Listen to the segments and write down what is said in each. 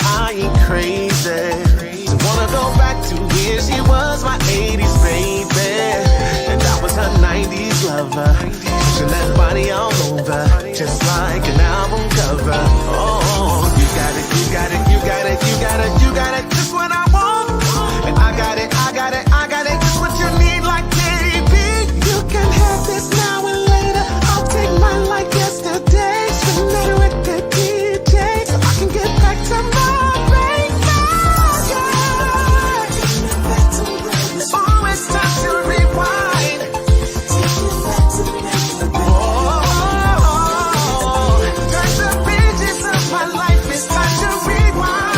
I ain't crazy. Wanna go back to when she was my 80s baby, and I was her 90s lover. Pushing that body all over, just like an album cover. Oh, you got it, you got it, you got it, you got it, you got it, just what I want. And I got it, I got it, I got it, just what you need, like baby. You can have this now and later. I'll take mine like yesterday. Tonight with the DJ, so I can get back to my baby. Oh, it's time to rewind. Oh, turn the pages of my life. It's time to rewind.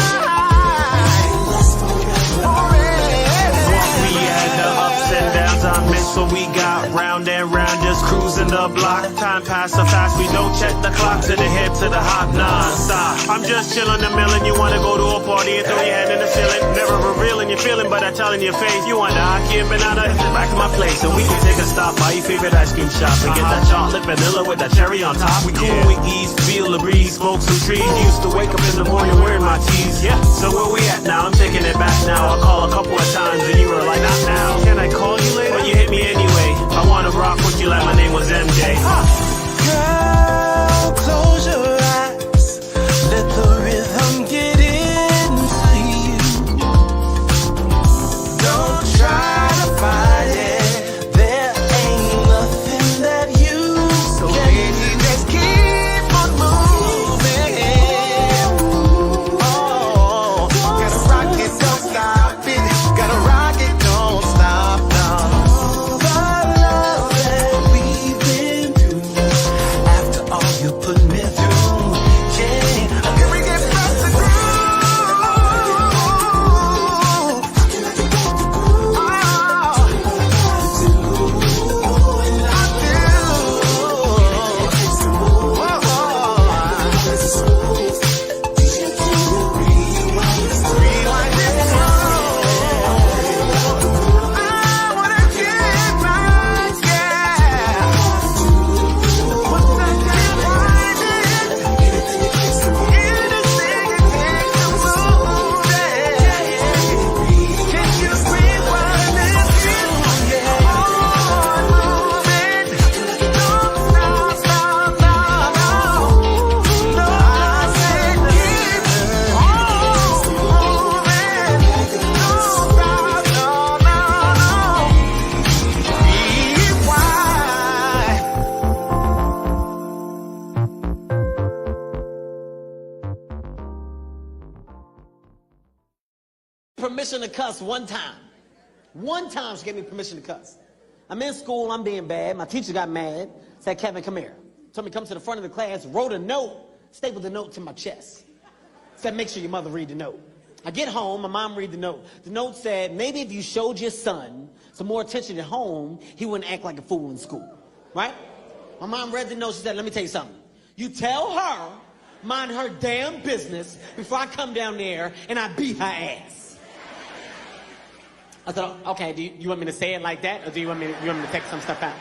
We had the ups and downs. I miss what we got. Round and round, just cruising the block. Time passed so fast, we don't check the clock. To the hip, to the hop, non-stop. I'm just chilling the millin'. You wanna go to a party and throw your hand in the ceiling. Never revealing your feeling, but I tell in your face. You wonder I keep it out of back to my place. And we can take a stop by your favorite ice cream shop and get that chocolate vanilla with that cherry on top. We cool with ease, feel the breeze, smoke some trees. Used to wake up in the morning wearing my tees. Yeah, so where we at now? I'm taking it back now. I call a couple of times and you were like, not now. Can I call you later? Well, you hit me anyway. I wanna rock with you like my name was MJ. Girl, close your eyes. Let the rhythm get into you. Don't try to fight it. There ain't nothing that you so baby, just keep on moving. Oh, gotta rock it, don't stop it. Gotta rock it, don't stop now. The love that we've been through, after all you put me through, yeah. Can we get back to groove? Permission to cuss one time. One time she gave me permission to cuss. I'm in school, I'm being bad. My teacher got mad, said, Kevin, come here. Told me come to the front of the class, wrote a note, stapled the note to my chest. Said, make sure your mother read the note. I get home, my mom read the note. The note said, maybe if you showed your son some more attention at home, he wouldn't act like a fool in school, right? My mom read the note, she said, let me tell you something. You tell her, mind her damn business before I come down there and I beat her ass. I said, okay, do you want me to say it like that, or do you want me to take some stuff out?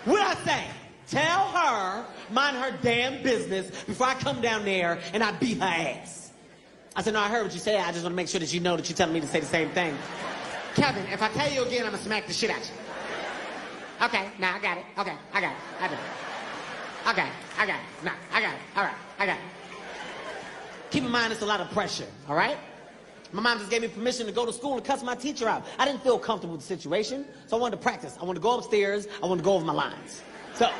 What I say? Tell her, mind her damn business before I come down there and I beat her ass. I said, no, I heard what you said. I just want to make sure that you know that you're telling me to say the same thing. Kevin, if I tell you again, I'm going to smack the shit out you. Okay, now I got it. Okay, I got it. I got it. Okay, I got it. Nah, I got it. All right, I got it. Keep in mind, it's a lot of pressure, all right? My mom just gave me permission to go to school and cuss my teacher out. I didn't feel comfortable with the situation, so I wanted to practice. I wanted to go upstairs. I wanted to go over my lines. So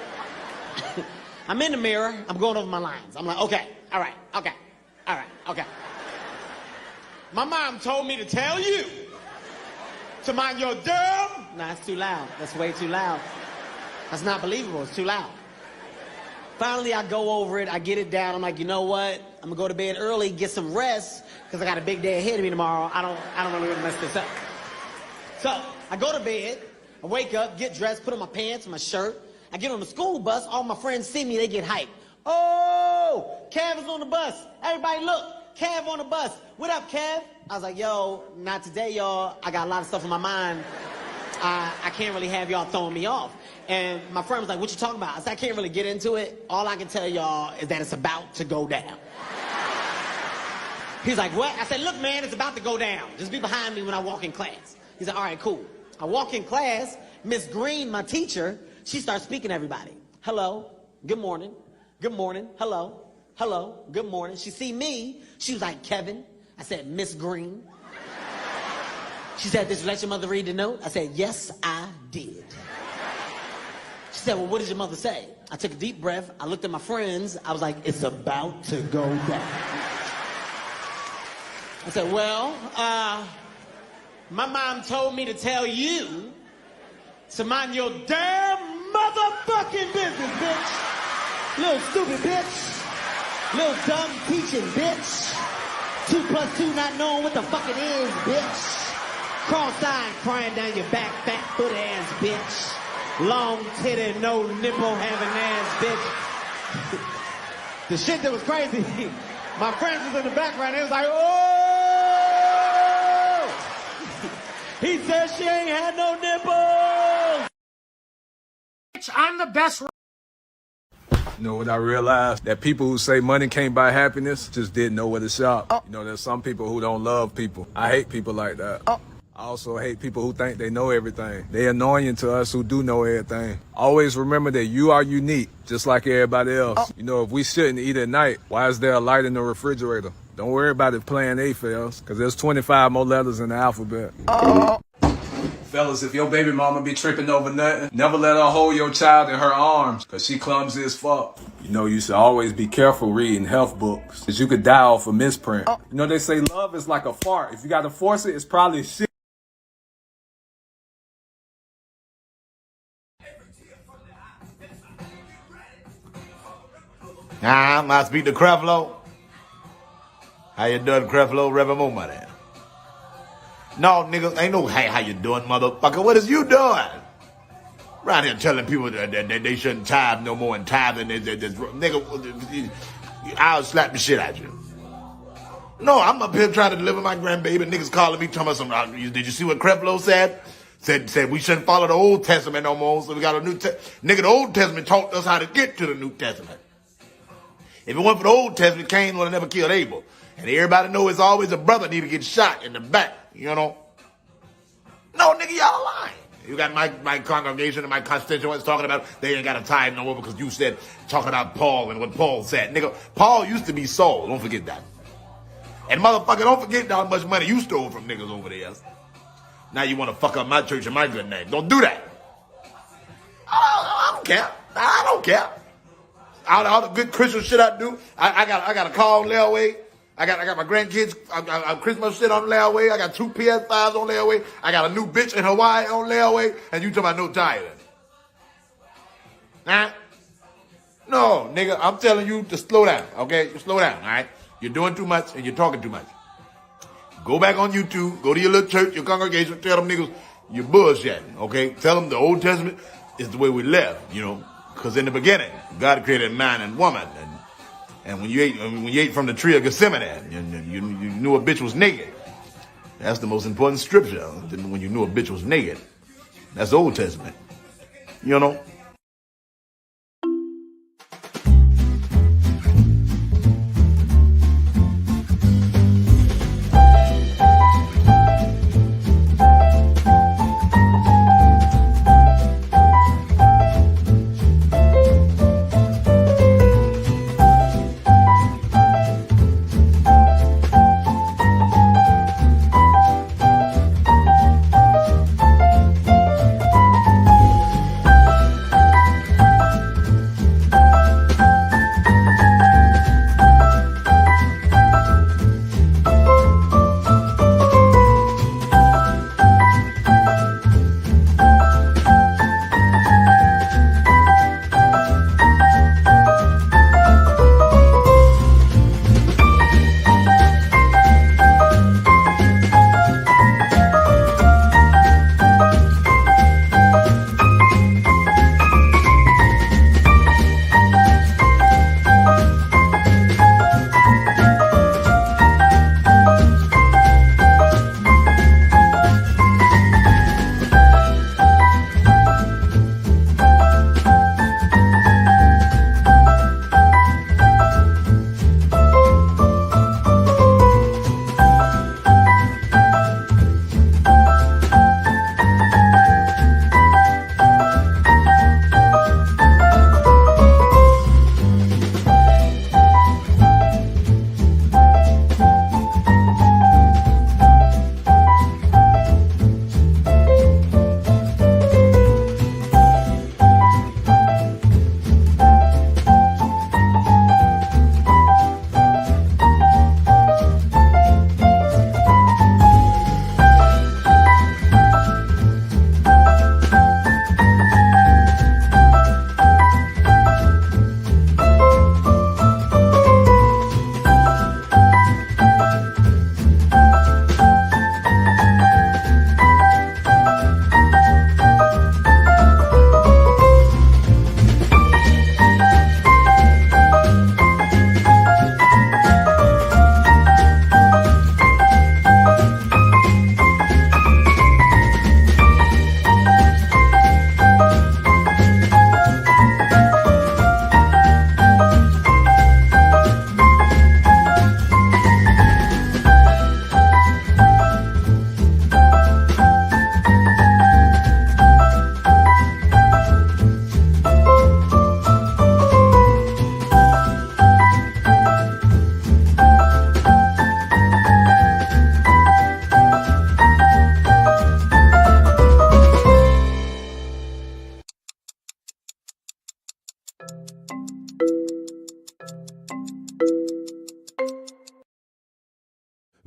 I'm in the mirror. I'm going over my lines. I'm like, okay, all right, okay, all right, okay. My mom told me to tell you to mind your damn. Nah, it's too loud. That's way too loud. That's not believable. It's too loud. Finally, I go over it. I get it down. I'm like, you know what? I'm gonna go to bed early, get some rest, because I got a big day ahead of me tomorrow. I don't really want to mess this up. So I go to bed. I wake up, get dressed, put on my pants, my shirt. I get on the school bus. All my friends see me. They get hyped. Oh, Kev is on the bus. Everybody look. Kev on the bus. What up, Kev? I was like, yo, not today, y'all. I got a lot of stuff in my mind. I can't really have y'all throwing me off. And my friend was like, what you talking about? I said, I can't really get into it. All I can tell y'all is that it's about to go down. He's like, what? I said, look, man, it's about to go down. Just be behind me when I walk in class. He's like, all right, cool. I walk in class. Miss Green, my teacher, she starts speaking to everybody. Hello, good morning, hello, good morning. She see me, she was like, Kevin. I said, Miss Green. She said, did you let your mother read the note? I said, yes, I did. She said, well, what did your mother say? I took a deep breath. I looked at my friends. I was like, it's about to go down. I said, well, my mom told me to tell you to mind your damn motherfucking business, bitch. Little stupid bitch. Little dumb teaching bitch. 2 + 2 not knowing what the fuck it is, bitch. Cross-eyed crying down your back, fat foot ass bitch. Long titty, no nipple having ass bitch. The shit that was crazy, my friends was in the background, they was like, oh! He said she ain't had no nipples! Bitch, I'm the best. You know what I realized? That people who say money can't buy happiness just didn't know where to shop. You know, there's some people who don't love people. I hate people like that. I also hate people who think they know everything. They annoying to us who do know everything. Always remember that you are unique, just like everybody else. You know, if we shouldn't eat at night, why is there a light in the refrigerator? Don't worry about if plan A fails, because there's 25 more letters in the alphabet. Fellas, if your baby mama be tripping over nothing, never let her hold your child in her arms, because she clumsy as fuck. You know, you should always be careful reading health books, because you could die off a misprint. You know, they say love is like a fart. If you got to force it, it's probably shit. I speak to Creflo. How you doing, Creflo? Reverend Mo money. No, nigga, ain't no hey, how you doing, motherfucker? What is you doing? Around here telling people that they shouldn't tithe no more and tithe and nigga, I'll slap the shit out you. No, I'm up here trying to deliver my grandbaby. Niggas calling me, talking about some, did you see what Creflo said? Said we shouldn't follow the Old Testament no more, so we got a New Testament. Nigga, the Old Testament taught us how to get to the New Testament. If it weren't for the Old Testament, Cain would have never killed Abel. And everybody know it's always a brother need to get shot in the back, you know? No, nigga, y'all lying. You got my congregation and my constituents talking about they ain't got a tithe no more because you said, talking about Paul and what Paul said. Nigga, Paul used to be Saul. Don't forget that. And motherfucker, don't forget how much money you stole from niggas over there. Now you want to fuck up my church and my good name. Don't do that. I don't care. I don't care. All the good Christian shit I do, I got a car on layaway. I got my grandkids Christmas shit on layaway. I got 2 PS5s on layaway. I got a new bitch in Hawaii on layaway. And you talking about no tithing? Huh? No, nigga, I'm telling you to slow down, okay? You slow down, all right? You're doing too much and you're talking too much. Go back on YouTube, go to your little church, your congregation, tell them niggas you're bullshitting, okay? Tell them the Old Testament is the way we live, you know? Because in the beginning, God created man and woman, and when you ate from the tree of Gethsemane, you knew a bitch was naked. That's the most important scripture. When you knew a bitch was naked, that's the Old Testament. You know.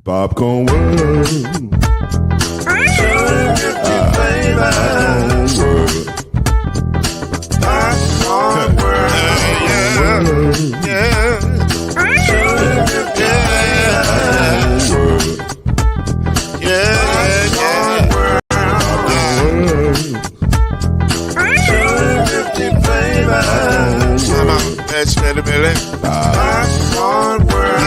Popcorn world. Popcorn world. Yeah. That's credibility. Popcorn world.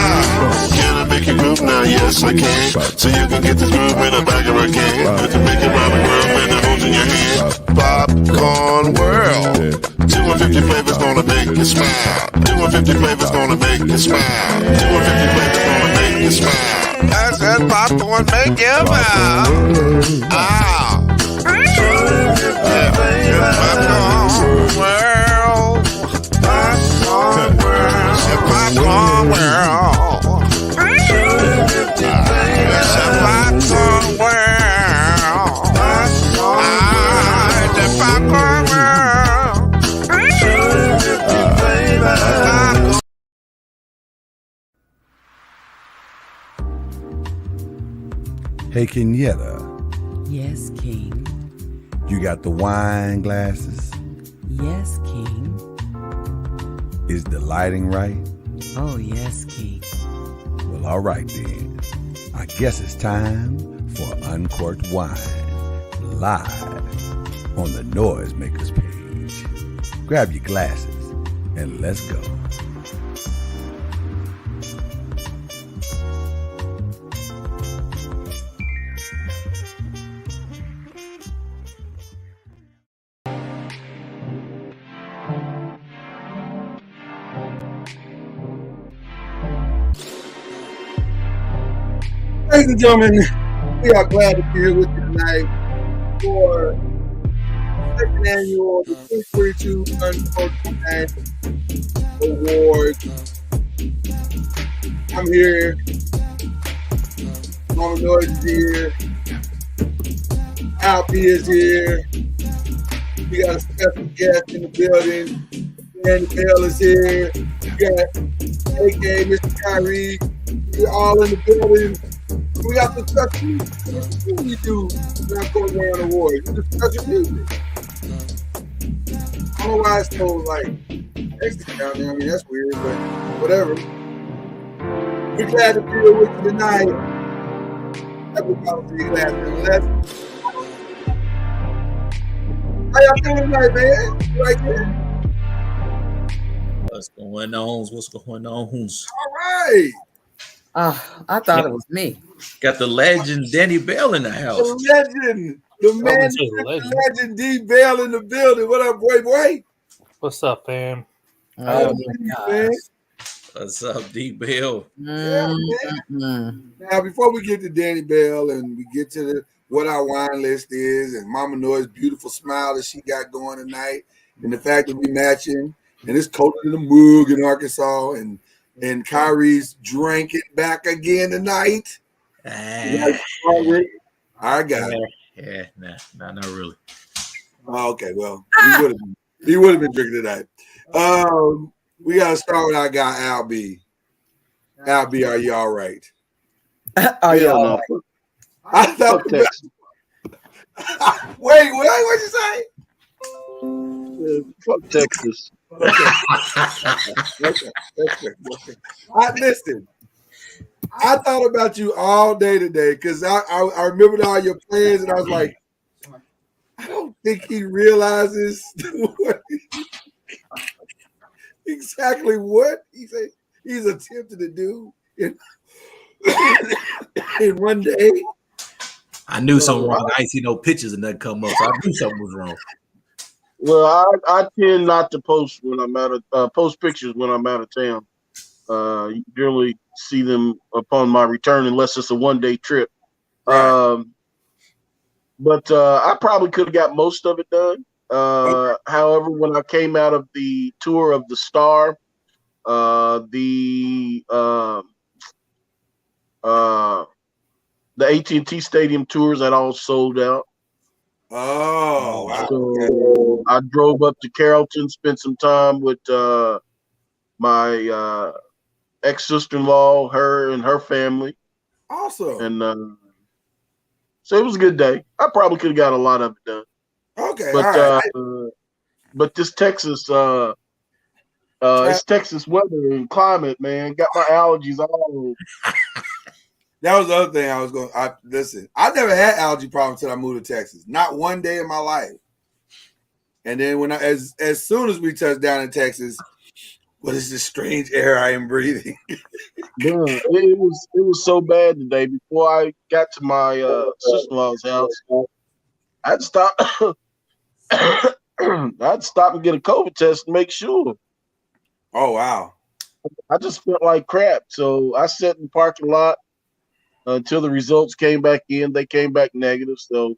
Can I make you groove now? Yes, I can. So you can get this groove in a bag of a can. Let you make it round the world and the holes in your hand. Popcorn world. 250 flavors gonna make you smile. 250 flavors gonna make you smile. 250 flavors gonna make you smile. I said popcorn make you smile. Ah. Popcorn world. Popcorn world. Popcorn world. Popcorn world. Popcorn world. Hey, Kenyatta, Yes, King. you got the wine glasses? Yes, King. Is the lighting right? Oh, yes, King. Well, all right then. I guess it's time for Uncorked Wine, live on the Noisemakers page. Grab your glasses and let's go. Ladies and gentlemen, we are glad to be here with you tonight for the second annual 2022 Uncorked Award. I'm here. Mama Noise is here. Alfie is here. We got a special guest in the building. Danny Bell is here. We got AK Mr. Kyrie. We're all in the building. We got the special music. What do we do when I go around awards? The special music. I don't know why it's so like extra down there. I mean, that's weird, but whatever. We're glad to be here with you tonight. Everybody's glad to left. How y'all doing tonight, man? You right there? What's going on? What's going on? All right. I thought it was me. Got the legend Danny Bell in the house. The legend. The man, the legend D Bell in the building. What up, boy? What's up, fam? Oh, man. What's up, D Bell? Yeah, man. Now, before we get to Danny Bell and we get to what our wine list is and Mama Noah's beautiful smile that she got going tonight and the fact that we matching and it's cold in the mug in Arkansas and Kyrie's drank it back again tonight. I got it. Yeah, nah, not really. Oh, okay, well, he would have been drinking tonight. We got to start with our guy, Al B. Al B, are you all right? Are you all right? I thought wait, what'd you say? Fuck Texas. Okay. Listen, I thought about you all day today because I remembered all your plans and I was like, I don't think he realizes exactly what he's attempted to do in one day. I knew something wrong. I ain't see no pictures and nothing come up, so I knew something was wrong. Well, I tend not to post when I'm post pictures when I'm out of town. You generally see them upon my return unless it's a one-day trip. Right. But I probably could have got most of it done. However, when I came out of the tour of the Star, the AT&T Stadium tours had all sold out. Oh, wow. So I drove up to Carrollton, spent some time with my ex-sister-in-law, her and her family. And so it was a good day. I probably could have got a lot of it done. Okay, but all right. But this Texas, it's Texas weather and climate, man, got my allergies all. That was the other thing I was going. Listen, I never had allergy problems until I moved to Texas. Not one day in my life. And then when as soon as we touched down in Texas, what is this strange air I am breathing? Bruh, it was so bad today. Before I got to my sister-in-law's house, I'd stop. I'd stop and get a COVID test to make sure. Oh wow! I just felt like crap, so I sat in the parking lot until the results came back in. They came back negative, so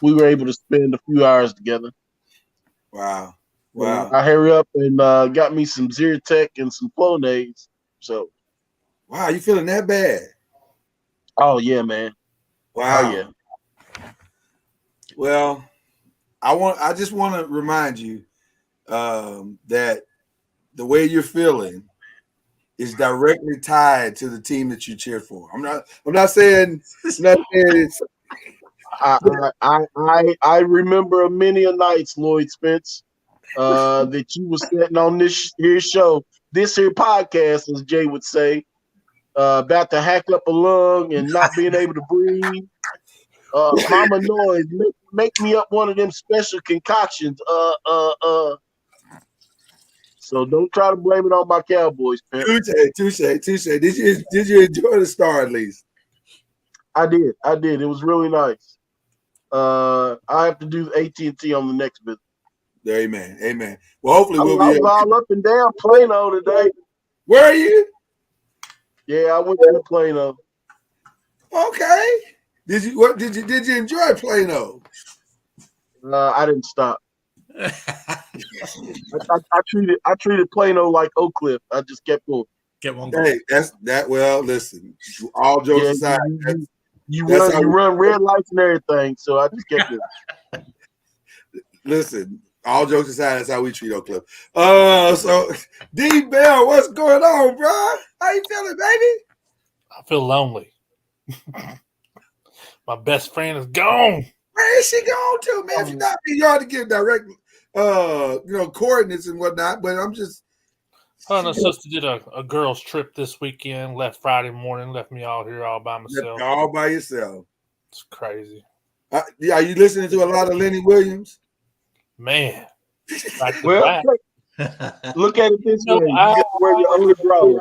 we were able to spend a few hours together. Wow! Wow! I hurry up and got me some Zyrtec and some Flonase. So, wow, you feeling that bad? Oh yeah, man. Wow. Oh yeah. Well, I just want to remind you that the way you're feeling is directly tied to the team that you cheer for. I'm not saying it's. I remember many a nights, Lloyd Spence, that you were sitting on this here show, this here podcast, as Jay would say, about to hack up a lung and not being able to breathe. Mama Noise, make me up one of them special concoctions. So don't try to blame it on my Cowboys, Pimp. Touche. Did you enjoy the star at least? I did. It was really nice. I have to do AT&T on the next visit. Amen. Well, hopefully we'll be all up and down Plano today. Where are you? Yeah, I went to Plano. Okay. Did you enjoy Plano? I didn't stop. I treated Plano like Oak Cliff. I just kept going. Hey, that's that. Well, listen. All jokes aside, you run red lights and everything. So I just kept going. Listen. All jokes aside, that's how we treat Oak Cliff. So D Bell, what's going on, bro? How you feeling, baby? I feel lonely. My best friend is gone. Where is she going to, man? If you're not being hard to give direct, coordinates and whatnot, but I'm just. Her and her sister did a girls' trip this weekend. Left Friday morning. Left me out here all by myself. All by yourself. It's crazy. Are you listening to a lot of Lenny Williams? Man. Well, look at it this way. You get to wear your own bro.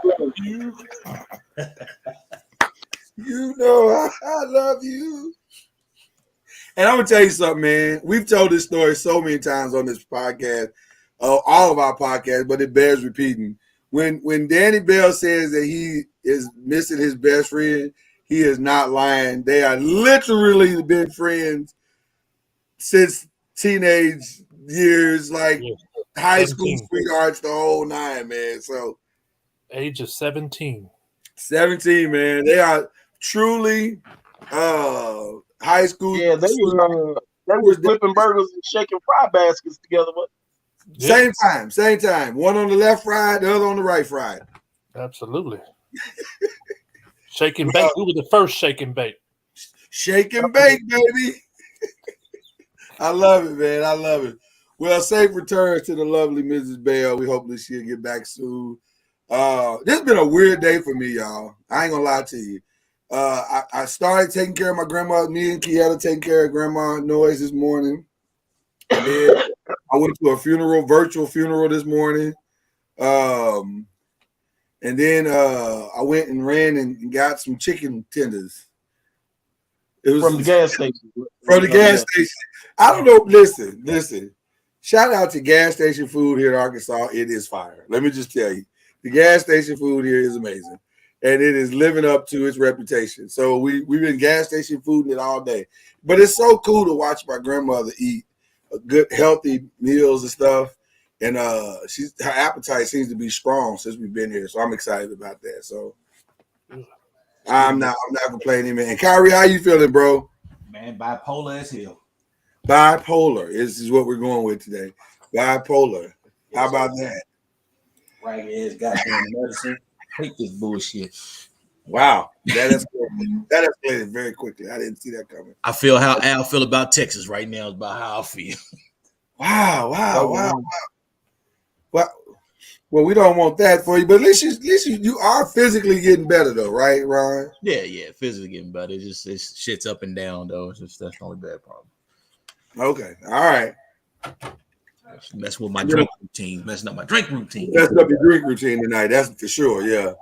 You know I love you. And I'm gonna tell you something, man. We've told this story so many times on this podcast, all of our podcasts, but it bears repeating. When Danny Bell says that he is missing his best friend, he is not lying. They are literally been friends since teenage years, like high school sweethearts, the whole nine, man. So age of 17. 17, man. They are truly high school. Yeah, they were flipping burgers and shaking fry baskets together. Same time. One on the left fried, the other on the right fried. Absolutely. Shake and bake. We were the first shake and bake. Shake and bake, baby. I love it, man. I love it. Well, safe returns to the lovely Mrs. Bell. We hope that she'll get back soon. This has been a weird day for me, y'all. I ain't gonna lie to you. I started taking care of my grandma. Me and Kieta taking care of Grandma Noise this morning. And then I went to a virtual funeral this morning. And then I went and ran and got some chicken tenders. It was from the gas station. From the gas station. I don't know. Listen. Shout out to gas station food here in Arkansas. It is fire. Let me just tell you. The gas station food here is amazing. And it is living up to its reputation. So we've been gas station fooding it all day. But it's so cool to watch my grandmother eat good, healthy meals and stuff. And her appetite seems to be strong since we've been here. So I'm excited about that. So I'm not complaining, man. And Kyrie, how you feeling, bro? Man, bipolar as hell. Bipolar is what we're going with today. Bipolar. How about that? Ragged ass goddamn medicine. Hate this bullshit. Wow, that escalated very quickly. I didn't see that coming. I feel how Al feel about Texas right now is about how I feel. Wow. Well, we don't want that for you, but at least you are physically getting better though, right, Ron? Yeah, physically getting better. It's shit's up and down though. That's the only bad problem. Okay, all right. Messing with my drink routine. Messing up my drink routine. Messing up your drink routine tonight. That's for sure. Yeah.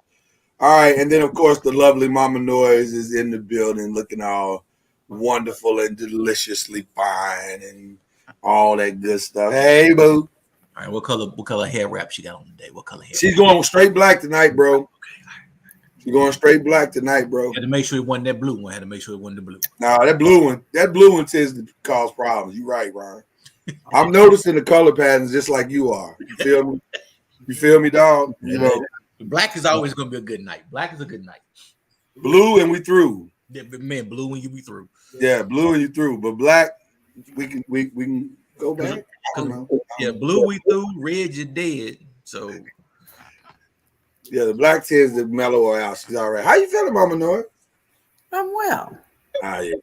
All right, and then of course the lovely Mama Noise is in the building, looking all wonderful and deliciously fine and all that good stuff. Hey, boo. All right, what color hair wrap she got on today? What color hair? She's going straight black tonight, bro. Okay. She's going straight black tonight, bro. Had to make sure it wasn't that blue one. Had to make sure it wasn't the blue. Nah, that blue one tends to cause problems. You're right, Ron. I'm noticing the color patterns just like you are. You feel me? You feel me, dog? You know, black is always going to be a good night. Black is a good night. Blue and we through. Yeah, but man, blue and you be through. Yeah, blue and you through. But black, we can go back. Yeah, blue we through, red you're dead. So yeah, the black tends to mellow her out. She's all right. How you feeling, Mama Noah? I'm well. Yes.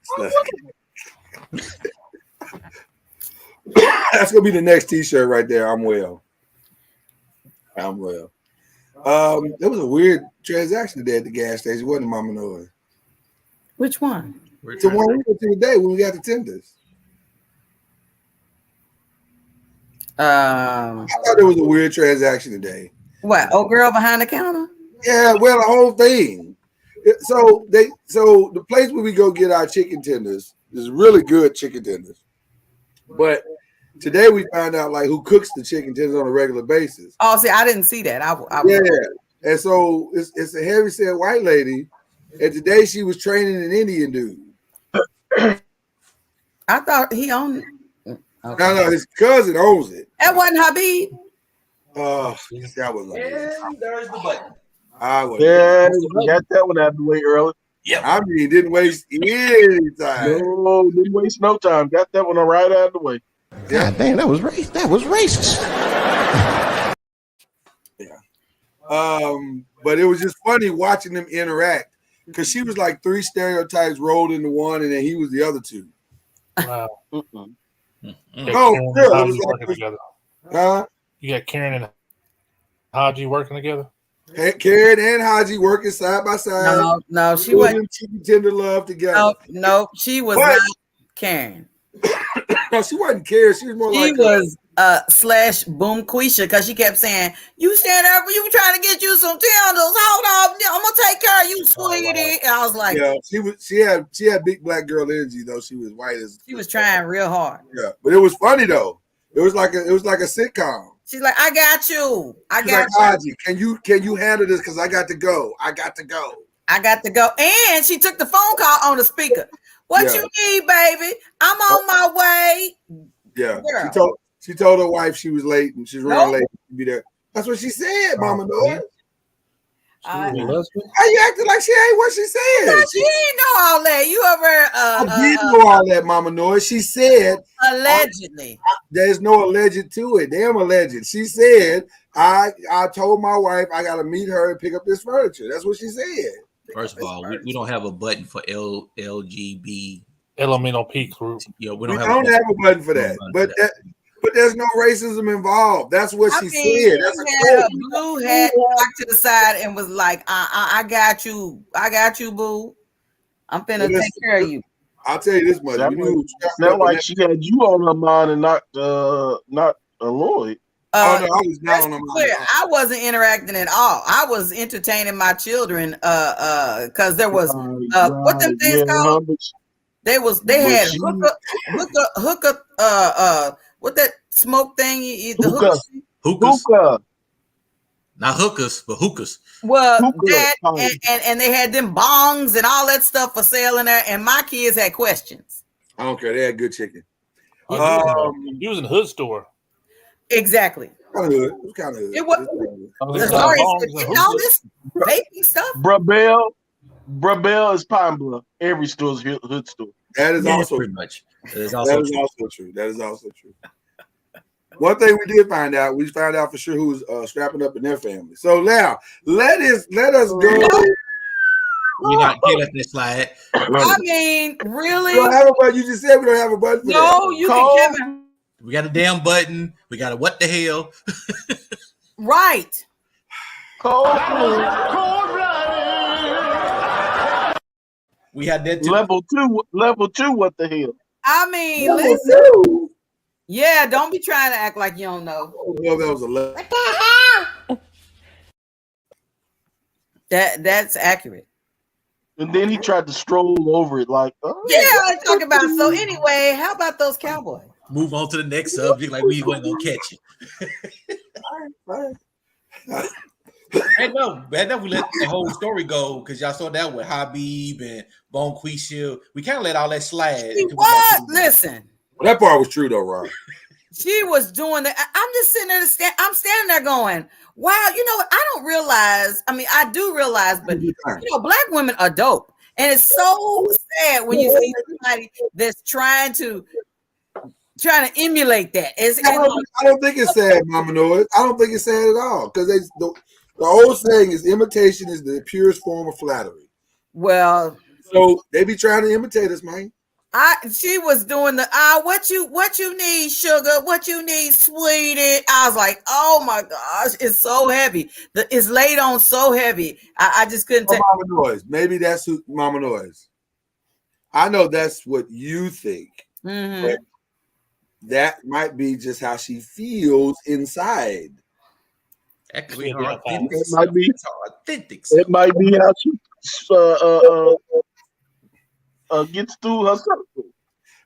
That's gonna be the next T-shirt right there. I'm well. I'm well. There was a weird transaction today at the gas station, wasn't it, Mama Noah? Which one? The one we went to today when we got the tenders. I thought there was a weird transaction today. What? Old girl behind the counter? Yeah, well, the whole thing. So the place where we go get our chicken tenders is really good chicken tenders. But today we found out like who cooks the chicken tenders on a regular basis. Oh, see, I didn't see that. Yeah, and so it's a heavyset white lady, and today she was training an Indian dude. I thought he owned. Okay. No, his cousin owns it. That wasn't Habib. Oh, that was. And there's the button. Yeah, we got that one out of the way early. Yeah, I mean, didn't waste any time. No, didn't waste no time. Got that one right out of the way. God damn, that was racist. Yeah. But it was just funny watching them interact because she was like three stereotypes rolled into one, and then he was the other two. Wow. No, it was like, together. Huh? You got Karen and Haji working together? Karen and Haji working side by side. No, she wasn't. Chicken tender love together. No, she was not Karen. No, she wasn't Karen. She was more like. She was slash Boom Quisha because she kept saying, "You stand up, you trying to get you some tenders. Hold on, I'm gonna take care of you, sweetie." And I was like, yeah, she had big black girl energy though. She was white as. She was trying real hard. Yeah, but it was funny though. It was like a sitcom. She's like, "I got you. I She's got like, you. Haji, can you handle this? Because I got to go. I got to go. And she took the phone call on the speaker. What you need, baby? I'm on my way. Yeah. Girl. She told her wife she was late and she's running late to be there. That's what she said, Mama Noah. How you acting like she ain't what she said? No, she didn't know all that. You ever I didn't know all that, Mama Noah. She said allegedly. There's no alleged to it. Damn alleged. She said, I told my wife I gotta meet her and pick up this furniture. That's what she said. First of all, we don't have a button for LGB. Elemento Peak group. Yeah, we don't have a button for that. But there's no racism involved. That's what she said. That's Blue hat back to the side and was like, I got you. I got you, boo. I'm finna take care of you. I'll tell you this much. Sound like she had you on her mind and not Lloyd. I was down on my clear. I wasn't interacting at all. I was entertaining my children because there was what them things called? They had hookah what that smoke thing? The hookah. Not hookahs, but hookahs. Well, that and they had them bongs and all that stuff for sale in there, and my kids had questions. I don't care. They had good chicken. He was in the hood store. Exactly. Kind of hood. It was kind of hood. It was. Sorry, all this vaping stuff. Brabell is Pine Bluff. Every store is hood store. That is also pretty much. That is also true. That is also true. One thing we did find out, we found out for sure who's strapping up in their family. So now let us go. We not can't let that slide. I mean, really? We don't have a button. You just said we don't have a button for No, that. you can give him We got a damn button. We got a what the hell? right. We had that too. Level two. What the hell? I mean, Level listen. 2. Yeah, don't be trying to act like you don't know. Well, that was a level. What the hell? That's accurate. And then he tried to stroll over it like, oh, Yeah, I talk about. So anyway, how about those Cowboys? Move on to the next subject like we wasn't gonna catch it. And no, we let the whole story go because y'all saw that with Habib and Bonquisha. We kind of let all that slide. What? Listen. That part was true though, Ron. She was doing that. I'm just sitting there. I'm standing there going, wow, you know what? I don't realize. I mean, I do realize, but you know, black women are dope. And it's so sad when you see somebody that's trying to emulate that. I don't think it's sad, Mama Noise. I don't think it's sad at all. Because the old saying is imitation is the purest form of flattery. Well, so they be trying to imitate us, man. She was doing the what you need, sugar, what you need, sweetie. I was like, oh my gosh, it's so heavy. It's laid on so heavy. I just couldn't take Mama Noise. Maybe that's who Mama Noise. I know that's what you think. Mm-hmm. But that might be just how she feels inside. Actually, it might be authentic. It might be how she gets through her circle.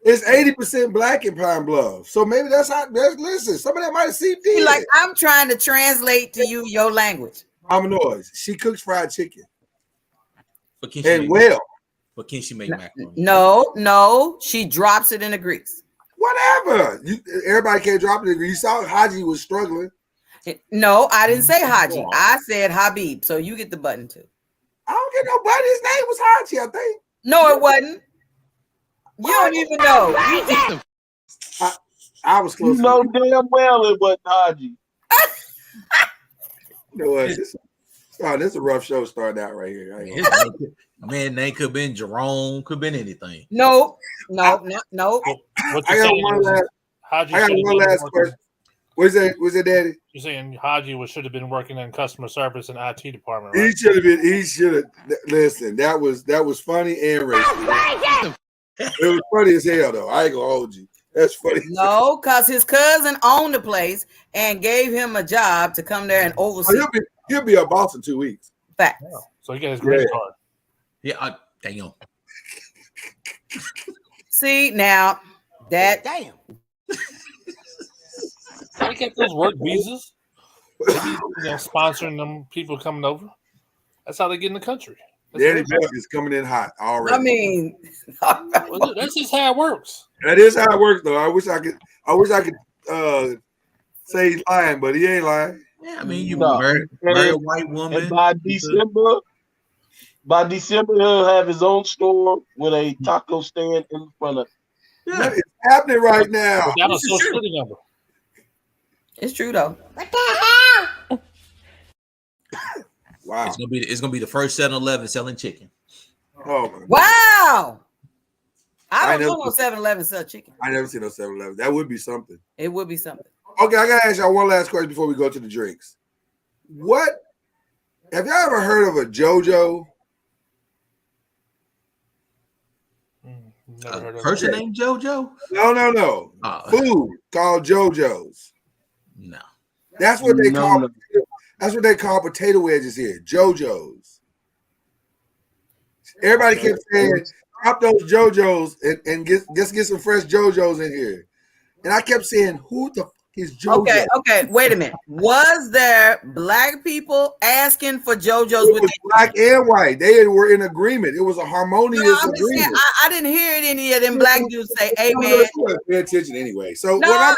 It's 80% black in Pine Bluff, so maybe that's how. Listen, some of that might have seeped in. Like I'm trying to translate to you your language. Mama Noise. She cooks fried chicken. But can she make macaroni? No, she drops it in the grease. Whatever. Everybody can't drop it in the grease. You saw Haji was struggling. No, I didn't say Haji. I said Habib. So you get the button too. I don't get no button. His name was Haji, I think. No, it wasn't. You don't even know. I was close. You know damn well it wasn't Haji. You know what? This is a rough show starting out right here. Man, name could have been Jerome, could have been anything. No. I got one last question. What's that, Daddy? You're saying Haji should have been working in customer service and IT department, right? He should have. Listen, that was funny and racist. It was funny as hell, though. I ain't gonna hold you. That's funny. No, because his cousin owned the place and gave him a job to come there and oversee. He'll be a boss in 2 weeks. Facts. Yeah. So he got his green card. Yeah, damn. See now that damn. They get those work visas. Sponsoring them people coming over. That's how they get in the country. Daddy Buck is coming in hot already. I mean, that's just how it works. That is how it works, though. I wish I could say he's lying, but he ain't lying. Yeah, I mean, you marry a white woman. And by December, he'll have his own store with a taco stand in front of it. Yeah. It's happening right now. That was social security number. It's true though. What the hell? Wow. It's gonna be the first 7-Eleven selling chicken. Oh wow. I don't know no 7-Eleven sell chicken. I never seen no 7-Eleven. That would be something. It would be something. Okay, I gotta ask y'all one last question before we go to the drinks. What have y'all ever heard of a JoJo? Never heard of person named JoJo? No. Food called JoJo's. No. That's what they call. That's what they call potato wedges here. JoJo's. Everybody kept saying, "Drop those JoJo's and get some fresh JoJo's in here." And I kept saying, "Who the fuck is JoJo?" Okay. Wait a minute. Was there black people asking for JoJo's? It was black and white. They were in agreement. It was a harmonious agreement. Saying, I didn't hear any of them black dudes say, "Amen." Pay attention anyway. So what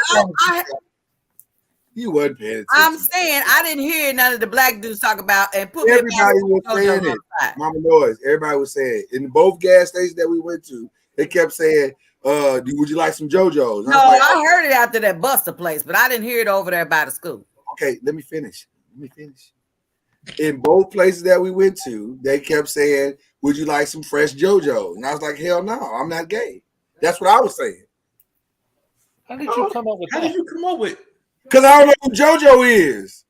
you wasn't paying attention. I'm saying I didn't hear none of the black dudes talk about and put everybody was saying it. Mama Noise. Everybody was saying it. In both gas stations that we went to, they kept saying, would you like some JoJo's? No, I heard it after that Buster place, but I didn't hear it over there by the school. Okay, let me finish. in both places that we went to, they kept saying, "Would you like some fresh JoJo's?" And I was like, "Hell no, I'm not gay." That's what I was saying. How did you come up with How that? did you come up with? Because I don't know who JoJo is.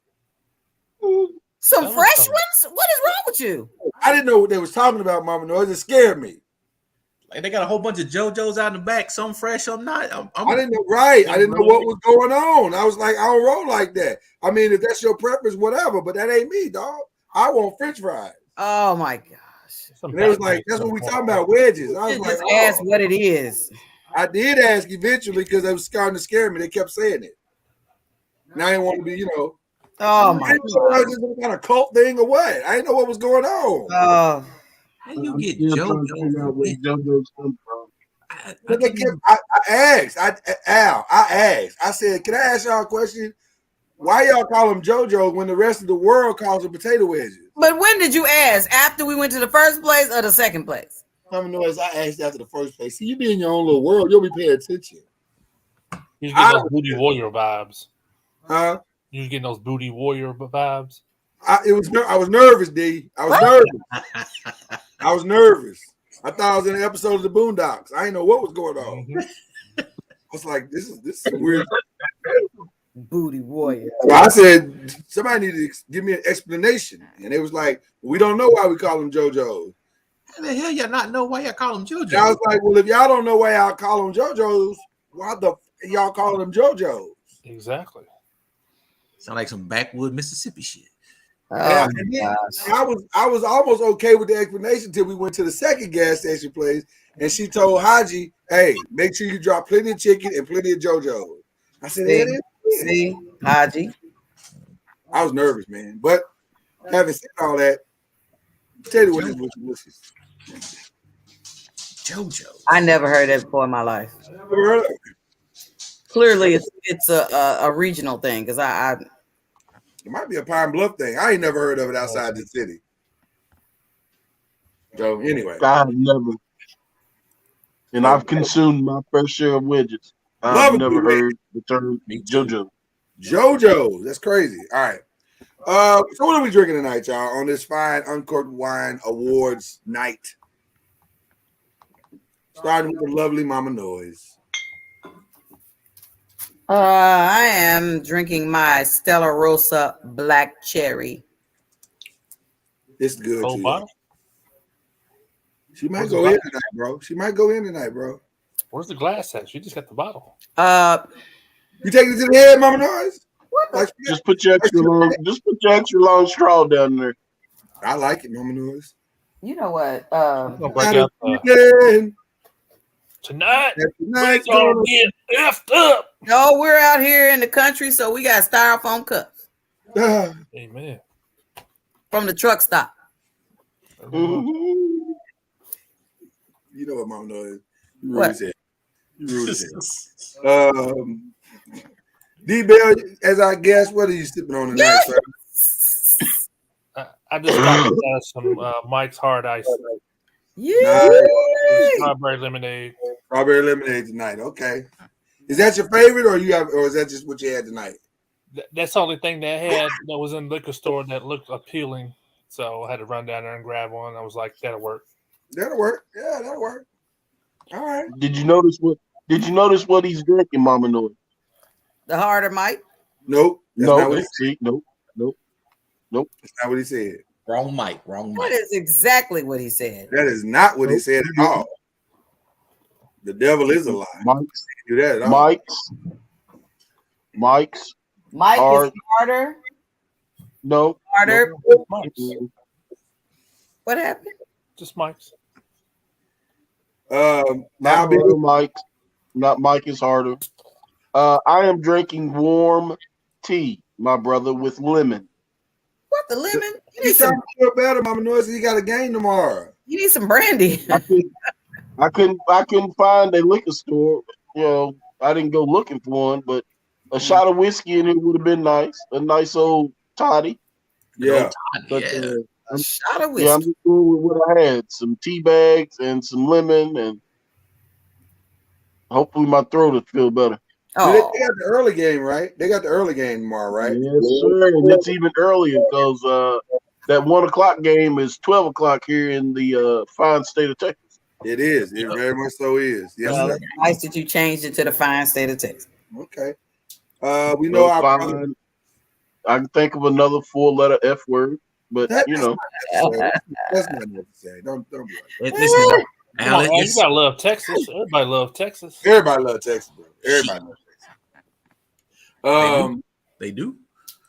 Some That was fresh something. ones? What is wrong with you? I didn't know what they was talking about, Mama Noise. It scared me. Like they got a whole bunch of JoJo's out in the back, some fresh, some not. I didn't know. Right. I didn't know what was going on. I was like, I don't roll like that. I mean, if that's your preference, whatever. But that ain't me, dog. I want French fries. Oh my gosh. And they was like, that's what we talking about, wedges. I was You like, just ask what it is. I did ask eventually because it was starting to scare me. They kept saying it. And I didn't want to be, Oh my I didn't know it was some kind of cult thing or what. I didn't know what was going on. Oh. How you I'm get still trying to figure out where JoJo's? JoJo's come from. I asked. I said, can I ask y'all a question? Why y'all call them JoJo's when the rest of the world calls them potato wedges? But when did you ask? After we went to the first place or the second place? Mama Noise, I asked after the first place. See, you be in your own little world. You'll be paying attention. You was getting those booty warrior vibes. Huh? You was getting those booty warrior vibes. I was nervous, D. I was nervous. I was nervous. I thought I was in an episode of the Boondocks. I didn't know what was going on. I was like, this is weird. Booty warrior. So I said, somebody need to give me an explanation. And they was like, we don't know why we call them JoJo's. How the hell y'all not know why y'all call them JoJo's? And I was like, well, if y'all don't know why y'all call them JoJo's, why the y'all call them JoJo's? Exactly. Sound like some backwood Mississippi shit. Oh, and then I was almost okay with the explanation until we went to the second gas station place, and she told Haji, "Hey, make sure you drop plenty of chicken and plenty of JoJo's." I said, See, Haji. I was nervous, man, but having said all that, tell you what is wishes. JoJo's. I never heard that before in my life. Clearly, it's a regional thing because I it might be a Pine Bluff thing. I ain't never heard of it outside the city. So anyway, I've never, and I've consumed my fair share of widgets. I've never heard the term JoJo. JoJo's, that's crazy. All right. So what are we drinking tonight, y'all, on this fine Uncorked Wine Awards night? Starting with the lovely Mama Noise. I am drinking my Stella Rosa Black Cherry. It's good. Whole bottle? She might go in tonight, bro. She might go in tonight, bro. Where's the glass at? You just got the bottle. You taking it to the head, Mama Noise? Like, Just put your extra long straw down there. I like it, Mama Noise. You know what? Break out, tonight, we're gonna get effed up. No, we're out here in the country, so we got styrofoam cups. Amen. From the truck stop. You know what, Mama Noise? You rude as hell. You rude as hell. D-Bell, as I guess, what are you sipping on tonight, sir? I just got some Mike's Hard Ice. Yeah. Strawberry lemonade. Strawberry lemonade tonight. Okay. Is that your favorite, or is that just what you had tonight? That's the only thing they had that was in the liquor store that looked appealing. So I had to run down there and grab one. I was like, that'll work. That'll work. Yeah, that'll work. All right. Did you notice what he's drinking, Mama Noise? The harder Mike? Nope. That's not what he said. Nope. That's not what he said. Wrong mic. Wrong mic. That is exactly what he said. That is not what he said at all. The devil is a lie. Mike's. Do that at all. Mike's. Mike is harder. No. Harder. No. What happened? Just Mike's. Now Mike's. Not Mike is harder. I am drinking warm tea, my brother, with lemon. What, the lemon? You He's need some. trying to feel better, Mama Noise. He got a game tomorrow. You need some brandy. I couldn't find a liquor store. You know, I didn't go looking for one, but a shot of whiskey in it would have been nice. A nice old toddy. Yeah. But, A shot of whiskey. yeah, I'm just going with what I had. Some tea bags and some lemon, and hopefully my throat will feel better. They got the early game, right? They got the early game tomorrow, right? Yes, sir. And it's even earlier because That 1 o'clock game is 12 o'clock here in the fine state of Texas. It is. It very much so is. Yes, Well, sir. it's nice that you changed it to the fine state of Texas. Okay. We know Well, our fine. I can think of another 4-letter F word, but That's you know. That's not necessary. Don't be like that. Come on, man, you gotta love Texas. Everybody loves Texas. Everybody loves Texas, bro. Everybody loves Texas. They do.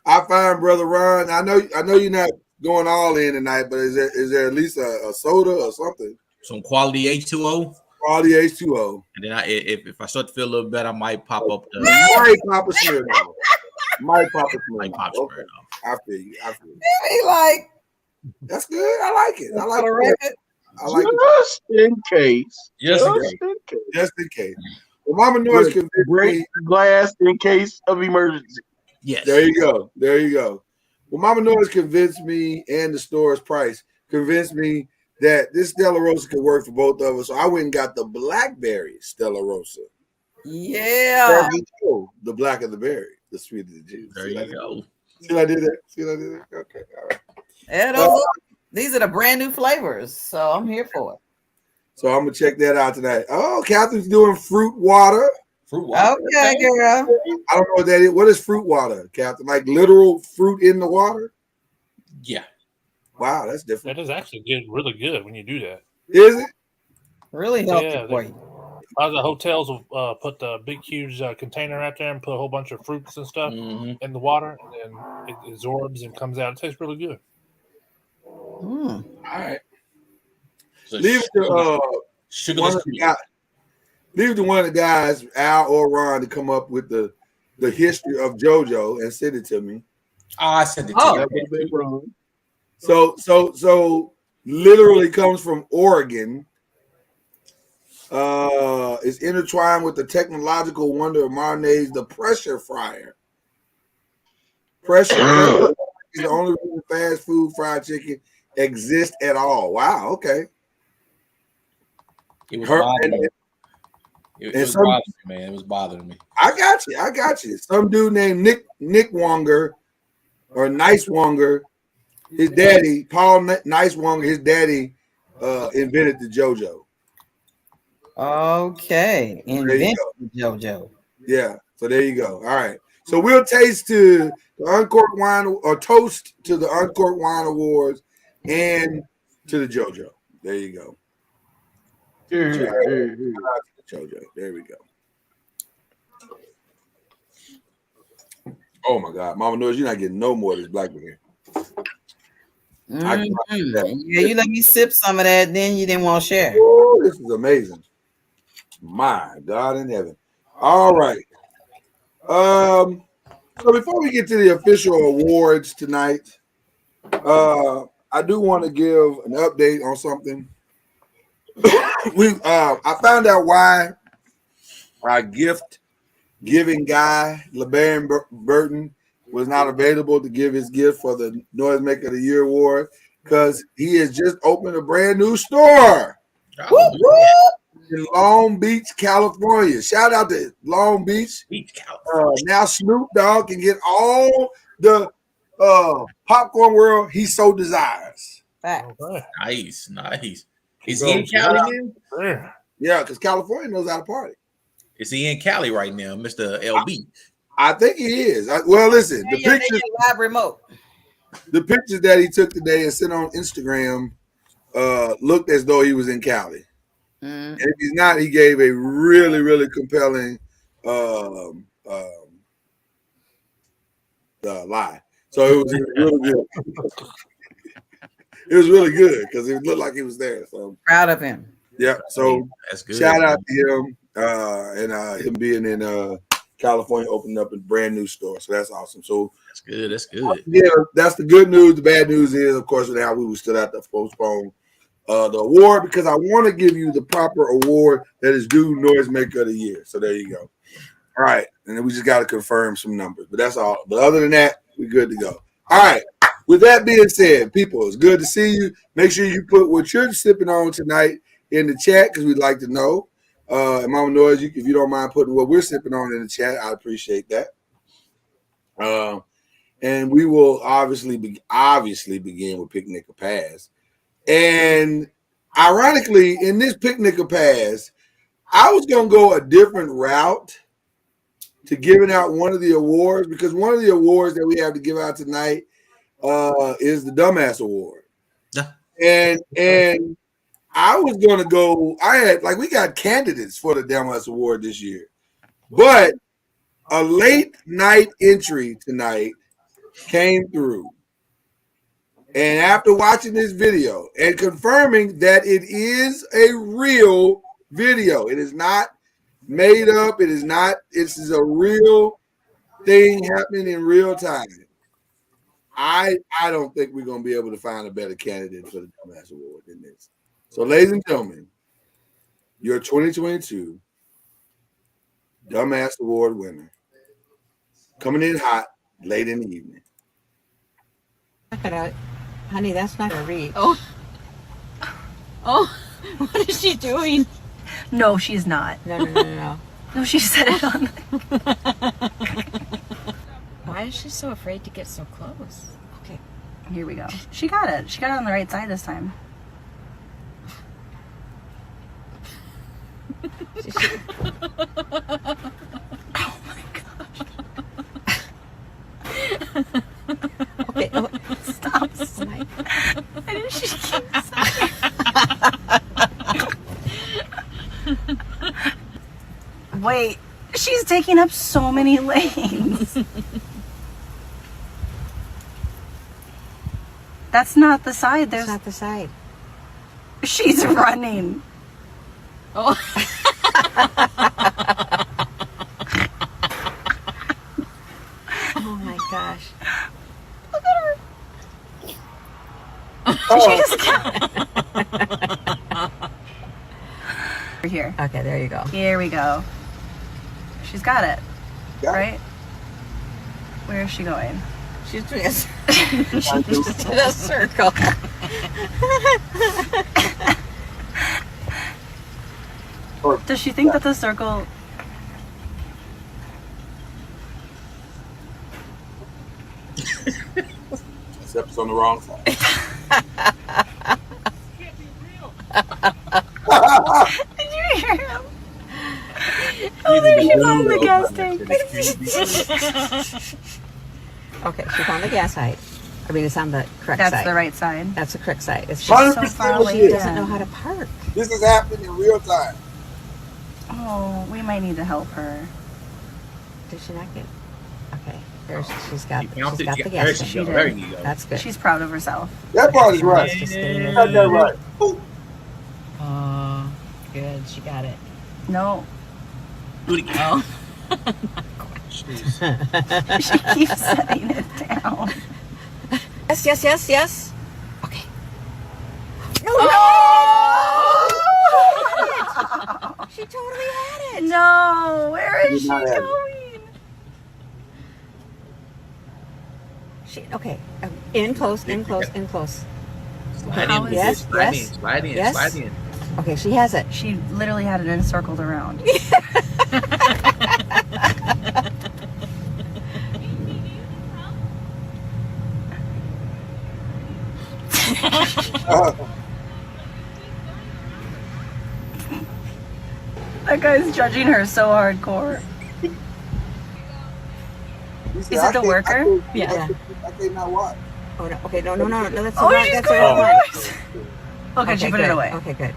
I find Brother Ron. I know you're not going all in tonight, but is there at least a soda or something? Some quality H2O. Quality H2O. And then if I start to feel a little better, I might pop up the Might pop a Smirnoff. Might pop a Smirnoff. Okay. I feel you. Be like, that's good. I like it. I like for the it. record. I like Just in case. Just in case. Just in case. Well, Mama Noise convinced Break me. glass in case of emergency. Yes. There you go. There you go. Well, Mama Noise convinced me, and the store's price convinced me that this Stella Rosa could work for both of us. So I went and got the blackberry Stella Rosa. Yeah. The black of the berry, the sweet of the juice. There you go. See what I did that? See what I did that? Okay. All right. Yeah, these are the brand new flavors, so I'm here for it. So I'm gonna check that out tonight. Oh, Catherine's doing fruit water. Fruit water. Okay, girl. I don't know what that is. What is fruit water, Catherine? Like literal fruit in the water? Yeah. Wow, that's different. That is actually good, really good when you do that. Is it? Really healthy Yeah, for you. A lot of the hotels will put the big, huge container out there and put a whole bunch of fruits and stuff in the water, and then it absorbs and comes out. It tastes really good. All right. So Leave it to sugarless. leave it to one of the guys, Al or Ron, to come up with the history of JoJo and send it to me. I sent it to you. So literally comes from Oregon. Is intertwined with the technological wonder of Marnay's the pressure fryer. Pressure is the only reason fast food fried chicken exists at all. Wow. Okay. It was bothering me. It was bothering me, man. It was bothering me. I got you. Some dude named Nick Wonger or Nice Wonger, his daddy, Paul Nice Wonger, his daddy invented the JoJo. Okay. Invented JoJo. Yeah. So there you go. All right. So we'll taste to the Uncorked Wine or toast to the Uncorked Wine Awards and to the JoJo. There you go. JoJo. There we go. Oh my God, Mama knows you're not getting no more of this blackberry. Yeah, you let me sip some of that, then you didn't want to share. Ooh, this is amazing. My God in heaven. All right. So before we get to the official awards tonight, I do want to give an update on something. I found out why our gift giving guy, LeBaron Burton, was not available to give his gift for the Noisemaker of the Year award because he has just opened a brand new store in Long Beach, California. Shout out to Long Beach. Now Snoop Dogg can get all the popcorn world he so desires. Nice. Is he in Cali now? Yeah, because California knows how to party. Is he in Cali right now, Mr. LB? I think he is. Well, listen, the pictures, live remote. The pictures that he took today and sent on Instagram looked as though he was in Cali. And if he's not, he gave a really, really compelling lie. So it was really good. It was really good because it looked like he was there. So proud of him. Yeah. So that's good. Shout out to him and him being in California, opening up a brand new store. So that's awesome. So that's good. That's good. Yeah, that's the good news. The bad news is, of course, now we still have to postpone the award because I want to give you the proper award that is due Noisemaker of the Year. So there you go. All right. And then we just got to confirm some numbers. But that's all. But other than that, we're good to go. All right. With that being said, people, it's good to see you. Make sure you put what you're sipping on tonight in the chat because we'd like to know. And Mama Noise, if you don't mind putting what we're sipping on in the chat, I appreciate that. and we will obviously begin with Picnic or Pass. And ironically, in this Picnic or Pass, I was gonna go a different route to giving out one of the awards, because one of the awards that we have to give out tonight is the Dumbass Award. Yeah. And I was gonna go. We got candidates for the Dumbass Award this year, but a late night entry tonight came through. And after watching this video and confirming that it is a real video, it is not made up, this is a real thing happening in real time. I don't think we're going to be able to find a better candidate for the Dumbass Award than this. So, ladies and gentlemen, your 2022 Dumbass Award winner, coming in hot late in the evening. Honey, that's not a reach. Oh, what is she doing? No, she's not. No. No, she said it on. Why is she so afraid to get so close? Okay, here we go. She got it. She got it on the right side this time. Oh my gosh. Okay, stop. Why did she keep saying? Wait, she's taking up so many lanes. That's not the side. That's not the side. She's running. Oh. Oh my gosh. Look at her. We're here. Okay, there you go. Here we go. She's got it. Right? Where is she going? She's doing a circle. Does she think that the circle... Except on the wrong side. Did you hear him? Oh, there she found the gas tank. Okay, she found the gas height. I mean, it's on the correct side. That's the right side. That's the correct side. It's just so far away. She doesn't know how to park. This is happening in real time. Oh, we might need to help her. Did she not get? Okay, she's got the There gas she tank. go. There you go. That's good. She's proud of herself. That part is right. Just Got that right. Oh, good. She got it. No. Do it again. Oh. She keeps setting it down. Yes. Okay. No! She totally had it. No, where is she going? Okay. In close. Slide in. Okay, she has it. She literally had it encircled around. That guy's judging her so hardcore. Is it the worker? Yeah. I cannot watch. Oh no. Okay. No. That's Oh, the she's that's going the right reverse. one. Okay, she put it away. Okay, good.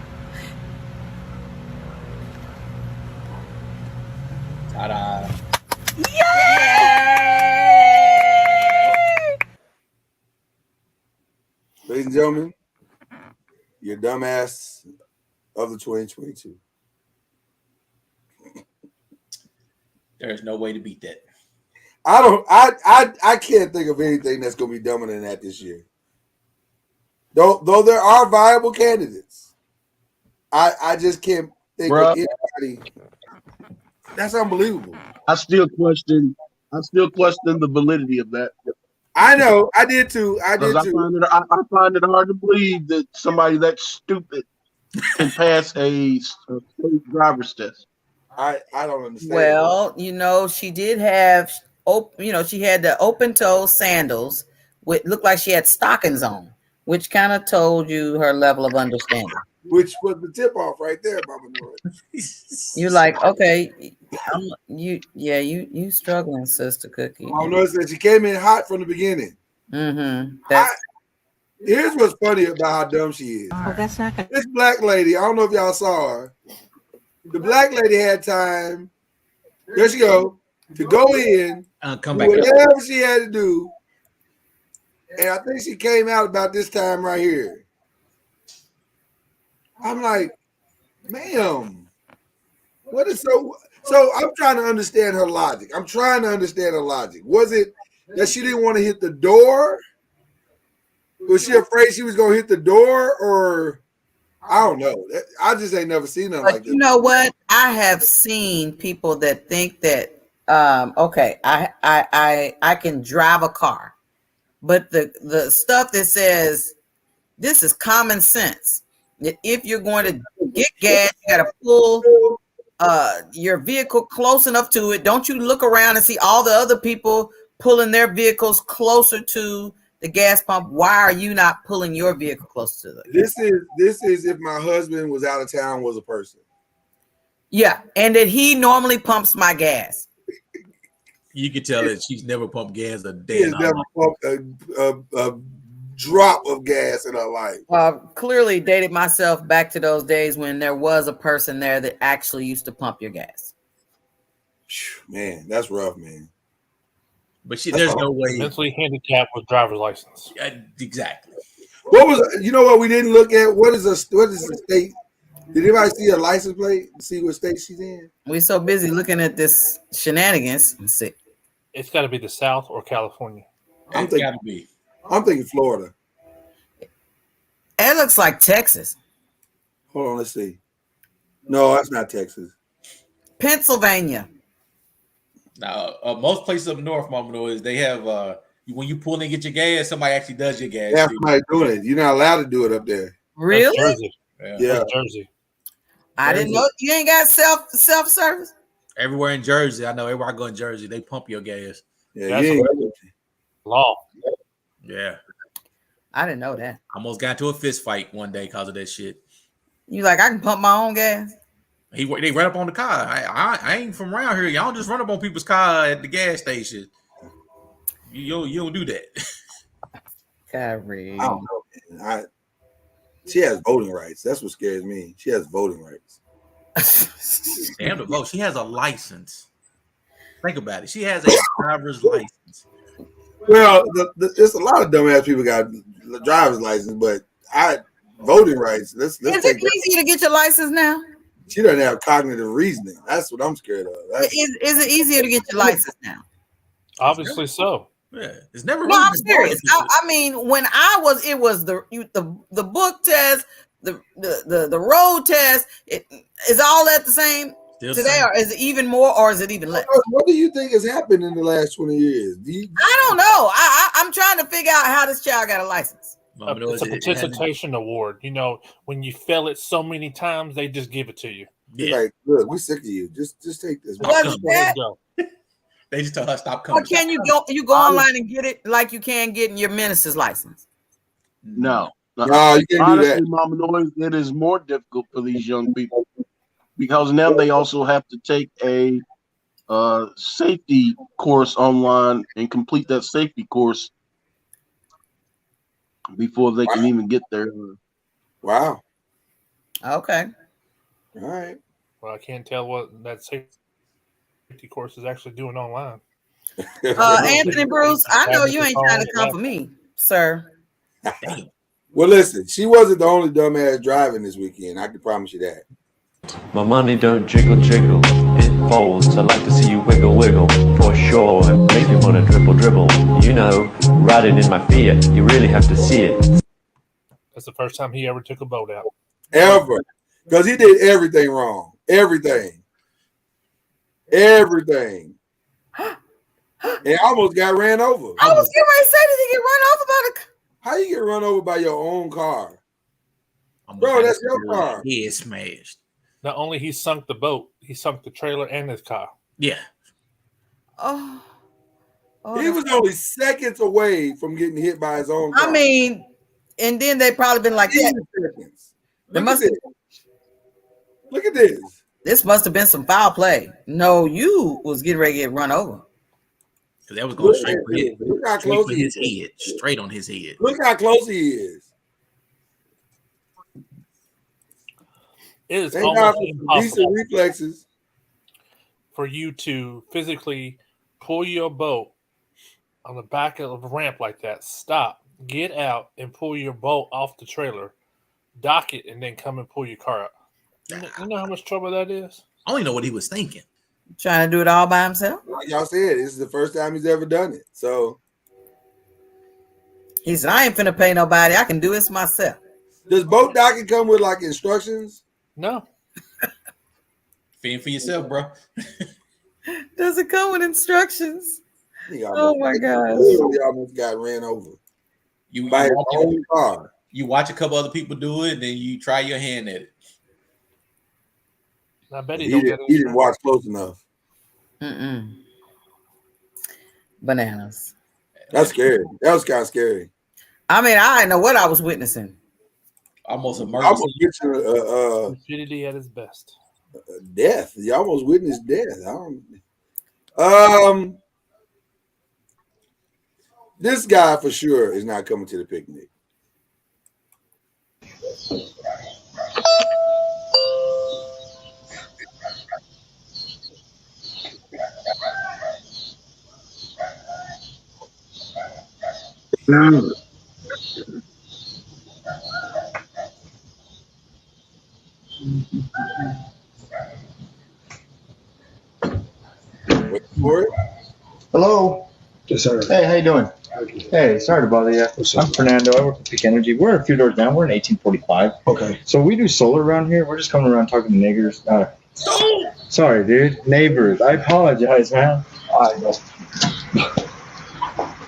Ta-da. Yay! Ladies and gentlemen, your dumbass of the 2022. There's no way to beat that. I can't think of anything that's gonna be dumber than that this year. Though there are viable candidates. I just can't think of anybody. That's unbelievable. I still question the validity of that. I know, I did too. I find it hard to believe that somebody that stupid can pass a state driver's test. I don't understand. Well, she did have she had the open toe sandals with looked like she had stockings on, which kind of told you her level of understanding. Which was the tip off right there, Mama Noy. You're like, okay, you struggling, Sister Cookie. Mama Noy said she came in hot from the beginning. Mm-hmm. Here's what's funny about how dumb she is. Oh, that's not good. This black lady, I don't know if y'all saw her. The black lady had time. There she go to go in, come do back. whatever she had to do, and I think she came out about this time right here. I'm like, ma'am, what is so? So I'm trying to understand her logic. Was it that she didn't want to hit the door? Was she afraid she was going to hit the door, or I don't know. I just ain't never seen nothing like this. You know what? I have seen people that think that okay, I can drive a car, but the stuff that says this is common sense that if you're going to get gas, you got to pull your vehicle close enough to it. Don't you look around and see all the other people pulling their vehicles closer to the gas pump? Why are you not pulling your vehicle close to it? This is if my husband was out of town, was a person. Yeah, and that he normally pumps my gas. You can tell that she's never pumped gas a day. She has never pumped a drop of gas in her life. Clearly dated myself back to those days when there was a person there that actually used to pump your gas. Man, that's rough, man. But there's no way. Mentally handicapped with driver's license. Exactly. What was, you know what we didn't look at? What is the state? Did anybody see her license plate? See what state she's in? We're so busy looking at this shenanigans. Let's see. It's got to be the South or California. I'm thinking Florida. It looks like Texas. Hold on, let's see. No, that's not Texas. Pennsylvania. Now, most places up north, Mama Noise, they have when you pull in and get your gas, somebody actually does your gas. Yeah, somebody doing it. You're not allowed to do it up there. Really? That's Jersey. Yeah. That's Jersey. I didn't know you ain't got self service. Everywhere in Jersey, I know everywhere I go in Jersey, they pump your gas. Yeah, that's a law. Yeah. I didn't know that. I almost got into a fist fight one day because of that shit. You like, I can pump my own gas? They run up on the car. I ain't from around here. Y'all just run up on people's car at the gas station. You don't do that. Kyrie. I don't know, man. She has voting rights. That's what scares me. She has voting rights. Damn the vote. She has a license. Think about it. She has a driver's license. Well, there's a lot of dumbass people got the driver's license, but voting rights. Let's Is it easy to get your license now? She doesn't have cognitive reasoning. That's what I'm scared of. Is it easier to get your license now? Obviously so. Yeah, it's never. No, I'm serious. I mean, when I was, it was the book test, the road test. Is all that the same today, or is it even more, or is it even less? What do you think has happened in the last 20 years? I don't know. I'm trying to figure out how this child got a license. It's a participation award. You know, when you fail it so many times, they just give it to you. Yeah. Like, look, we're sick of you. Just take this. They just tell her stop coming. Or can you go online and get it like you can get in your minister's license? No, you can't do honestly, that. Mama Noise, it is more difficult for these young people because now they also have to take a safety course online and complete that safety course before they can even get there. Wow. Okay. All right. Well, I can't tell what that safety course is actually doing online. Anthony Bruce, I know you ain't trying to come for me, sir. Well, listen, she wasn't the only dumbass driving this weekend. I can promise you that. My money don't jiggle jiggle, it folds. I like to see you wiggle wiggle, for sure. And make you wanna dribble dribble. You know, riding in my Fiat, you really have to see it. That's the first time he ever took a boat out. Ever. Because he did everything wrong. Everything. And almost got ran over. I was getting ready to say, did he get run over by the? How you get run over by your own car? Bro, that's your car. Yeah, smashed. Not only he sunk the boat, he sunk the trailer and his car. Yeah. Oh, Oh, He was only seconds away from getting hit by his own car. I mean, and then they probably been like that. Seconds. There Look at must this. Look at this. This must have been some foul play. No, you was getting ready to get run over. Because that was going straight Look how straight close for he his is. head. Straight on his head. Look how close he is. It is Thank God almost for some impossible decent reflexes. for you to physically pull your boat on the back of a ramp like that, stop, get out, and pull your boat off the trailer, dock it, and then come and pull your car up. You know how much trouble that is? I don't even know what he was thinking. Trying to do it all by himself. Like y'all said, this is the first time he's ever done it. So he said, I ain't finna pay nobody. I can do this myself. does boat docking come with like instructions? No. Fend for yourself, bro. Does it come with instructions? Oh my gosh. He almost got ran over. You by his watch own car. You watch a couple other people do it, then you try your hand at it. I bet He didn't watch close enough. Bananas. That's scary. That was kind of scary. I mean, I didn't know what I was witnessing. Almost a I murder. almost witnessed Stupidity at its best. death. You almost witnessed death. I don't. This guy for sure is not coming to the picnic. Wait for it. Hello. Yes, sir. Hey, how you doing? Hey, sorry to bother you. I'm Fernando. I work at Peak Energy. We're a few doors down. We're in 1845. Okay. So we do solar around here. We're just coming around talking to niggers. Sorry, dude. Neighbors. I apologize, man.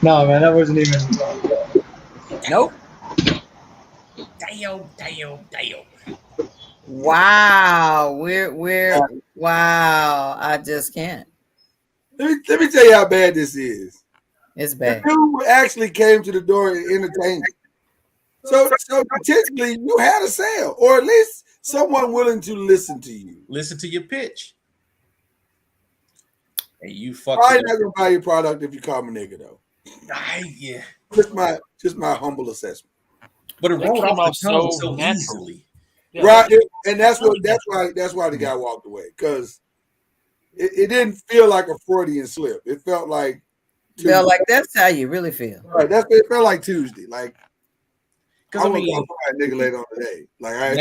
No, man, that wasn't even. Nope. Damn. Wow. Wow. I just can't. Let me tell you how bad this is. It's bad. The dude actually came to the door and entertained you. So potentially you had a sale, or at least someone willing to listen to you. Listen to your pitch. And you fucked Probably it not up. gonna buy your product if you call me nigga though. Yeah. Just my humble assessment. But it That rolled came off off the tongue so so natural. easily. Yeah. Right, and that's why the guy walked away, because it didn't feel like a Freudian slip. It felt like Tuesday. Feel like that's how you really feel. Right, it felt like Tuesday. Like Because I'm gonna call somebody nigga later on today. Like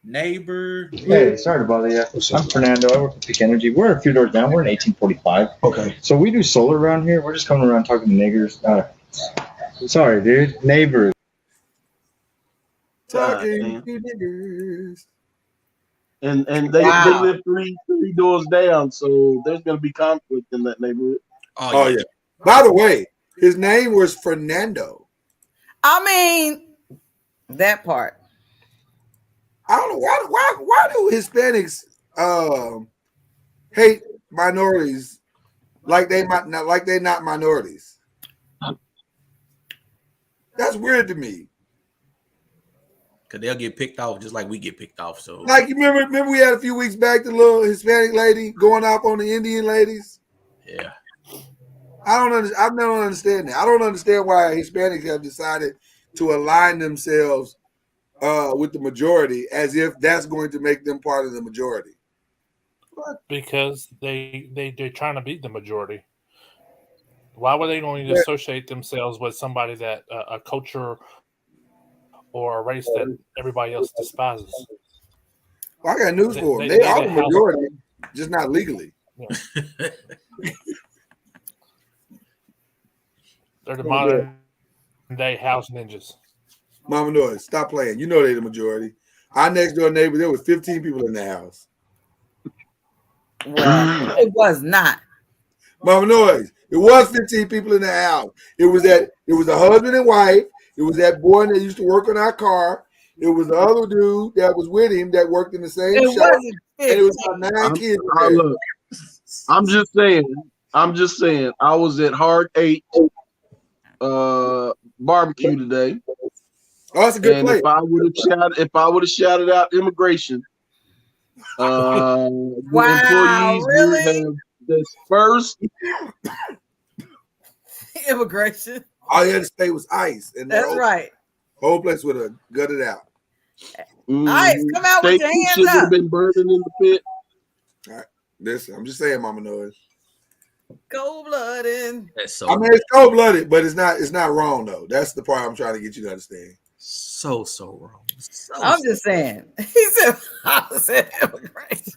neighbor. Hey, sorry to bother you. I'm Fernando. I work at Peak Energy. We're a few doors down. We're in 1845. Okay. So we do solar around here. We're just coming around talking to niggers. Sorry, dude. Neighbors. talking to niggers. And they live three doors down, so there's gonna be conflict in that neighborhood. Oh yeah. By the way, his name was Fernando. I mean, that part. I don't know why do Hispanics hate minorities like they're not minorities. That's weird to me. Because they'll get picked off just like we get picked off. So Like you remember we had a few weeks back the little Hispanic lady going off on the Indian ladies. yeah. I don't understand that. I don't understand why Hispanics have decided to align themselves with the majority as if that's going to make them part of the majority. Because they're trying to be the majority. Why would they going to associate themselves with somebody that a culture or a race that everybody else despises? Well, I got news for them. They are the majority, just not legally. Yeah. They're the modern day house ninjas. Mama Noise, stop playing. You know they're the majority. Our next door neighbor, there was 15 people in the house. Well, it was not. Mama Noise, it was 15 people in the house. It was a husband and wife. It was that boy that used to work on our car. It was the other dude that was with him that worked in the same shop. And it was about 9 kids. Look, I'm just saying, I'm just saying. I was at Hard 8 barbecue today. Oh, that's a good and place. if I would have shouted out immigration, the employees would have dispersed. Immigration. All you had to say was ice, and That's right. Whole place would have gutted out. Ice, come out with your hands would have up. been burning in the pit. All right, listen, I'm just saying, Mama Noise. Cold blooded. That's so. I mean, it's cold blooded, but it's not wrong though. That's the part I'm trying to get you to understand. So wrong. I'm just saying. He said, "I said immigration."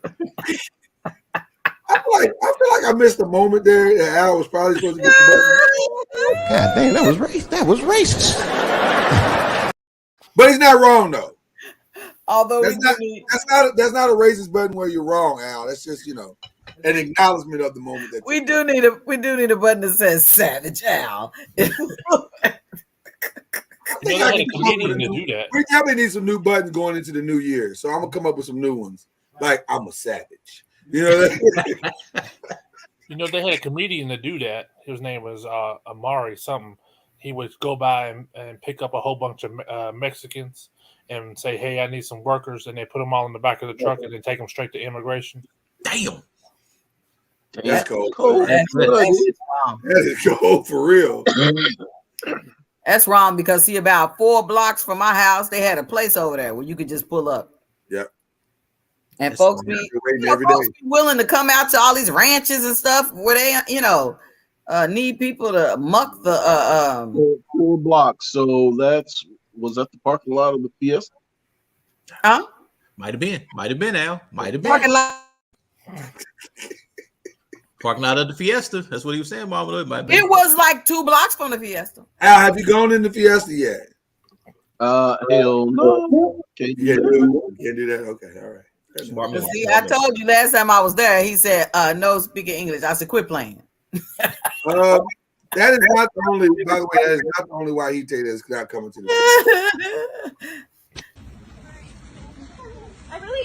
I feel like I missed a moment there. That Al was probably supposed to get the button. God damn, that was racist. That was racist. But he's not wrong though. Although that's not a racist button where you're wrong, Al. That's just an acknowledgement of the moment that we do need a button that says Savage Al. They had a comedian to do that. We definitely need some new buttons going into the new year. So I'm gonna come up with some new ones. Like I'm a savage. You know they had a comedian to do that. His name was Amari something. He would go by and pick up a whole bunch of Mexicans and say, "Hey, I need some workers," and they put them all in the back of the truck and then take them straight to immigration. Damn. That's cold. That is cold for real. That's wrong because see, about 4 blocks from my house, they had a place over there where you could just pull up. Yep. And folks be willing to come out to all these ranches and stuff where they, need people to muck the 4 blocks. So was that the parking lot of the Fiesta? Huh? Might have been Al. Might have been. Parking lot of the Fiesta. That's what he was saying, Mama. It was like 2 blocks from the Fiesta. Al, have you gone in the Fiesta yet? Hell no. Can't do that. Okay, all right. See, I told you last time I was there. He said, "No speaking English." I said, "Quit playing." That is not the only. By the way, that is not the only why he take that's not coming to the.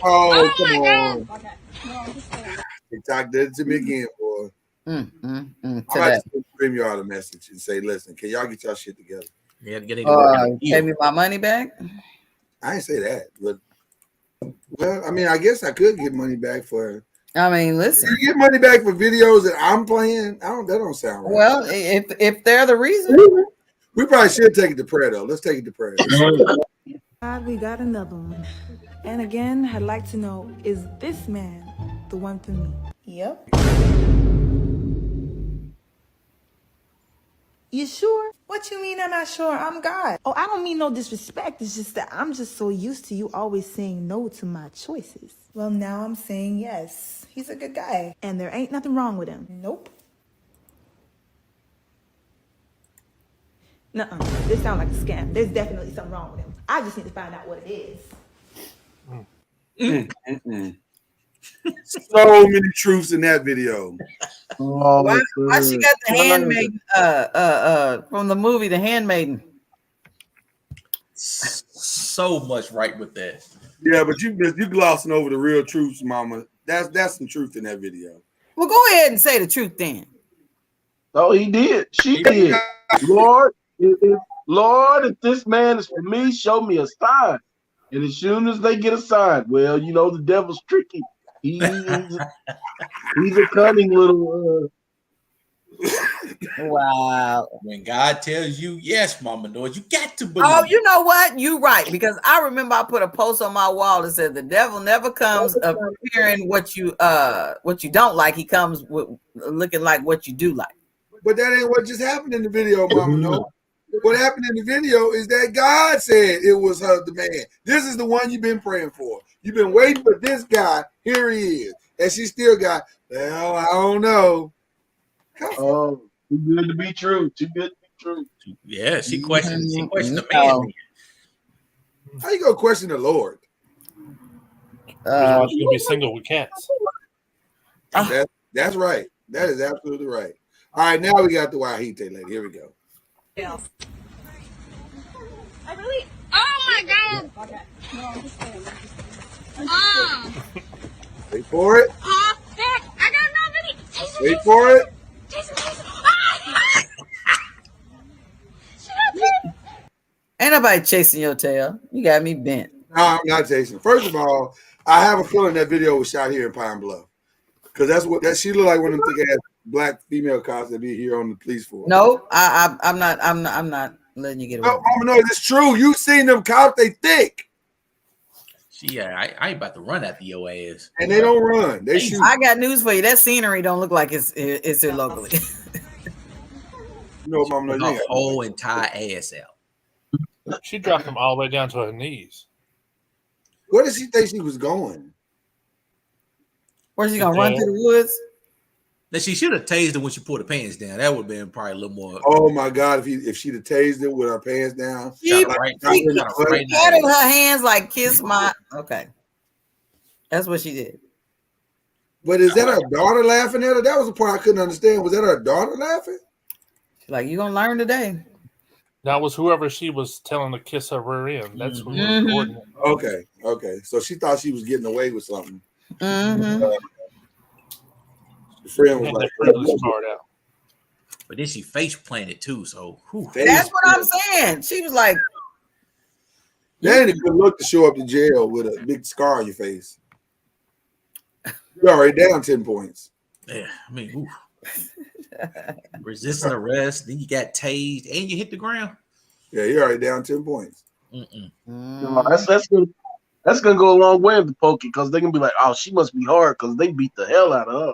Oh, come on! TikTok did it to me again, boy. I'm about to scream y'all a message and say, "Listen, can y'all get y'all shit together?" Yeah, pay me my money back. I didn't say that, but well, I mean, I guess I could get money back for. I mean, listen. You get money back for videos that I'm playing. That don't sound right. Well, if they're the reason, we probably should take it to prayer though. Let's take it to prayer. God, we got another one. And again, I'd like to know, is this man the one for me? Yep. You sure? What you mean I'm not sure? I'm God. Oh, I don't mean no disrespect. It's just that I'm just so used to you always saying no to my choices. Well, now I'm saying yes. He's a good guy. And there ain't nothing wrong with him. Nope. Nuh-uh. This sounds like a scam. There's definitely something wrong with him. I just need to find out what it is. So many truths in that video. Why she got the handmaiden from the movie The Handmaiden? So much right with that. Yeah, but you glossing over the real truths, Mama. That's some truth in that video. Well, go ahead and say the truth then. Oh, he did. She did. Lord, if this man is for me, show me a sign. And as soon as they get a sign, well, the devil's tricky. He's a cunning little. Wow. When God tells you yes, Mama Noise, you got to believe. Oh, you know what? You right. Because I remember I put a post on my wall that said the devil never comes appearing what you don't like. He comes with looking like what you do like. But that ain't what just happened in the video, Mama. No. What happened in the video is that God said it was her, the man. This is the one you've been praying for. You've been waiting for this guy. Here he is. And she still got, well, I don't know. Oh, too good to be true. Too good to be true. Yeah, she questioned the man. How you gonna question the Lord? She's gonna be single with cats. That's right. That is absolutely right. All right, now we got the Wahite lady. Here we go. Else. I really. Oh my God. Okay. No, I'm just kidding. Wait for it. Heck, I got nobody. Wait for it. Ain't nobody chasing your tail. You got me bent. No, I'm not chasing. First of all, I have a feeling that video was shot here in Pine Bluff. Because that's what that she looked like one of them thick ass black female cops that be here on the police force. No, I'm not letting you get away. No, Mama, no, it's true. You seen them cops, they thick. I ain't about to run after your ass. And they don't run. They shoot. I got news for you. That scenery don't look like it's here locally. No, Mama, no, the whole entire ass out. She dropped him all the way down to her knees. Where did she think she was going? Where's she gonna run through the woods? Now she should have tased her when she pulled her pants down. That would have been probably a little more. Oh my God! If she'd have tased it with her pants down, She patted her hands like kiss my. Okay, that's what she did. But is that her daughter laughing at her? That was the part I couldn't understand. Was that her daughter laughing? She's like, you gonna learn today. That was whoever she was telling to kiss her rear end. That's what we're recording it. Okay. So she thought she was getting away with something. Mm-hmm. The friend was like, but then she face planted too. So that's what I'm saying. She was like, that ain't a good look to show up to jail with a big scar on your face. You're already down 10 points. Yeah, I mean, resisting arrest, then you got tased, and you hit the ground. Yeah, you're already down 10 points. No, that's gonna go a long way in the pokey because they're gonna be like, oh, she must be hard because they beat the hell out of her.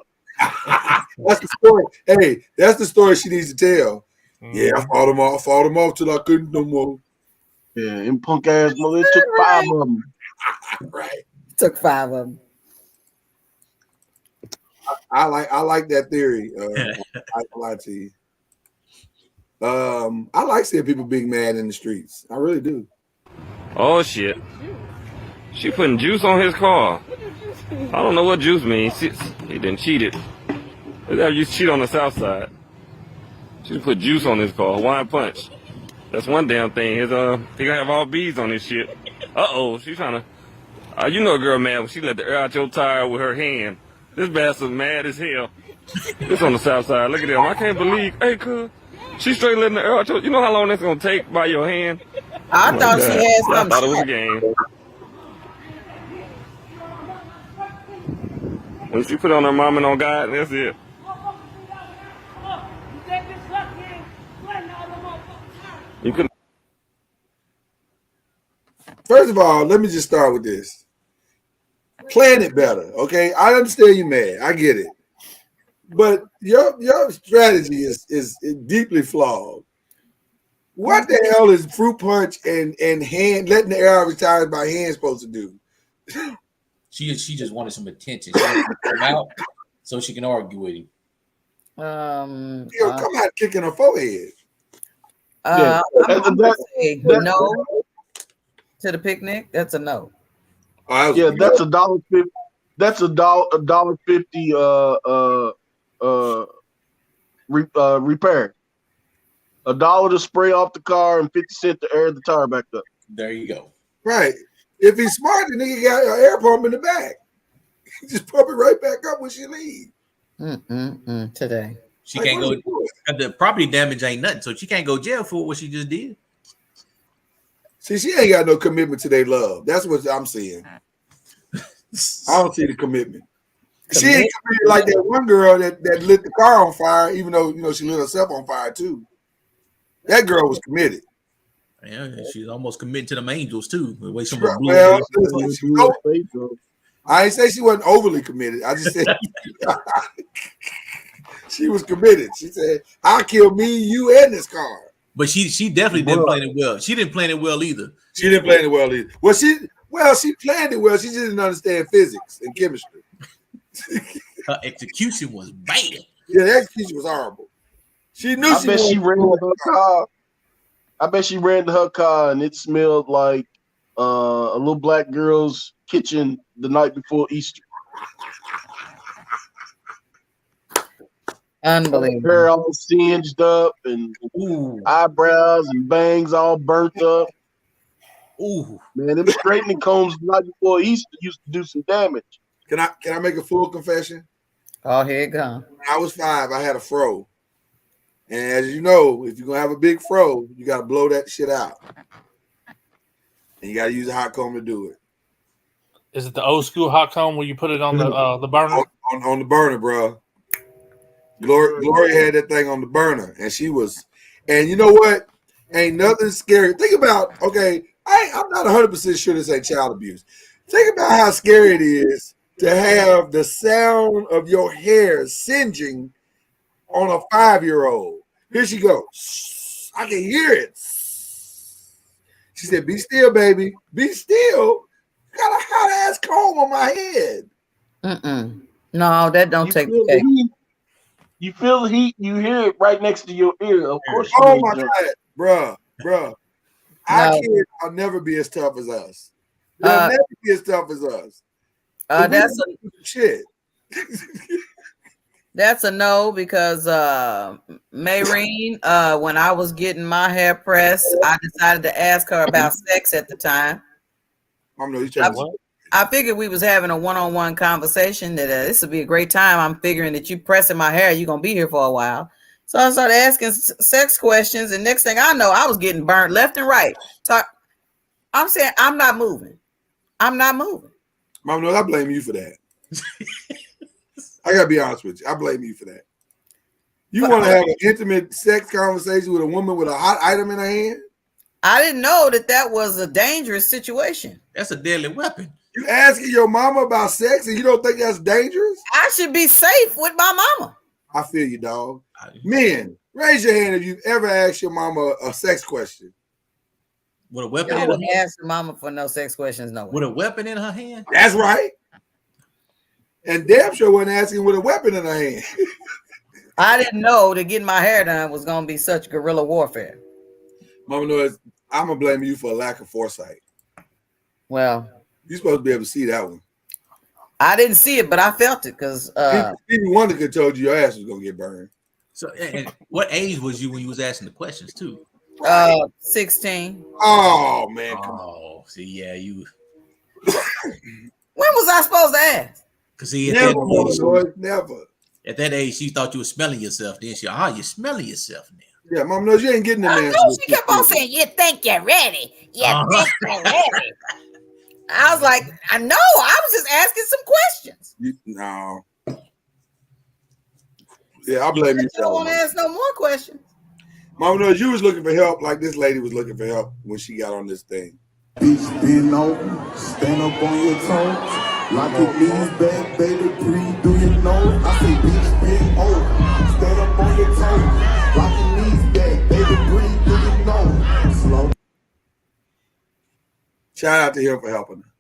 That's the story. Hey, that's the story she needs to tell. Yeah, I fought him off till I couldn't no more. Yeah, and punk ass mother, it took 5 of them. Right. Took 5 of them. I like that theory. I lie to you. I like seeing people being mad in the streets. I really do. Oh shit! She putting juice on his car. I don't know what juice means. He didn't cheat it. They used to cheat on the south side. She put juice on his car. Hawaiian punch. That's one damn thing. He gonna have all bees on his shit. She's trying to. You know a girl mad when she let the air out your tire with her hand. This bastard mad as hell. This on the south side. Look at him. I can't believe. Hey, cuz. She straight letting the air out your. You know how long that's gonna take by your hand? I thought she had something. I thought it was a game. When she put on her mom and on God, that's it. You could. First of all, let me just start with this. Plan it better, okay? I understand you mad. I get it. But your strategy is deeply flawed. What the hell is fruit punch and hand letting the air out of his tires by hand supposed to do? She just wanted some attention. She wanted to come out so she can argue with him. Come out kicking her forehead. I'm gonna say no to the picnic. That's a no. Yeah, that's $1.50. That's $1.50 repair. $1 to spray off the car and 50 cents to air the tire back up. There you go. Right. If he's smart, the nigga got an air pump in the back. Just pump it right back up when she leaves. Today. She can't go. The property damage ain't nothing, so she can't go jail for what she just did. See, she ain't got no commitment to their love. That's what I'm seeing. I don't see the commitment. She ain't committed like that one girl that lit the car on fire, even though she lit herself on fire too. That girl was committed. Yeah, she's almost committed to them angels too. The way some I ain't say she wasn't overly committed. I just said she was committed. She said, "I'll kill me, you, and this car." But she definitely didn't plan it well. She didn't plan it well either. She didn't plan it well either. She planned it well. She just didn't understand physics and chemistry. Her execution was bad. Yeah, the execution was horrible. She knew I bet she ran to her car. I bet she ran to her car and it smelled like a little black girl's kitchen the night before Easter. Unbelievable. Hair all singed up and eyebrows and bangs all burnt up. Ooh, man, them straightening combs the night before Easter used to do some damage. Can I make a full confession? Oh, here it comes. When I was 5, I had a fro. And as you know, if you're gonna have a big fro, you gotta blow that shit out. and you got to use a hot comb to do it. Is it the old school hot comb where you put it on the burner? On the burner, bro. Glory had that thing on the burner, and she was. And you know what? Ain't nothing scary. Think about, okay, I'm not 100% sure this ain't child abuse. Think about how scary it is to have the sound of your hair singeing on a 5-year-old. Here she goes. I can hear it. She said, "Be still, baby. Be still. Got a hot ass comb on my head." No, that don't take the cake. You feel the heat, you hear it right next to your ear. Of course. Oh my God, bruh. Our kids will never be as tough as us. They'll never be as tough as us. That's shit. That's a no because Mayreen, when I was getting my hair pressed, I decided to ask her about sex at the time. I figured we was having a one-on-one conversation that this would be a great time. I'm figuring that you pressing my hair, you're going to be here for a while. So I started asking sex questions, and next thing I know, I was getting burnt left and right. I'm saying, I'm not moving. I'm not moving. Mom, no, I blame you for that. I got to be honest with you. I blame you for that. You want to have an intimate sex conversation with a woman with a hot item in her hand? I didn't know that was a dangerous situation. That's a deadly weapon. You asking your mama about sex and you don't think that's dangerous? I should be safe with my mama. I feel you, dog. Men, raise your hand if you've ever asked your mama a sex question. With a weapon I in her wouldn't hand? ask your mama for no sex questions, no way. With a weapon in her hand? That's right. And damn sure wasn't asking with a weapon in her hand. I didn't know that getting my hair done was going to be such guerrilla warfare. Mama knows I'm going to blame you for a lack of foresight. Well, you're supposed to be able to see that one. I didn't see it, but I felt it because Stevie Wonder could told you your ass was going to get burned. So, and what age was you when you was asking the questions too? 16. Oh man! Oh, see, yeah, you. When was I supposed to ask? Because see, never. At that age, she thought you were smelling yourself. Then she, you're smelling yourself now. Yeah, Mom knows you ain't getting the man. She kept on saying, "You think you're ready? You think you're ready?" I was like, "I know. I was just asking some questions." No. Yeah, I blame you. You don't want to ask no more questions. Mom knows you was looking for help, like this lady was looking for help when she got on this thing. Bitch, bend over, stand up on your toes, lock your knees back, baby, breathe through your nose. I say, bitch, bend over, stand up on your toes, lock your knees back, baby, breathe through your nose. Slow. Shout out to him for helping her.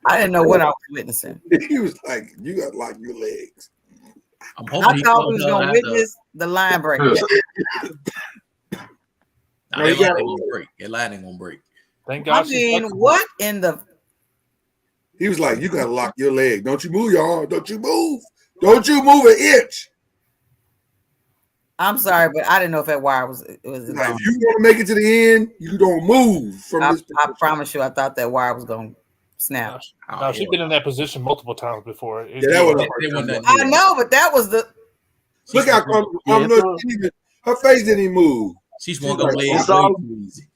I didn't know what I was witnessing. He was like, "You got to lock your legs." I thought we was gonna witness the line break. That line ain't gonna break. That line ain't gonna break. Thank I mean, what in the? He was like, "You gotta lock your leg. Don't you move your arm. Don't you move. Don't you move an inch." I'm sorry, but I didn't know if that wire was. It was. Like, if you want to make it to the end, you don't move from this. I promise you, I thought that wire was gonna snap. No, she's been in that position multiple times before. I know, but that was the. Look how her face didn't even move. She's one gonna lay it's all easy.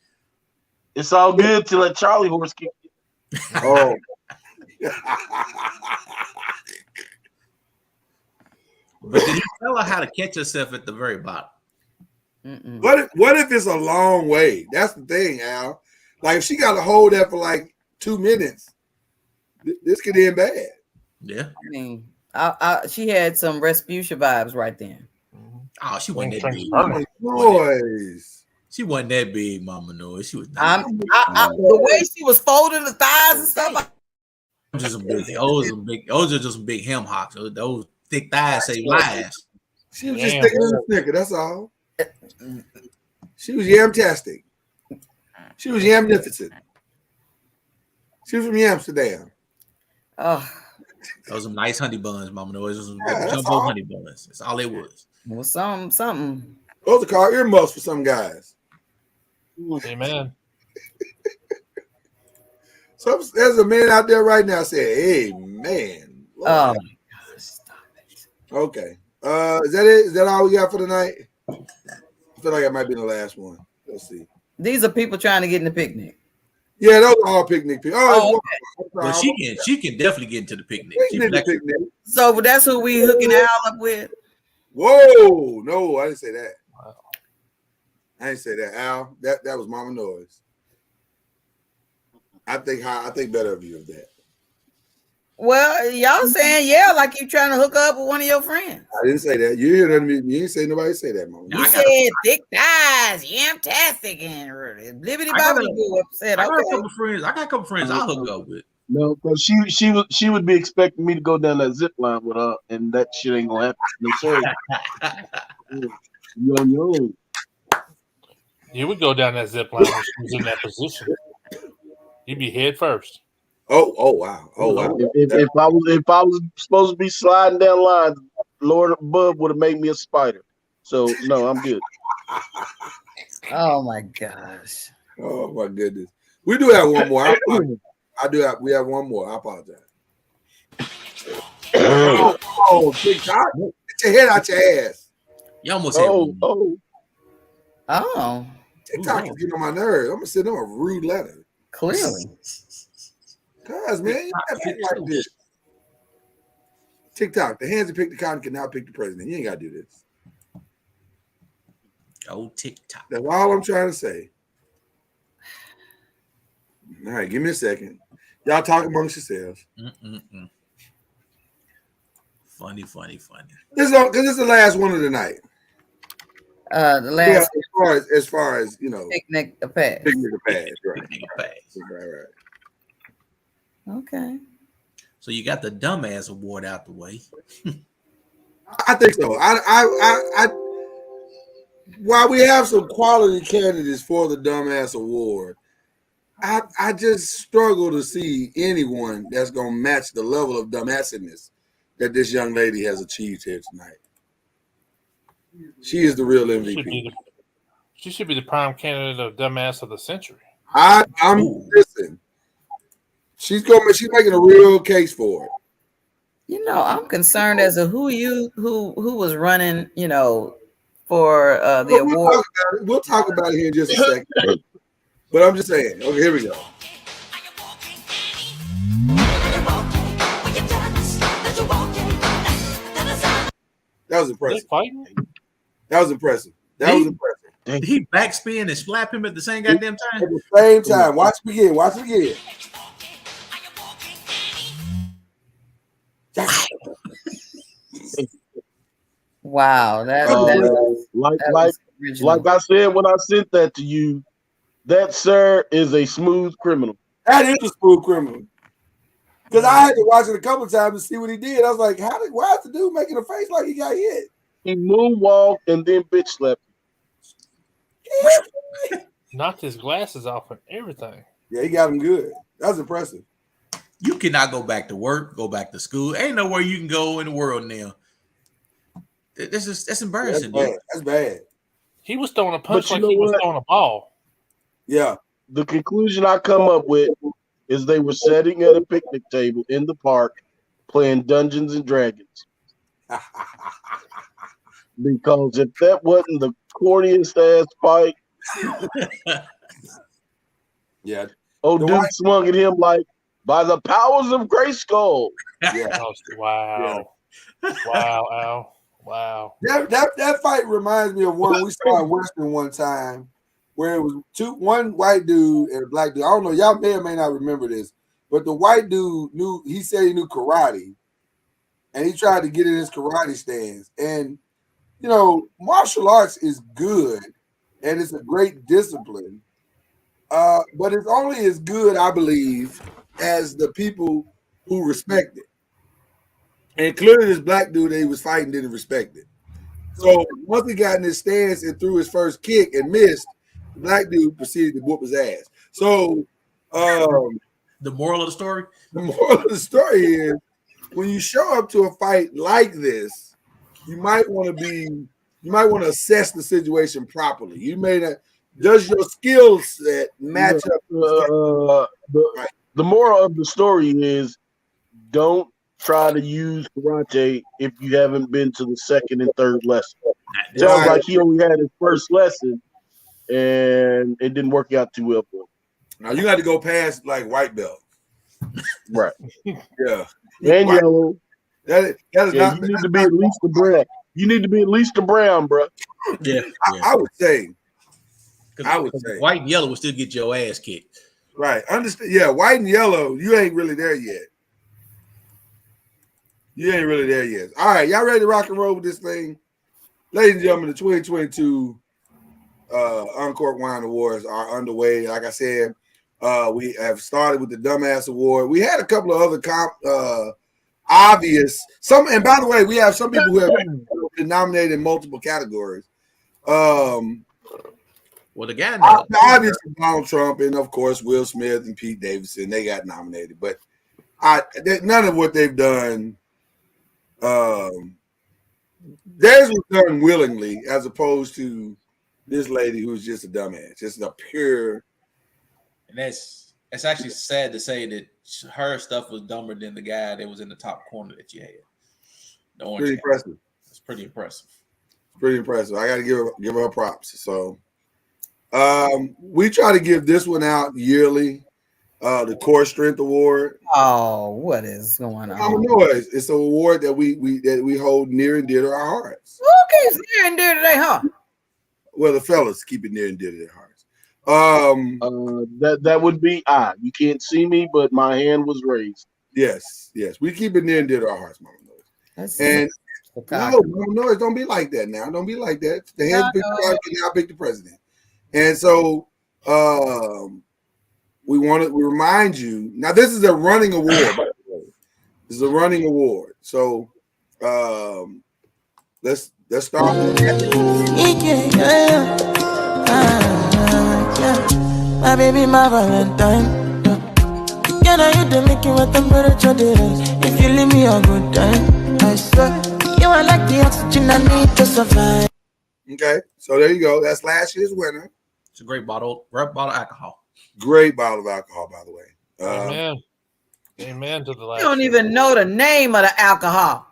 It's all good till that Charlie horse kick. Oh. But did you tell her how to catch herself at the very bottom? What if it's a long way? That's the thing, Al. Like if she got to hold that for like 2 minutes, this could end bad. Yeah. I mean, she had some Respucia vibes right then. Oh, she wasn't that big. Boys. She wasn't that big, Mama Noise. She was not. The way she was folding the thighs and stuff. Those are just some big hem hocks. Those thick thighs save lives. She was just sticking in the snicker. That's all. She was yamtastic. She was yamnificent. She was from Amsterdam. Oh, those some nice honey buns, Mama Noise. Those some jumbo honey buns. That's all it was. Well, something. Those are called earmuffs for some guys. Amen. So there's a man out there right now saying, "Amen." Oh, okay. Is that it? Is that all we got for tonight? I feel like that might be the last one. Let's see. These are people trying to get in the picnic. Yeah, those are all picnic people. Oh, okay. Well, she can definitely get into the picnic. So that's who we hooking Al up with. Whoa, no, I didn't say that. I didn't say that, Al. That was Mama Noise. I think better of you of that. Well, y'all saying yeah, like you trying to hook up with one of your friends. I didn't say that. You hear that? You didn't say nobody say that, Mama. You said thick thighs, yamtastic, and blibbity bobbity upset. I got a couple friends. I got a couple friends I'll hook up with. No, because she would be expecting me to go down that zip line with her, and that shit ain't gonna happen. No sir. You on your own. You would go down that zip line when she was in that position. You'd be head first. Oh wow. Oh wow. If I was supposed to be sliding down lines, Lord above would have made me a spider. So no, I'm good. Oh my gosh. Oh my goodness. We do have one more. We have one more. I apologize. Oh, TikTok. Get your head out your ass. You almost said Oh. TikTok is getting on my nerves. I'm gonna send them a rude letter. Clearly. Cause man, you can't act like this. TikTok, the hands that pick the cotton can now pick the president. You ain't gotta do this. Oh, TikTok. That's all I'm trying to say. All right, give me a second. Y'all talk amongst yourselves. Funny. This is the last one of the night. The last as far as you know, picnic the past. Picnic the past, right? Picnic the past. Right. Okay. So you got the dumbass award out the way. I think so. I while we have some quality candidates for the dumbass award, I just struggle to see anyone that's gonna match the level of dumbassiness that this young lady has achieved here tonight. She is the real MVP. She should be the prime candidate of dumbass of the century. I'm listen. She's making a real case for it. You know, I'm concerned as to who was running, you know, for the award. We'll talk about it here in just a second. But I'm just saying. Okay, here we go. That was impressive. That was impressive. Did he backspin and slap him at the same goddamn time? At the same time. Watch it again. Watch it again. Wow, like I said when I sent that to you, that sir is a smooth criminal. That is a smooth criminal. Because I had to watch it a couple of times to see what he did. I was like, why is the dude making a face like he got hit? He moonwalked and then bitch slapped him. Knocked his glasses off and everything. Yeah, he got him good. That was impressive. You cannot go back to work, go back to school. Ain't nowhere you can go in the world now. That's embarrassing. That's bad. He was throwing a punch like he was throwing a ball. Yeah. The conclusion I come up with is they were sitting at a picnic table in the park playing Dungeons and Dragons. Because if that wasn't the corniest ass fight, yeah. Oh, dude swung at him like, by the powers of Grayskull. Yeah. Wow. Yeah. Wow, Al. Wow. That fight reminds me of one we saw in Western one time where it was one white dude and a black dude. I don't know, y'all may or may not remember this, but the white dude he said he knew karate and he tried to get in his karate stance. And you know, martial arts is good and it's a great discipline. But it's only as good, I believe, as the people who respect it. And clearly this black dude that he was fighting didn't respect it. So once he got in his stance and threw his first kick and missed, the black dude proceeded to whoop his ass. So the moral of the story? The moral of the story is when you show up to a fight like this, you might want to assess the situation properly. You may not. Does your skill set match up? The moral of the story is don't try to use karate if you haven't been to the second and third lesson. Sounds like he only had his first lesson, and it didn't work out too well for him. Now you got to go past like white belt. Right. Yeah. And yellow. That is Yeah, not. you need to be at least the brown. You need to be at least the brown, bro. Yeah. I would say. I would Because say white and yellow will still get your ass kicked. right. Understand? Yeah, white and yellow. You ain't really there yet. You ain't really there yet. All right, y'all ready to rock and roll with this thing, ladies and gentlemen? The 2022 Uncorked Wine Awards are underway. Like I said, we have started with the Dumbass Award. We had a couple of other obvious. And by the way, we have some people who have been nominated in multiple categories. Well, the guy obviously Donald Trump and of course Will Smith and Pete Davidson, they got nominated, but none of what they've done. Theirs was done willingly, as opposed to this lady who's just a dumbass, just a pure. And it's actually sad to say that her stuff was dumber than the guy that was in the top corner that you had. The orange Pretty guy. impressive. It's pretty impressive. Pretty impressive. I got to give her props. So, we try to give this one out yearly, the Core Strength Award. Oh, what is going on? Mama Noise. It's an award that we hold near and dear to our hearts. Who keeps near and dear to their heart? Well, the fellas keep it near and dear to their hearts. That would be I. You can't see me, but my hand was raised. Yes, we keep it near and dear to our hearts, Mama Noise. And no, Mama Noise, don't be like that now. Don't be like that. The head pick the president, now pick the president. And so we remind you. Now, this is a running award, by the way. This is a running award. So let's start with My baby, my Valentine. Can I hit the making with temperature days? If you leave me a good time, I swear you are like the oxygen I need to survive. Okay, so there you go. That's last year's winner. It's a great bottle of alcohol. Great bottle of alcohol, by the way. Amen to the last. You don't even know the name of the alcohol.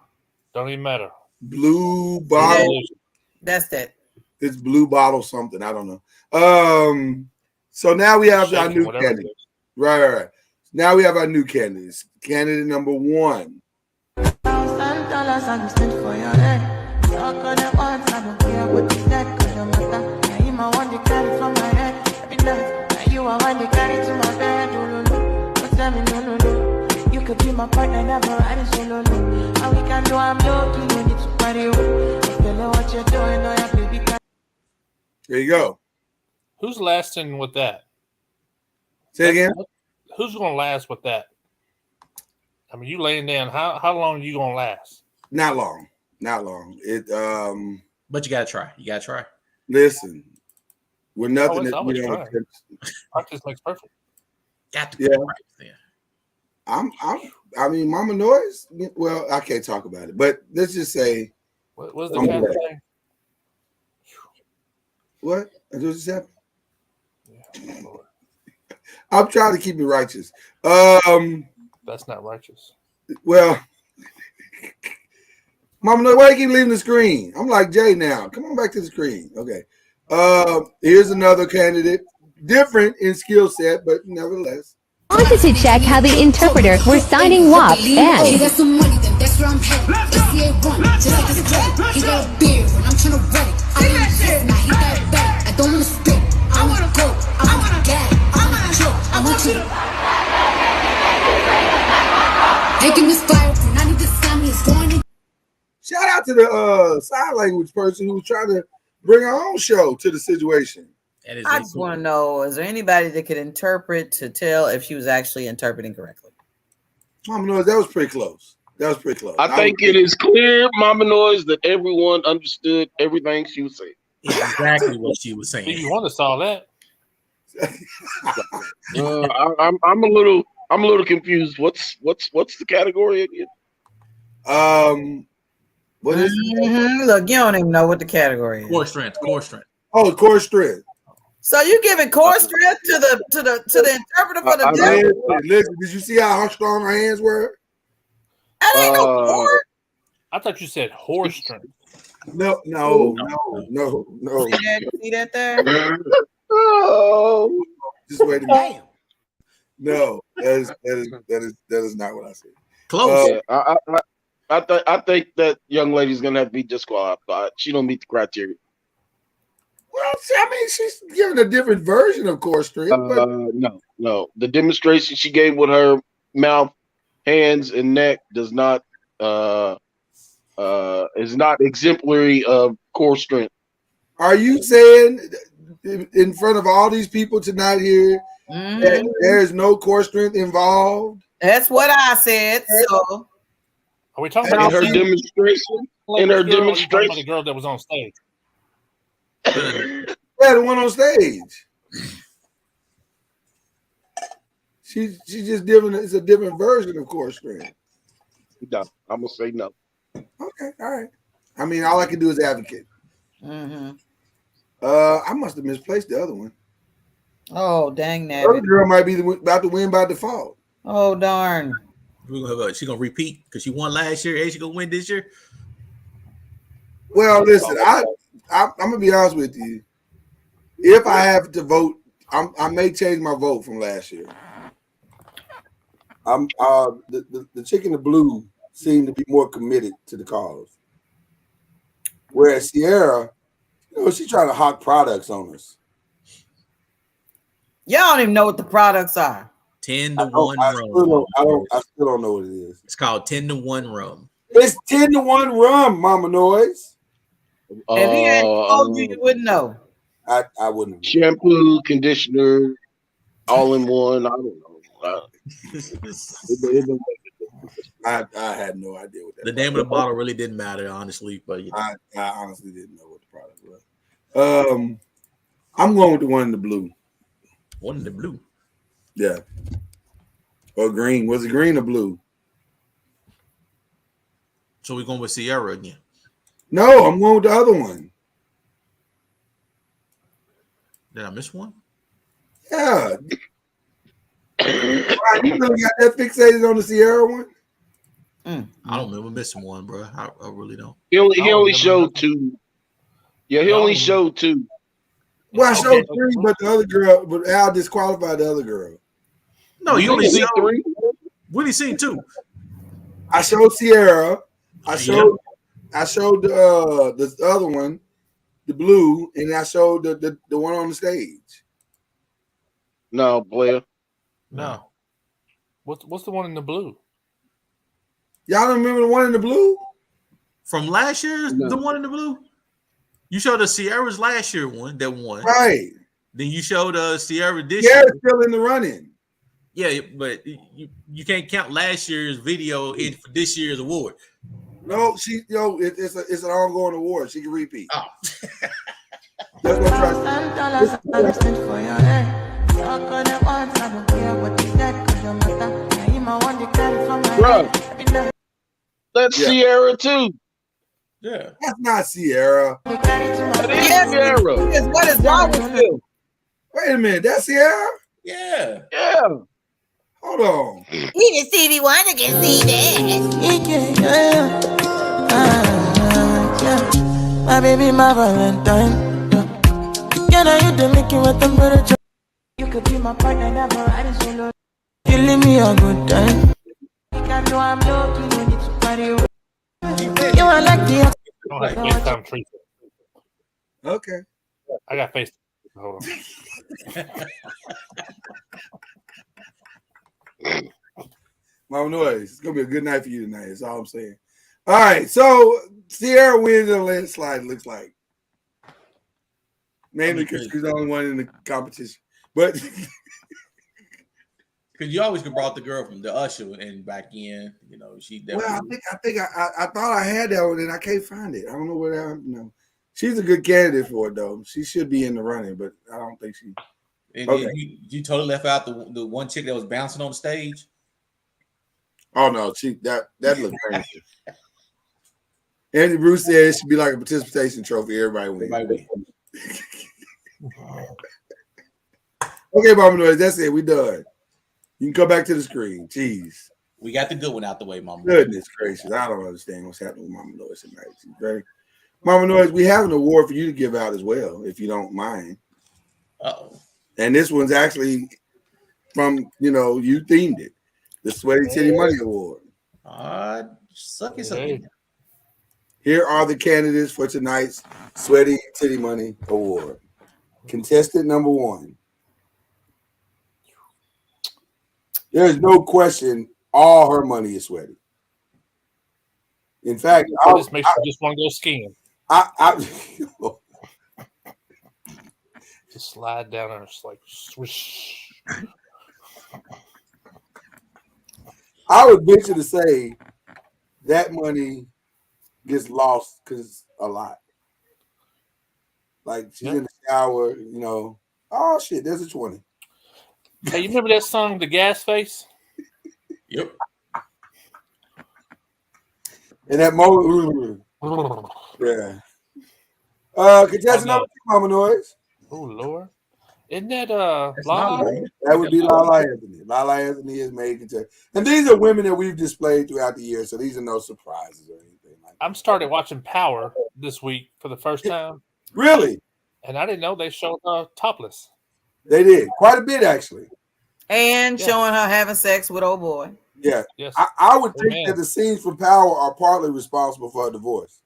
Don't even matter. Blue bottle. That's that. It's blue bottle something. I don't know. So now we have our new candidates. Right. Now we have our new candidates. Candidate number 1. You could be my partner, never riding solo. All we can do, I'm low-key, no need to party. You know what you're doing, no, your baby. There you go. Who's lasting with that? Say again? Who's going to last with that? I mean, you laying down. How long are you going to last? Not long. It. But you gotta try. Listen, we're nothing that we don't. Practice makes perfect. Got to yeah. I mean, Mama Noise. Well, I can't talk about it, but let's just say. What was the kind of thing? What? What just happened? Yeah, I'm trying to keep it righteous. That's not righteous. Well, Mama Noise, why you keep leaving the screen? I'm like Jay now. Come on back to the screen. Okay. Here's another candidate, different in skill set, but nevertheless. Wanted to check how the interpreter were signing WAP and Shout out to the sign language person who was trying to bring her own show to the situation. I just want to know, is there anybody that could interpret to tell if she was actually interpreting correctly? Mama Noise, that was pretty close. I think it is clear, Mama Noise, that everyone understood everything she was saying. Exactly what she was saying. You want to saw that? I'm a little confused. What's the category again? What is it? Look, you don't even know what the category is. Core strength. Oh, core strength. So you giving core strength to the interpreter for the listen, did you see how strong her hands were? That ain't no core. I thought you said horse strength. No. See that there? Oh, Just wait a minute. No, that is not what I said. Close. I think that young lady's gonna have to be disqualified. She don't meet the criteria. Well, I mean, she's giving a different version of core strength, but No. The demonstration she gave with her mouth, hands, and neck does not is not exemplary of core strength. are you saying in front of all these people tonight here that there is no core strength involved? That's what I said. So Are we talking In about her demonstration? In her girl, or are you talking about demonstration? the girl that was on stage? Yeah, the one on stage. She's just different. It's a different version of core strength. No, I'm gonna say no. Okay, all right. I mean, all I can do is advocate. Mm-hmm. I must have misplaced the other one. Oh, dang The other that. girl might be about to win by default. Oh, darn. She gonna repeat because she won last year and she gonna win this year. Well, listen, I'm gonna be honest with you. If I have to vote, I may change my vote from last year. I'm the chick in the blue seemed to be more committed to the cause, whereas Sierra, she's trying to hawk products on us. Y'all don't even know what the products are. 10 to 1 I rum. still don't know what it is. It's called 10 to 1 rum. It's 10 to 1 rum, Mama Noise. If he hadn't told you, you wouldn't know. I wouldn't. Shampoo, conditioner, all in one. I don't know. I had no idea what that. The name of the bottle really didn't matter, honestly. But I honestly didn't know what the product was. I'm going with the one in the blue. One in the blue. Yeah. Or green. Was it green or blue? So we're going with Sierra again. No, I'm going with the other one. Did I miss one? Yeah. You really got that fixated on the Sierra one? I don't remember missing one, bro. I really don't. He only showed two. Yeah, he only showed two. Well, I showed three, but the other girl, but Al disqualified the other girl. No, you only seen three. We only seen two. I showed Sierra. I showed the other one, the blue, and I showed the one on the stage. No, Blair. No. What's the one in the blue? Y'all don't remember the one in the blue? From last year, the one in the blue? You showed the Sierra's last year one that won. Right. Then you showed Sierra this Sierra's year. still in the running. Yeah, but you can't count last year's video in for this year's award. No, it's an ongoing award. She can repeat. Oh. That's what I'm trying Bro, that's Sierra too. Yeah. That's not Sierra. That is Sierra. What is wrong with you? Wait a minute. That's Sierra? Yeah. Yeah. Hold on. Even Stevie Wonder can see that. Yeah. My baby, my Valentine. Can I hit the Mickey with temperature? You could be my partner, never riding solo. You leave me a good time. I know I'm low, you don't need to party. You are like the I don't have FaceTime treatment. Okay. I got FaceTime. Hold on. Mama Noise, it's gonna be a good night for you tonight. That's all I'm saying. All right, so Sierra wins in a landslide. It looks like, mainly because she's the only one in the competition. But because you always could brought the girl from the Usher and back in. She definitely. Well, I thought I had that one and I can't find it. I don't know where that. No, she's a good candidate for it though. She should be in the running, but I don't think she. And Okay. you totally left out the one chick that was bouncing on the stage. Oh no, that looked crazy. Andy Bruce said it should be like a participation trophy. Everybody wins. Okay, Mama Noise, that's it. We done. You can come back to the screen. Jeez. We got the good one out the way, Mama. Goodness gracious. I don't understand what's happening with Mama Noise tonight. She's very Mama Noise, we have an award for you to give out as well, if you don't mind. Uh-oh. And this one's actually from, you themed it. The Sweaty Titty Money Award. Suck it, suck it. Here are the candidates for tonight's Sweaty Titty Money Award. Contestant number 1. There's no question all her money is sweaty. In fact, This makes you just want to go skiing. Just slide down and it's like swish. I would venture to say that money gets lost because a lot. Like she's in the shower, oh shit, there's a 20. Hey, you remember that song, The Gas Face? Yep. And that moment, yeah. Contestant number 2, Mama Noise. Oh Lord, isn't that Lala? That would be Lala Anthony. Lala Anthony is made contestant, and these are women that we've displayed throughout the year, so these are no surprises or anything. I'm started watching Power this week for the first time. Really? And I didn't know they showed topless. They did quite a bit actually, and showing her having sex with old boy. Yeah, yes. I would think that the scenes from Power are partly responsible for her divorce.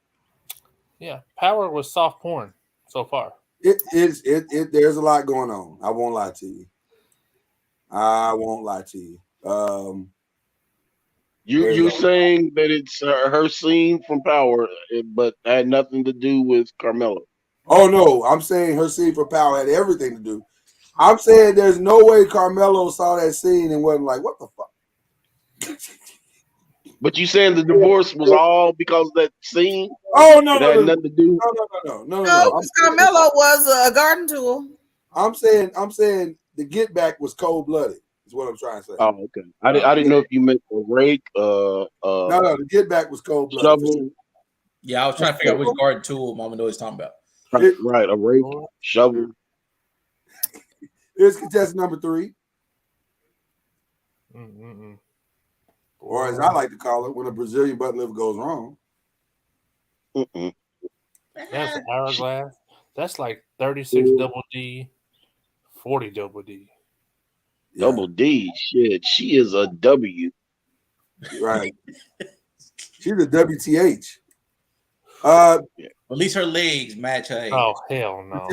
Yeah, Power was soft porn so far. It is. There's a lot going on. I won't lie to you. You're saying that it's her scene from Power, but had nothing to do with Carmelo. Oh no, I'm saying her scene for Power had everything to do. I'm saying there's no way Carmelo saw that scene and wasn't like, what the fuck? But you saying the divorce was all because of that scene? Oh no, it had nothing to do. No. Carmelo was a garden tool. I'm saying the get back was cold blooded. Is what I'm trying to say. Oh, okay. I didn't know if you meant a rake. No, the get back was cold blooded. Shovel. Yeah, I was trying to figure out which garden tool Mama Noise talking about. Right, a rake, shovel. Here's contestant number 3. Or as I like to call it, when a Brazilian butt lift goes wrong. That's an hourglass. That's like 36 double D, 40 double D. Double D, shit. She is a W. Right. She's a WTH. At least her legs match her age. Oh, hell no.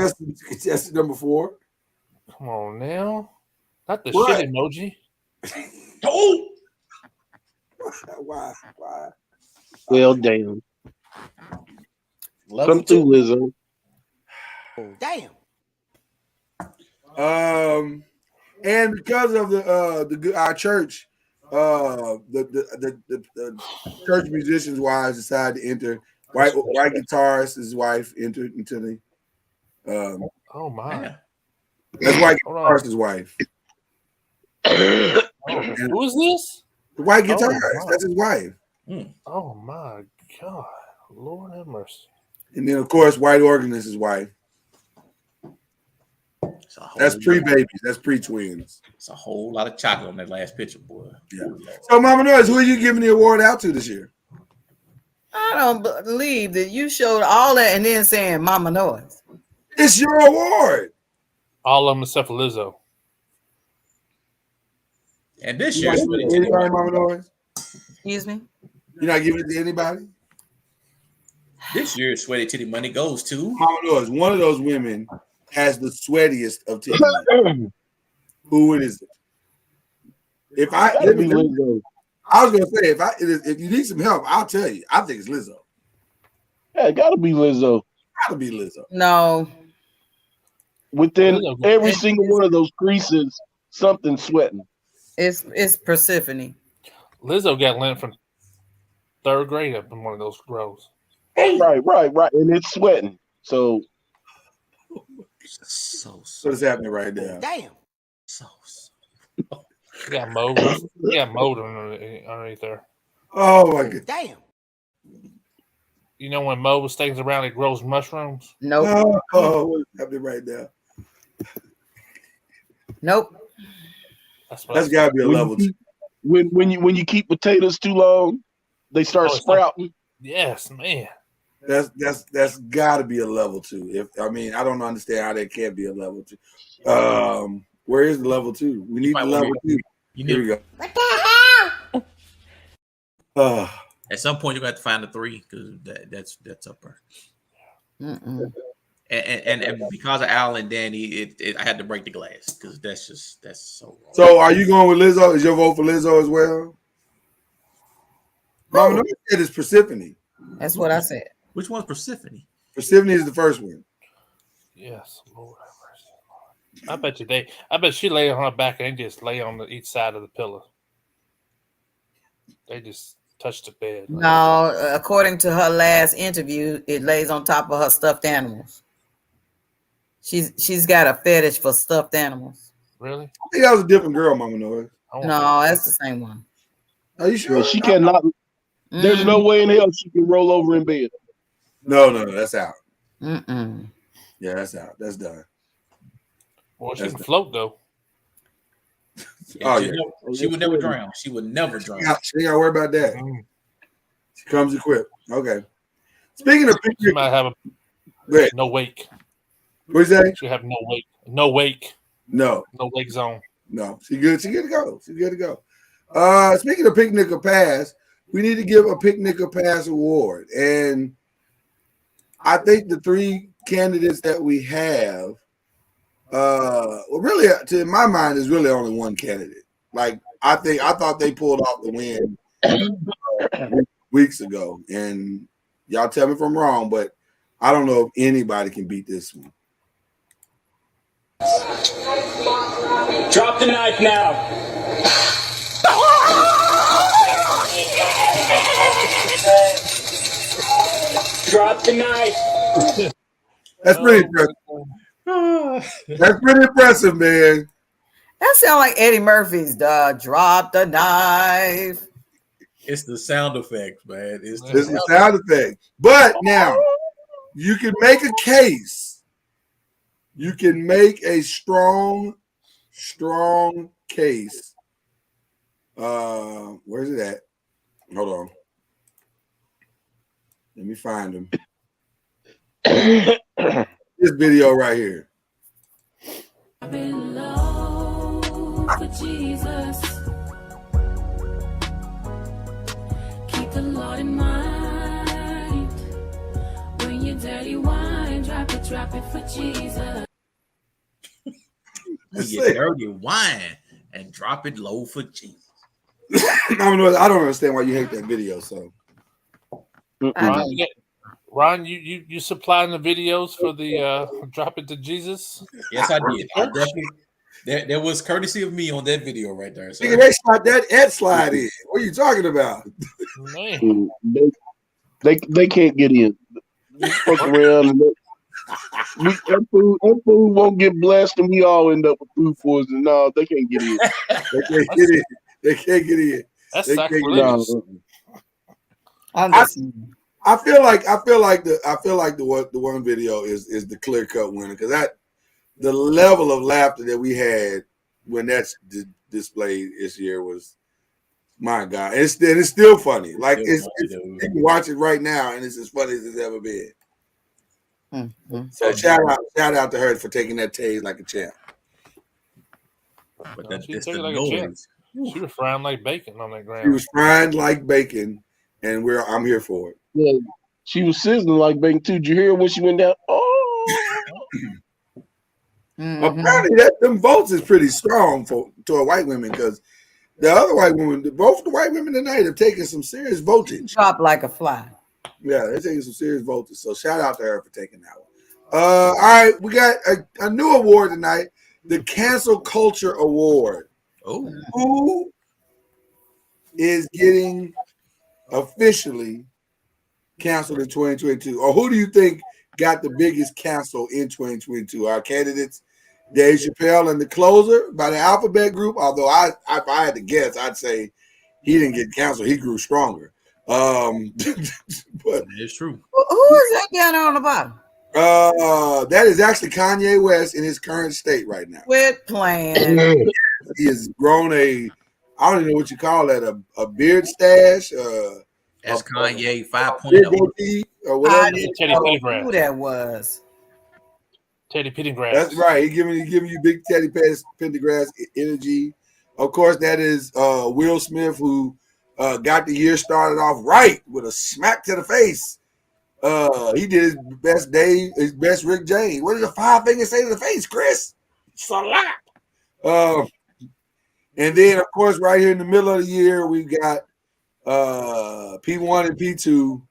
Contestant number 4. Come on now. Not the What? shit emoji. Oh! Why? Well, damn. Level Come through, Lizzo. Damn. And because of our church, the church musicians' wives decided to enter. White guitarist's wife entered into the. Oh my! That's white guitarist's wife. Who is this? The white guitarist. That's his wife. Oh my God! Lord have mercy. And then of course, white organist's wife. That's pre-babies. That's pre-twins. It's a whole lot of chocolate on that last picture, boy. Yeah. So, Mama Noise, who are you giving the award out to this year? I don't believe that you showed all that and then saying Mama Noise. It's your award. All of them except for Lizzo. And this You year's not giving it to anybody, Mama Noise? Excuse me? You're not giving it to anybody? This year's Sweaty Titty Money goes to Mama Noise. One of those women has the sweatiest of titty money. Who is it? If I was gonna say if you need some help, I'll tell you. I think it's Lizzo. Yeah, it gotta be Lizzo. Gotta be Lizzo. No. Within every single one of those creases, something sweating. It's Persephone. Lizzo got lent from 3rd grade up in one of those rows. Right. And it's sweating. So what is happening right now? Damn. You got mold. You got mold underneath there. Oh my God. Damn. You know when mold stays around, it grows mushrooms? Nope. Oh, what is happening right now? Nope. That's gotta be a level. When you keep potatoes too long, they start sprouting. Yes, man. That's got to be a level 2. I don't understand how that can't be a level 2. Where is the level 2? We need the level 2. Here we go. What the hell? At some point, you got to find the 3 because that's upper. And because of Al and Danny, I had to break the glass because that's so wrong. So, are you going with Lizzo? Is your vote for Lizzo as well? Mama, no, said it's Persephone. That's what I said. Which one's Persephone? Persephone is the first one. Yes, Lord have mercy. I bet she lay on her back and they just lay on each side of the pillow. They just touch the bed. No, according to her last interview, it lays on top of her stuffed animals. She's got a fetish for stuffed animals. Really? I think that was a different girl, Mama Noise. No, that's the same one. Are you sure? Yeah, she cannot. There's no way in hell she can roll over in bed. No, that's out. Mm-mm. Yeah, that's out. That's done. Well, she can float though. She would never drown. She would never drown. She ain't got to worry about that. She comes equipped. Okay. Speaking of pictures, she might have no wake. What'd you say? She have no wake. No wake. No wake zone. No, she good. She good to go. She good to go. Speaking of Picnic or Pass, we need to give a Picnic or Pass award, and I think the 3 candidates that we have, really, to my mind, is really only one candidate. Like I thought they pulled off the win weeks ago, and y'all tell me if I'm wrong, but I don't know if anybody can beat this one. Drop the knife now. Drop the knife. That's pretty impressive. That's pretty impressive, man. That sounds like Eddie Murphy's drop the knife. It's the sound effects, man. It's the sound effects. But now you can make a case. You can make a strong case. Where's it at? Hold on. Let me find him. This video right here. I've been low for Jesus. Keep the Lord in mind. When you're dirty wine, drop it for Jesus. You get dirty wine and drop it low for Jesus. I don't understand why you hate that video. So, Ron, you supplying the videos for the drop it to Jesus? Yes, I did. I definitely. There was courtesy of me on that video right there. So. They shot that Ed slide in. What are you talking about? Man. They can't get in. Fuck around and that food won't get blessed, and we all end up with food poisoning. No, they can't get in. They can't get in. They can't get in. That's sacrilegious. I feel like the one video is the clear cut winner, because the level of laughter that we had when that's displayed this year was, my God, it's still funny. Like you can watch it right now, and it's as funny as it's ever been. Mm-hmm. So shout out to her for taking that tase like a champ. But She took it like a champ. She was frying like bacon on that ground. She was frying like bacon, and I'm here for it. Yeah, she was sizzling like bacon too. Did you hear when she went down? Oh, apparently them votes is pretty strong to a white women, because the other white women, both the white women tonight, have taken some serious voltage. Drop like a fly. Yeah, they're taking some serious voltage. So shout out to her for taking that one. All right, we got a new award tonight, the Cancel Culture Award. Oh, who is getting officially canceled in 2022, or who do you think got the biggest cancel in 2022? Our candidates, Dave Chappelle and The Closer by the Alphabet Group. Although if I had to guess, I'd say he didn't get canceled; he grew stronger. But it's true. Who is that down on the bottom? That is actually Kanye West in his current state right now. Quit playing. He has grown I don't even know what you call that, a beard stash, That's Kanye 5.0. Big goatee or I whatever. didn't Teddy know Pendergrass. who that was. Teddy Pendergrass. That's right. He giving you big Teddy Pendergrass energy. Of course, that is Will Smith, who got the year started off right with a smack to the face. He did his best day, his best Rick James. What did the 5 fingers say to the face, Chris? Slap. And then, of course, right here in the middle of the year, we got P1 and P2,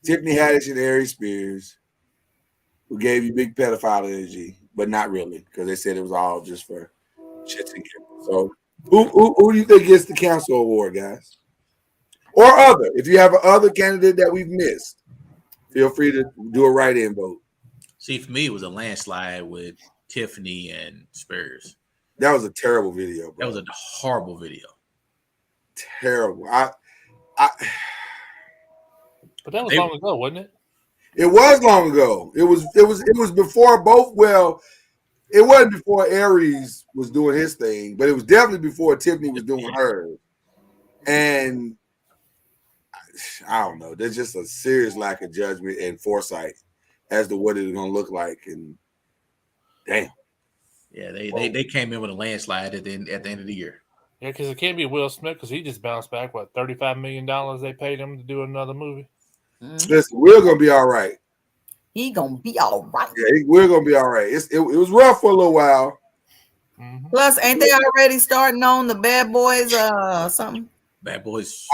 Tiffany Haddish and Ari Spears, who gave you big pedophile energy, but not really, because they said it was all just for shits and giggles. So, who do you think gets the council award, guys? Or other? If you have an other candidate that we've missed, feel free to do a write-in vote. See, for me, it was a landslide with Tiffany and Spears. That was a terrible video, bro. That was a horrible video. Terrible. But that was long ago, wasn't it? It was long ago. It was before both. Well, it wasn't before Aries was doing his thing, but it was definitely before Tiffany was doing hers. And I don't know. There's just a serious lack of judgment and foresight as to what it's going to look like. And damn. Yeah, they came in with a landslide at the end of the year. Yeah, because it can't be Will Smith because he just bounced back, what, $35 million they paid him to do another movie? Listen, we're going to be all right. He going to be all right. Yeah, we're going to be all right. It was rough for a little while. Plus, ain't they already starting on the Bad Boys something? Bad Boys.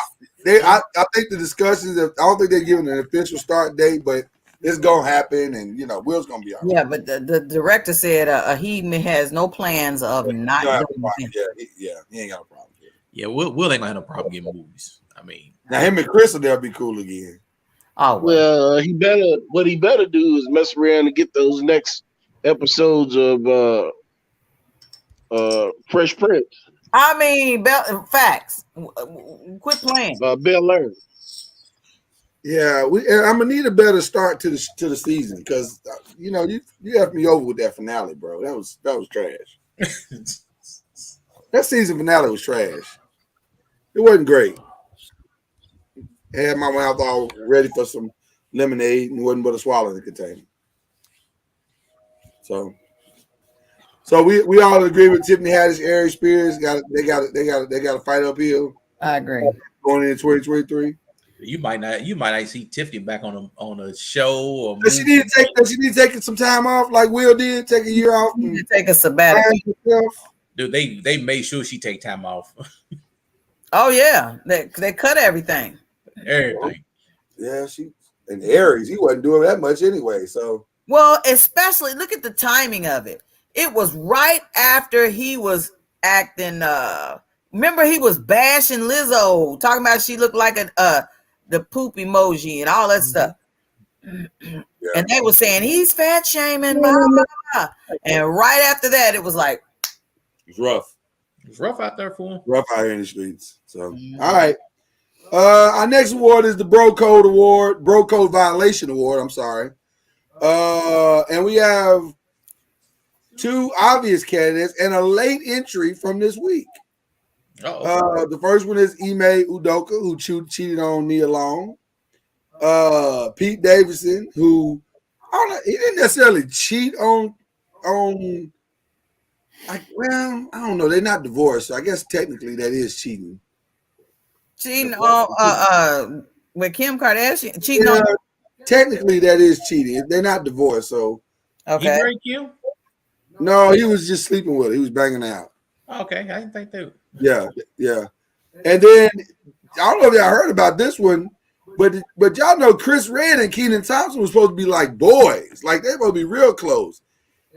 I think the discussions, I don't think they're giving an official start date, but it's going to happen, and, Will's going to be all right. Yeah, but the director said he has no plans of not doing it. Yeah, he ain't got a problem. Yeah, Will ain't going to have no problem getting movies. I mean. Now, him and Chris will never be cool again. Oh, well, he better do is mess around and get those next episodes of Fresh Prince. I mean, facts. Quit playing. Bel Air. Yeah, I'm gonna need a better start to the season because you have me over with that finale, bro. That was trash. That season finale was trash. It wasn't great. I had my mouth all ready for some lemonade and wasn't but a swallow in the container. So we all agree with Tiffany Haddish, Ari Spears. They got to fight uphill. I agree. Going into 2023. You might not see Tiffany back on a show or does she need to take some time off like Will did, take a year off and take a sabbatical. Dude, they made sure she take time off. Oh yeah, they cut everything. Everything. Yeah, and Aries, he wasn't doing that much anyway. So especially look at the timing of it. It was right after he was acting. Remember, he was bashing Lizzo, talking about she looked like the poop emoji and all that stuff. Yeah. And they were saying he's fat shaming, blah, blah, blah. And right after that, it was like it's rough. It's rough out there for him. Rough out here in the streets. So all right. Our next award is the Bro Code Violation Award. I'm sorry. And we have 2 obvious candidates and a late entry from this week. The first one is Ime Udoka, who cheated on Nia Long. Pete Davidson, who he didn't necessarily cheat on. I don't know. They're not divorced, so I guess technically that is cheating. Cheating on with Kim Kardashian. Cheating on. Technically, that is cheating. They're not divorced, so okay. He married Kim? No, he was just sleeping with her. He was banging out. Okay, I didn't think that. Yeah. And then I don't know if y'all heard about this one, but y'all know Chris Redd and Kenan Thompson was supposed to be like boys, like they're supposed to be real close.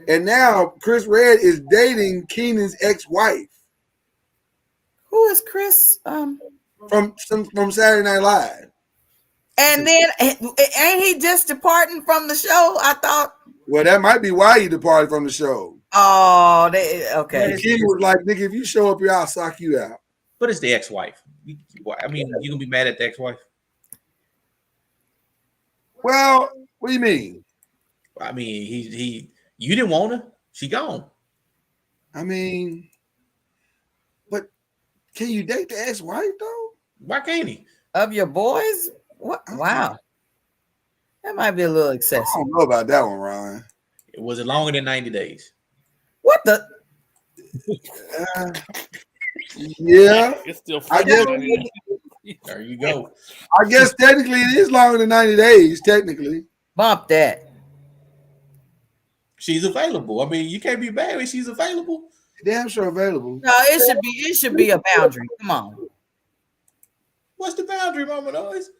And now Chris Redd is dating Kenan's ex-wife. Who is Chris? From Saturday Night Live. And then ain't he just departing from the show? I thought. Well, that might be why he departed from the show. Oh, okay. Kenan was like, "Nigga, if you show up here, I'll sock you out." But it's the ex-wife. I mean, you gonna be mad at the ex-wife? Well, what do you mean? I mean, you didn't want her. She gone. I mean, but can you date the ex-wife though? Why can't he? Of your boys? What? Wow. That might be a little excessive. I don't know about that one, Ryan. Was it longer than 90 days? What the? Yeah. It's still I guess. There you go. I guess technically it is longer than 90 days. Technically, bump that. She's available. I mean, you can't be bad when she's available. Damn sure available. No, it should be a boundary. Come on. What's the boundary, Mama Noise?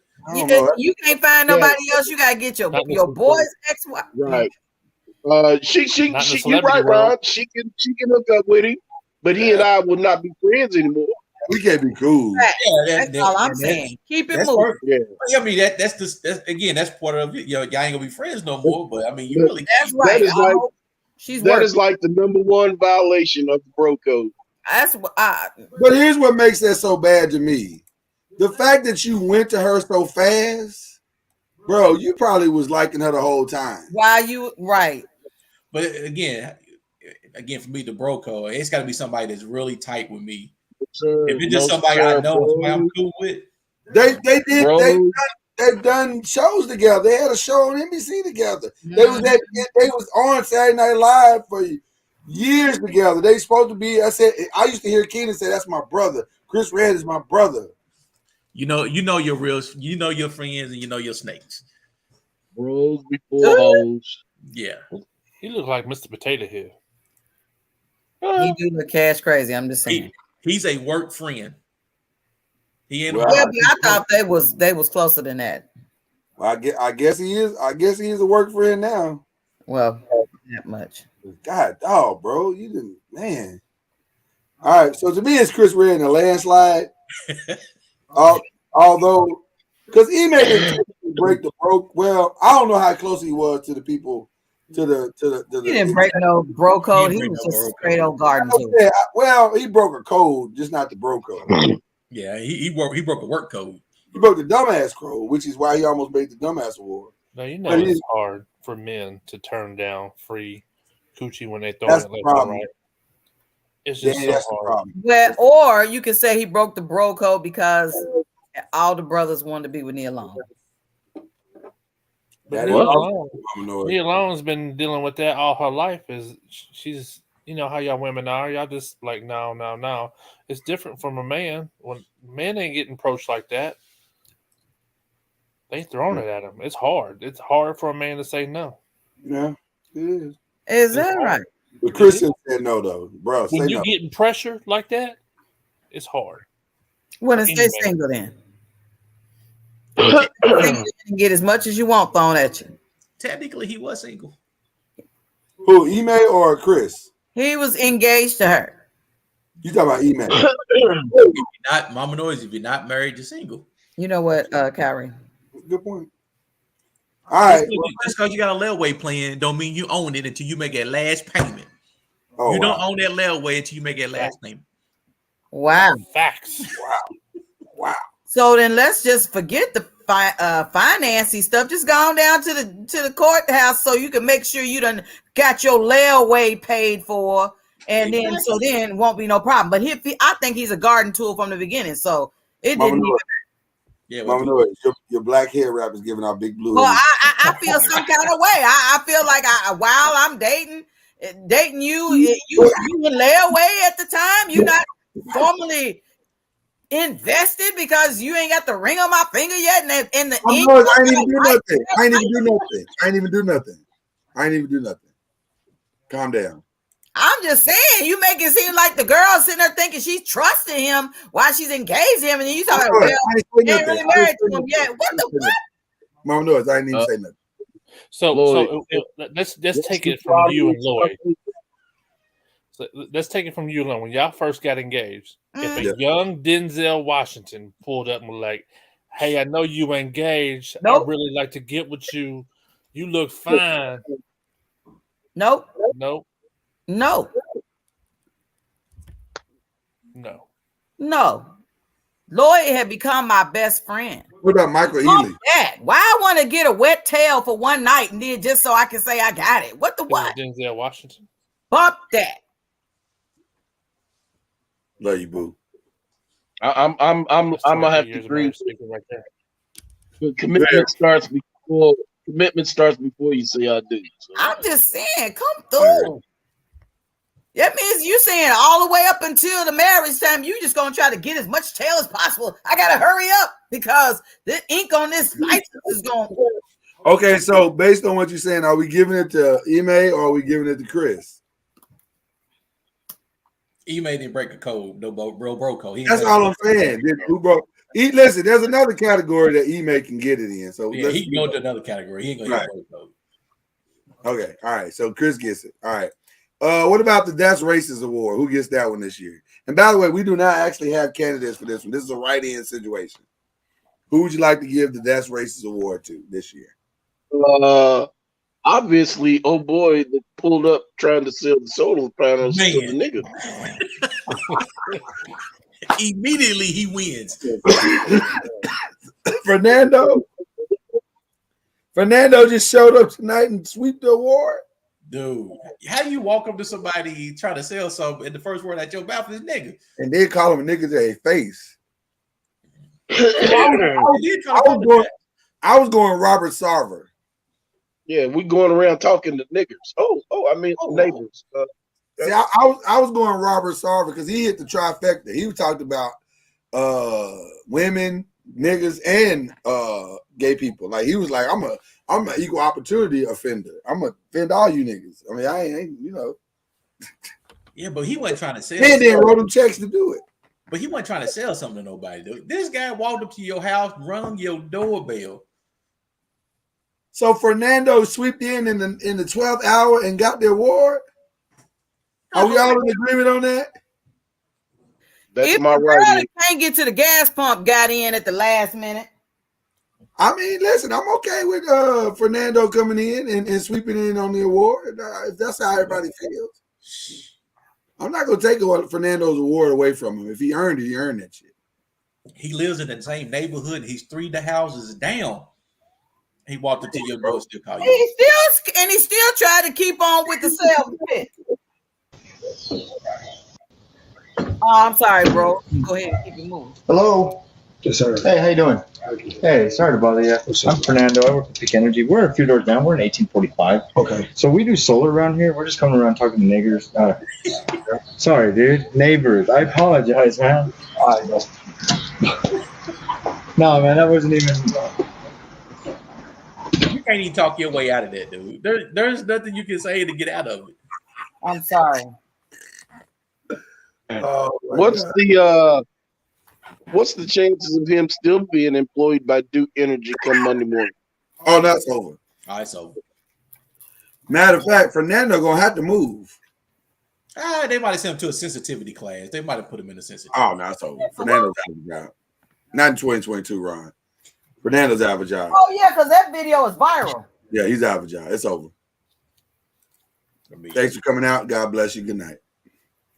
You can't find nobody else. You gotta get your boy's ex-wife. Right. She you right, Ron. She can hook up with him, but he and I will not be friends anymore. We can't be cool. That's all I'm saying. Keep it moving. Perfect. Yeah. I mean that's part of it. Y'all ain't gonna be friends no more. But I mean, you really that's right. That is like the number one violation of the bro code. That's what. But here's what makes that so bad to me: the fact that you went to her so fast, bro. You probably was liking her the whole time. Why you right? But again, for me, the bro code, it's got to be somebody that's really tight with me. If it's just somebody I know, somebody I'm cool with. They've done shows together. They had a show on NBC together. They was on Saturday Night Live for years together. They supposed to be. I used to hear Keenan say, "That's my brother. Chris Red is my brother." You know your real. You know your friends and you know your snakes. Bros before hoes. Yeah. He looked like Mr. Potato Head. He do look cash crazy. I'm just saying. He's a work friend. He ain't. But I thought they was closer than that. Well, I guess he is. I guess he is a work friend now. Well, that much. God, dog, bro, you didn't, man. All right, so to me, it's Chris Red in a landslide. Although, because he made it break the broke. Well, I don't know how close he was to the people. He didn't break no bro code. He was just straight old garden. Yeah, well, he broke a code, just not the bro code. Yeah, he broke a work code. He broke the dumbass code, which is why he almost made the dumbass award. Now you know it's hard for men to turn down free coochie when they throw That's it the left problem. and right. It's just that's so the hard. problem. Well, or you could say he broke the bro code because all the brothers wanted to be with Nia Long. But Nia Long's been dealing with that all her life. She's you know how y'all women are. Y'all just like no. It's different from a man. When men ain't getting approached like that, they throwing it at him. It's hard. It's hard for a man to say no. Yeah, it is. Is that right? But Christian said no, though, bro. When say you no. getting pressure like that, it's hard. Well, then stay single then. You get as much as you want thrown at you. Technically, he was single. Who, Ime or Chris? He was engaged to her. You talking about Ime? If you're not Mama Noise, if you're not married, you're single. You know what, Kyrie? Good point. All right. Just because you got a layaway plan don't mean you own it until you make that last payment. Oh, you don't own that layaway until you make that last payment. Wow. Facts. Wow. So then let's just forget the financing stuff. Just go on down to the courthouse so you can make sure you done got your layaway paid for, and then won't be no problem. But I think he's a garden tool from the beginning, so it Mama didn't. Yeah, Mama Noise, your black hair wrap is giving out big blue. Well, I feel some kind of way. I feel like while I'm dating you in layaway at the time. You're not formally invested because you ain't got the ring on my finger yet. And the ink. I ain't even do nothing. I ain't even do nothing. Calm down. I'm just saying, you make it seem like the girl sitting there thinking she's trusting him while she's engaged to him, and then you talking about, well, you ain't really married to him yet. What the fuck? Mama Noise, I ain't even say nothing. So let's take it from you and Lloyd. So let's take it from you and Lloyd. When y'all first got engaged, if a young Denzel Washington pulled up and was like, "Hey, I know you engaged. I'd really like to get with you. You look fine." Nope. Nope. No. No. No. Lloyd had become my best friend. What about Michael Ealy? Why I want to get a wet tail for one night and then just so I can say I got it? What the what? Denzel Washington. Bump that. Love you, boo. I'm gonna have to years of agree. marriage speaking right there. But commitment starts before you say I do. So. I'm just saying, come through. That means you saying all the way up until the marriage time, you just gonna try to get as much tail as possible. I gotta hurry up because the ink on this license is going. Okay, so based on what you're saying, are we giving it to Ime or are we giving it to Chris? Ime didn't break a code, no bro code. That's all I'm saying. Who broke? Listen, there's another category that Ime can get it in. So yeah, he can go to another category. He ain't gonna get bro code. Okay, all right. So Chris gets it. All right. What about the That's Racist Award? Who gets that one this year? And by the way, we do not actually have candidates for this one. This is a write-in situation. Who would you like to give the That's Racist Award to this year? Obviously, oh boy, that pulled up trying to sell the solar panels to the nigga. Immediately he wins. Fernando just showed up tonight and swept the award. Dude, how do you walk up to somebody trying to sell something and the first word out your mouth is nigga? And they call him a nigga to their face. I was going Robert Sarver. Yeah, we going around talking to niggers. Neighbors. See, I was going Robert Sarver because he hit the trifecta. He talked about women, niggas, and gay people. Like he was like, I'm an equal opportunity offender. I'm gonna offend all you niggas. I mean, I ain't Yeah, but he wasn't trying to sell. And then wrote him checks to do it. But he wasn't trying to sell something to nobody, dude. This guy walked up to your house, rung your doorbell. So Fernando swept in the 12th hour and got the award. Are we all in agreement on that? That's if my the girl right. that can't get to the gas pump got in at the last minute. I mean, listen, I'm okay with Fernando coming in and sweeping in on the award. If that's how everybody feels. I'm not going to take Fernando's award away from him. If he earned it, he earned that shit. He lives in the same neighborhood. He's 3 houses down. He walked into your door, still call you. He still tried to keep on with the self fit. Oh, I'm sorry, bro. Go ahead, keep it moving. Hello. Yes, sir. Hey, how you doing? Hey, sorry to bother you. I'm Fernando. I work with Peak Energy. We're a few doors down. We're in 1845. Okay. So we do solar around here. We're just coming around talking to niggers. Sorry, dude. Neighbors. I apologize, man. No, man, that wasn't even. You can't even talk your way out of that, dude. There's nothing you can say to get out of it. I'm sorry. What's the chances of him still being employed by Duke Energy come Monday morning? Oh, that's over. Oh, it's over. Matter of fact, Fernando gonna have to move. They might have sent him to a sensitivity class. They might have put him in a sensitivity. Oh, no, it's over. Fernando's out of a job. Not in 2022, Ron. Fernando's out of a job. Oh yeah, because that video is viral. Yeah, he's out of a job. It's over. Thanks for coming out. God bless you. Good night.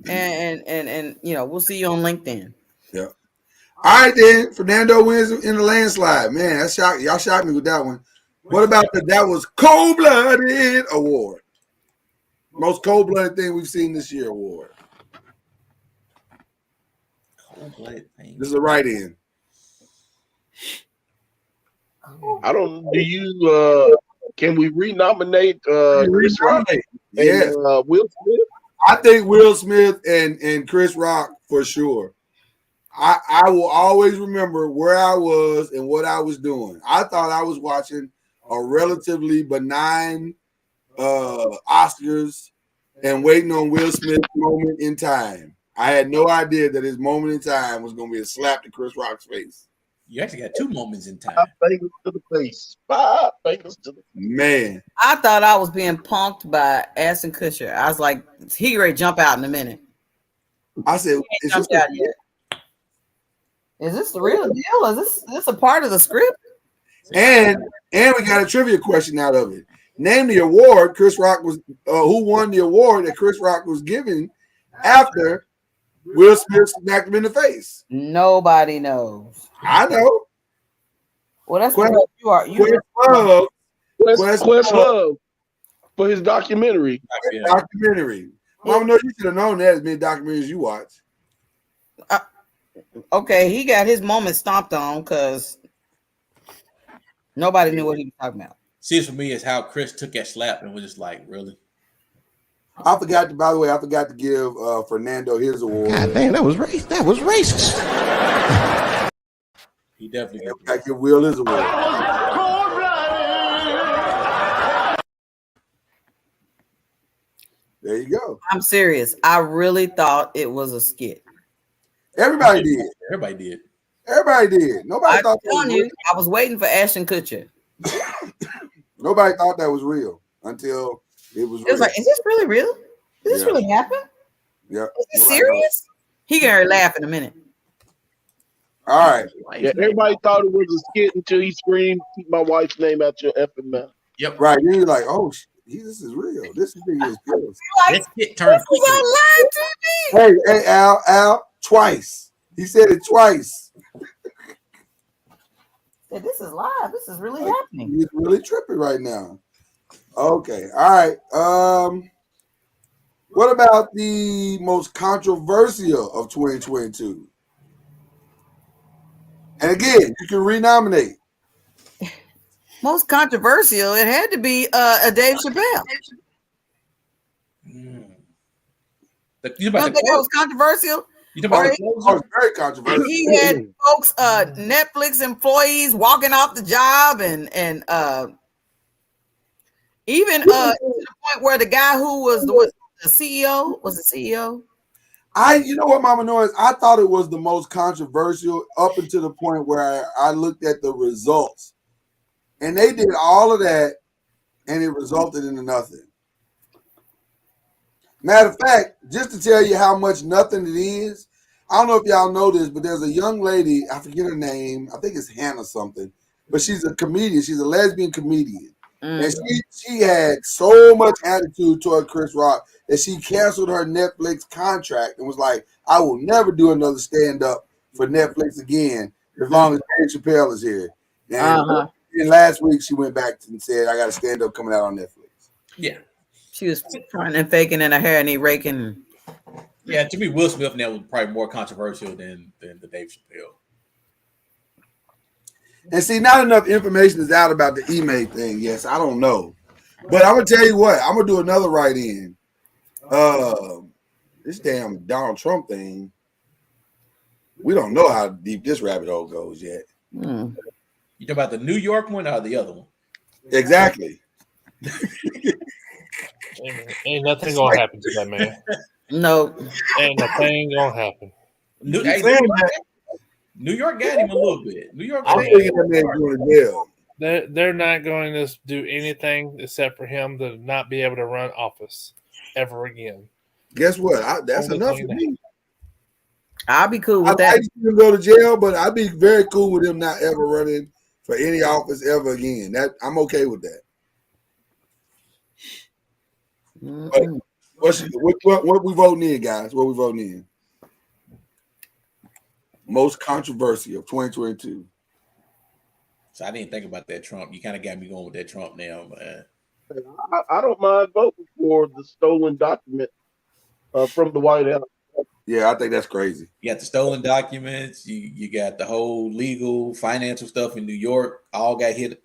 And we'll see you on LinkedIn. Yeah. All right, then. Fernando wins in the landslide. Man, that's shocked. Y'all shocked me with that one. What about that was cold-blooded award? Most cold-blooded thing we've seen this year award. Cold-blooded thing. This is a write-in. I don't. Do you? Can we renominate Chris Rock and Will Smith? I think Will Smith and Chris Rock for sure. I will always remember where I was and what I was doing. I thought I was watching a relatively benign Oscars and waiting on Will Smith's moment in time. I had no idea that his moment in time was going to be a slap to Chris Rock's face. You actually got 2 moments in time. 5 fingers to the face. 5 fingers to the face. Man. I thought I was being punked by Ashton Kutcher. I was like, he ready to jump out in a minute. I said, is this the real deal? Is this a part of the script? And we got a trivia question out of it. Name the award Chris Rock was who won the award that Chris Rock was given after Will Smith smacked him in the face. Nobody knows. I know. Well, that's Quest, what you are. Questlove for his documentary. Documentary. I don't know. You should have known that as many documentaries you watch. Okay, he got his moment stomped on because nobody knew what he was talking about. See, for me, is how Chris took that slap and was just like, really? I forgot to. By the way, I forgot to give Fernando his award. God damn, that was racist. That was racist. He definitely did. I give Will his award. There you go. I'm serious. I really thought it was a skit. Everybody did. Everybody did. Everybody did. Nobody I'm thought that was telling you, real. I was waiting for Ashton Kutcher. Nobody thought that was real until it was real. It was like, is this really real? Did this Yeah. really happen? Yeah. Is he serious? He gonna laugh in a minute. All right. Yeah, everybody thought it was a skit until he screamed, "Keep my wife's name out your effing mouth." Yep. Right. Then you're like, oh, this is real. This thing is real. That shit turned This is on live TV. Hey, Al, twice. He said it twice. Said, this is live. This is really happening. He's really tripping right now. Okay. All right. What about the most controversial of 2022? And again, you can renominate. Most controversial, it had to be a Dave Chappelle. You Don't think that was controversial? You talking about Oh, it's very controversial. He had folks, Netflix employees walking off the job, and even to the point where the guy who was the CEO was the CEO. You know what, Mama Noise? I thought it was the most controversial up until the point where I looked at the results, and they did all of that, and it resulted into nothing. Matter of fact, just to tell you how much nothing it is, I don't know if y'all know this, but there's a young lady, I forget her name, I think it's Hannah something, but she's a comedian. She's a lesbian comedian. And she had so much attitude toward Chris Rock that she canceled her Netflix contract and was like, I will never do another stand-up for Netflix again as long as Dave Chappelle is here. And last week she went back and said, I got a stand-up coming out on Netflix. Yeah. She was trying and faking in her hair and he raking. Yeah, to me, Will Smith now was probably more controversial than the Dave Chappelle. And see, not enough information is out about the email thing. Yes, I don't know. But I'm going to tell you what, I'm going to do another write-in. This damn Donald Trump thing, we don't know how deep this rabbit hole goes yet. You talk about the New York one or the other one? Exactly. Ain't nothing gonna happen to that man. No. Ain't nothing gonna happen. New York got him a little bit. New York. They're not going to do anything except for him to not be able to run office ever again. Guess what? That's Only enough thing for me. I'll be cool with I'd that. like to see him go to jail, but I'd be very cool with him not ever running for any office ever again. That I'm okay with that. What we voting in, guys? What we voting in? Most controversy of 2022. So I didn't think about that Trump. You kind of got me going with that Trump now, man. I don't mind voting for the stolen document from the White House. Yeah, I think that's crazy. You got the stolen documents. You got the whole legal financial stuff in New York. All got hit.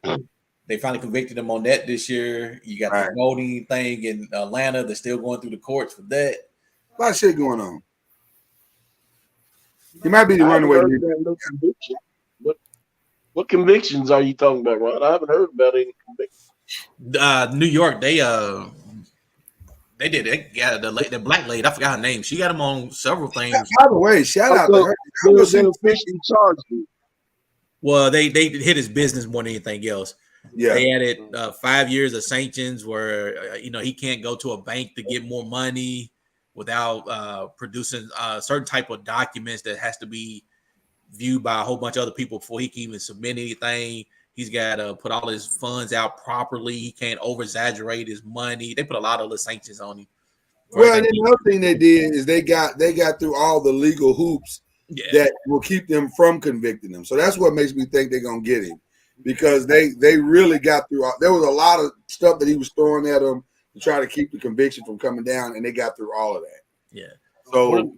They finally convicted him on that this year. You got the voting thing in Atlanta. They're still going through the courts for that. A lot of shit going on. He might be the runaway. No conviction. What convictions are you talking about, Ron? I haven't heard about any convictions. New York, they did it. Yeah, the black lady, I forgot her name. She got him on several things. By the way, shout out to her. They officially charged you. Well, they hit his business more than anything else. Yeah, they added 5 years of sanctions where he can't go to a bank to get more money without producing certain type of documents that has to be viewed by a whole bunch of other people before he can even submit anything. He's got to put all his funds out properly. He can't over exaggerate his money. They put a lot of the sanctions on him. Well, and another thing they did is they got through all the legal hoops that will keep them from convicting him. So that's what makes me think they're gonna get him, because they really got through. There was a lot of stuff that he was throwing at them to try to keep the conviction from coming down, and they got through all of that. Yeah. So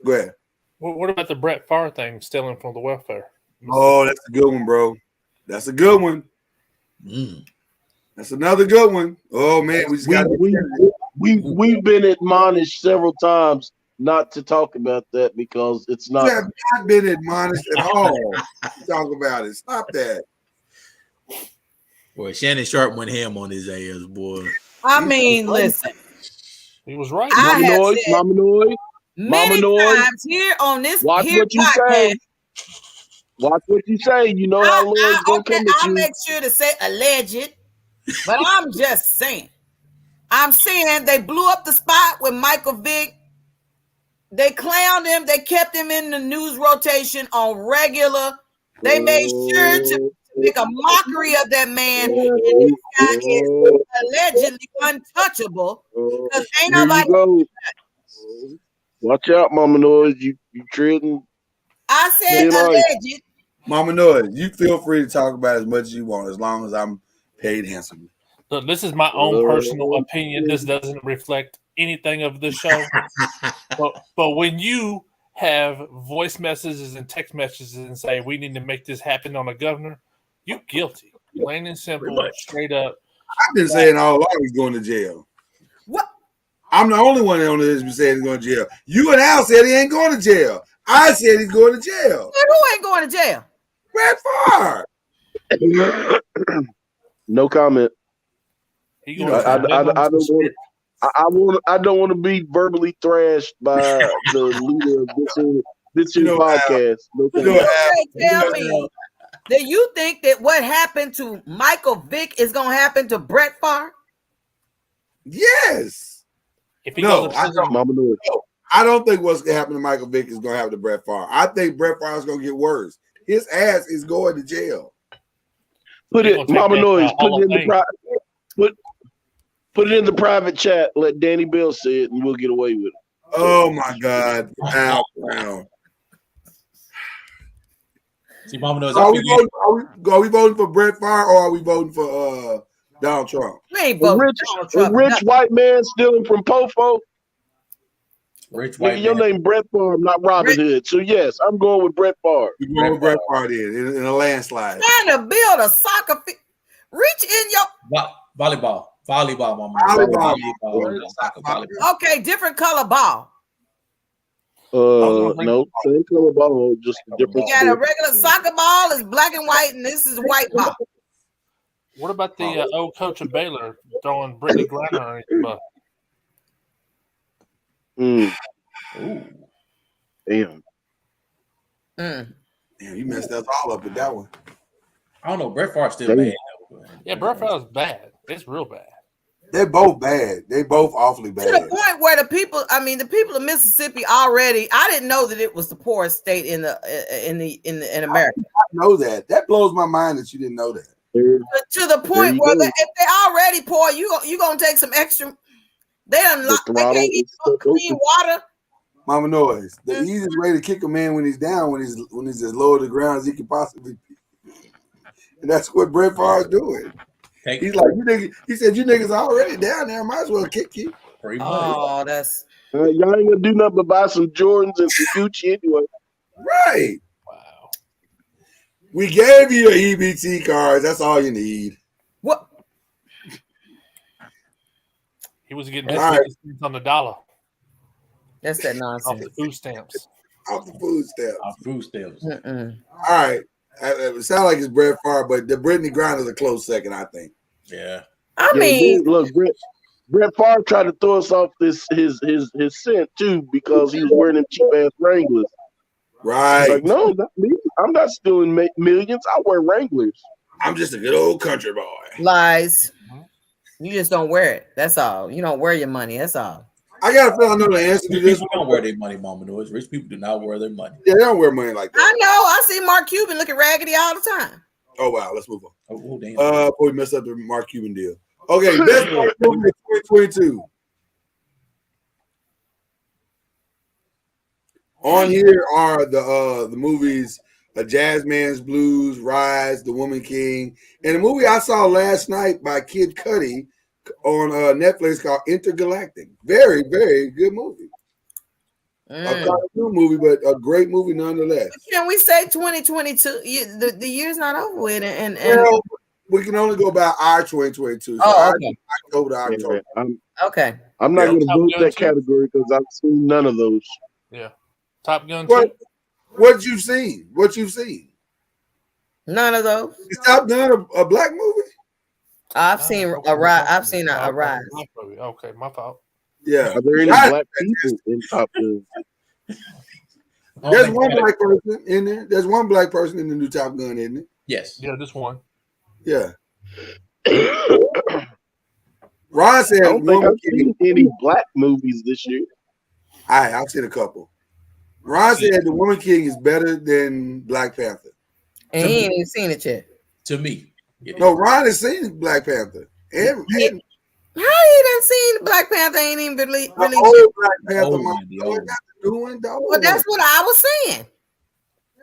go ahead. What about the Brett Favre thing, stealing from the welfare? Oh, that's a good one, bro. That's a good one. That's another good one. Oh man, we just got we've been admonished several times not to talk about that because it's You not. have not been admonished at all. Talk about it. Stop that. Boy, Shannon Sharp went ham on his ass, boy. I mean, listen. He was right. I Mama have noise, said mama noise, mama many noise. times here on this Watch here what you podcast. say. Watch what you say. You know how Lloyd's gonna come at I'll you. make sure to say alleged, but I'm just saying. I'm saying they blew up the spot with Michael Vick. They clowned him. They kept him in the news rotation on regular. They made sure to make a mockery of that man. And this guy is allegedly untouchable because ain't Here nobody. you go. Watch out, mama noise. You treading. I said alleged. Mama Noise, you feel free to talk about as much as you want, as long as I'm paid handsomely. Look, this is my own personal opinion. This doesn't reflect anything of the show. but when you have voice messages and text messages and say we need to make this happen on the governor, you're guilty. Plain and simple, straight up. I've been saying all along he's going to jail. What? I'm the only one on this been saying he's going to jail. You and Al said he ain't going to jail. I said he's going to jail. And who ain't going to jail? Brett Favre. No comment. I don't want to be verbally thrashed by the leader of this podcast. No comment. Tell me, do you think that what happened to Michael Vick is going to happen to Brett Favre? Yes. If he No, goes to prison, I don't think what's going to happen to Michael Vick is going to happen to Brett Favre. I think Brett Favre is going to get worse. His ass is going to jail. Put it, Mama Noise. Put it in the private chat. Let Danny Bell say it, and we'll get away with it. Oh my God! Al Brown. See, Mama Noise. Are we voting for Brett Favre or are we voting for Donald Trump? We ain't voting for Donald Trump. Rich white man stealing from Pofo. Rich white your name Brett Favre, not Robin Hood. So yes, I'm going with Brett Favre. You're going with Brett Favre in a landslide. Trying to build a soccer field. Reach in your volleyball, Mama. Volleyball. Okay, different color ball. No, same color ball, just a different. You got a regular soccer ball, is black and white, and this is white ball. what about the old coach of Baylor throwing Brittany Griner on his butt? Ooh. Damn, you messed us all up with that one. I don't know. Brett Favre's still bad. Yeah, Brett Favre's bad. It's real bad. They're both bad. They both awfully bad. To the point where the people of Mississippi already, I didn't know that it was the poorest state in America. I know that. That blows my mind that you didn't know that. To the point where if they already poor, you gonna take some extra. They can't eat clean water. Mama Noise. The easiest way to kick a man when he's down, when he's as low to the ground as he can possibly be. And that's what Brett Favre is doing. He's like, you niggas, he said, you niggas are already down there. I might as well kick you. Oh, that's y'all ain't gonna do nothing but buy some Jordans and some Gucci anyway. Right. Wow. We gave you your EBT cards. That's all you need. What? He was getting cents on the dollar. That's that nonsense. Off the food stamps. Off the food stamps. Off food stamps. All right. It sounds like it's Brett Favre, but the Brittany Griner is a close second, I think. Yeah. I mean, look, Brett Favre tried to throw us off his scent too because he was wearing them cheap ass Wranglers. Right. Like, no, not me. I'm not stealing millions. I wear Wranglers. I'm just a good old country boy. Lies. You just don't wear it. That's all. You don't wear your money. That's all. I got to feel I know the answer to this. People don't wear their money, Mama Noise. Rich people do not wear their money. Yeah, they don't wear money like that. I know. I see Mark Cuban looking raggedy all the time. Oh, wow. Let's move on. Oh, damn. Before we mess up the Mark Cuban deal. Okay, best movie 2022. On here are the movies A Jazz Man's Blues, Rise, The Woman King, and a movie I saw last night by Kid Cudi on Netflix called Intergalactic. Very, very good movie. cartoon movie, but a great movie nonetheless. Can we say 2022? The year's not over with, and Well, we can only go by our 2022. So okay. October to October. Okay. I'm not going to Top vote Gun that 2? category because I've seen none of those. Yeah. Top Gun 2? What you've seen? What you've seen? None of those. Is Top Gun a black movie? I've seen a ride. I've seen a rise. Okay, my fault. Yeah. Are there any black people in Top Gun? There's one black person in there. There's one black person in the new Top Gun, isn't it? Yes. Yeah, this one. Yeah. Ron said, I don't think I've seen any black movies this year. I've seen a couple. Ron said The Woman King is better than Black Panther. And he ain't even seen it yet. To me. No, Ron has seen Black Panther. And How he done seen Black Panther? Ain't even released. old Black Panther, Well, that's what I was saying.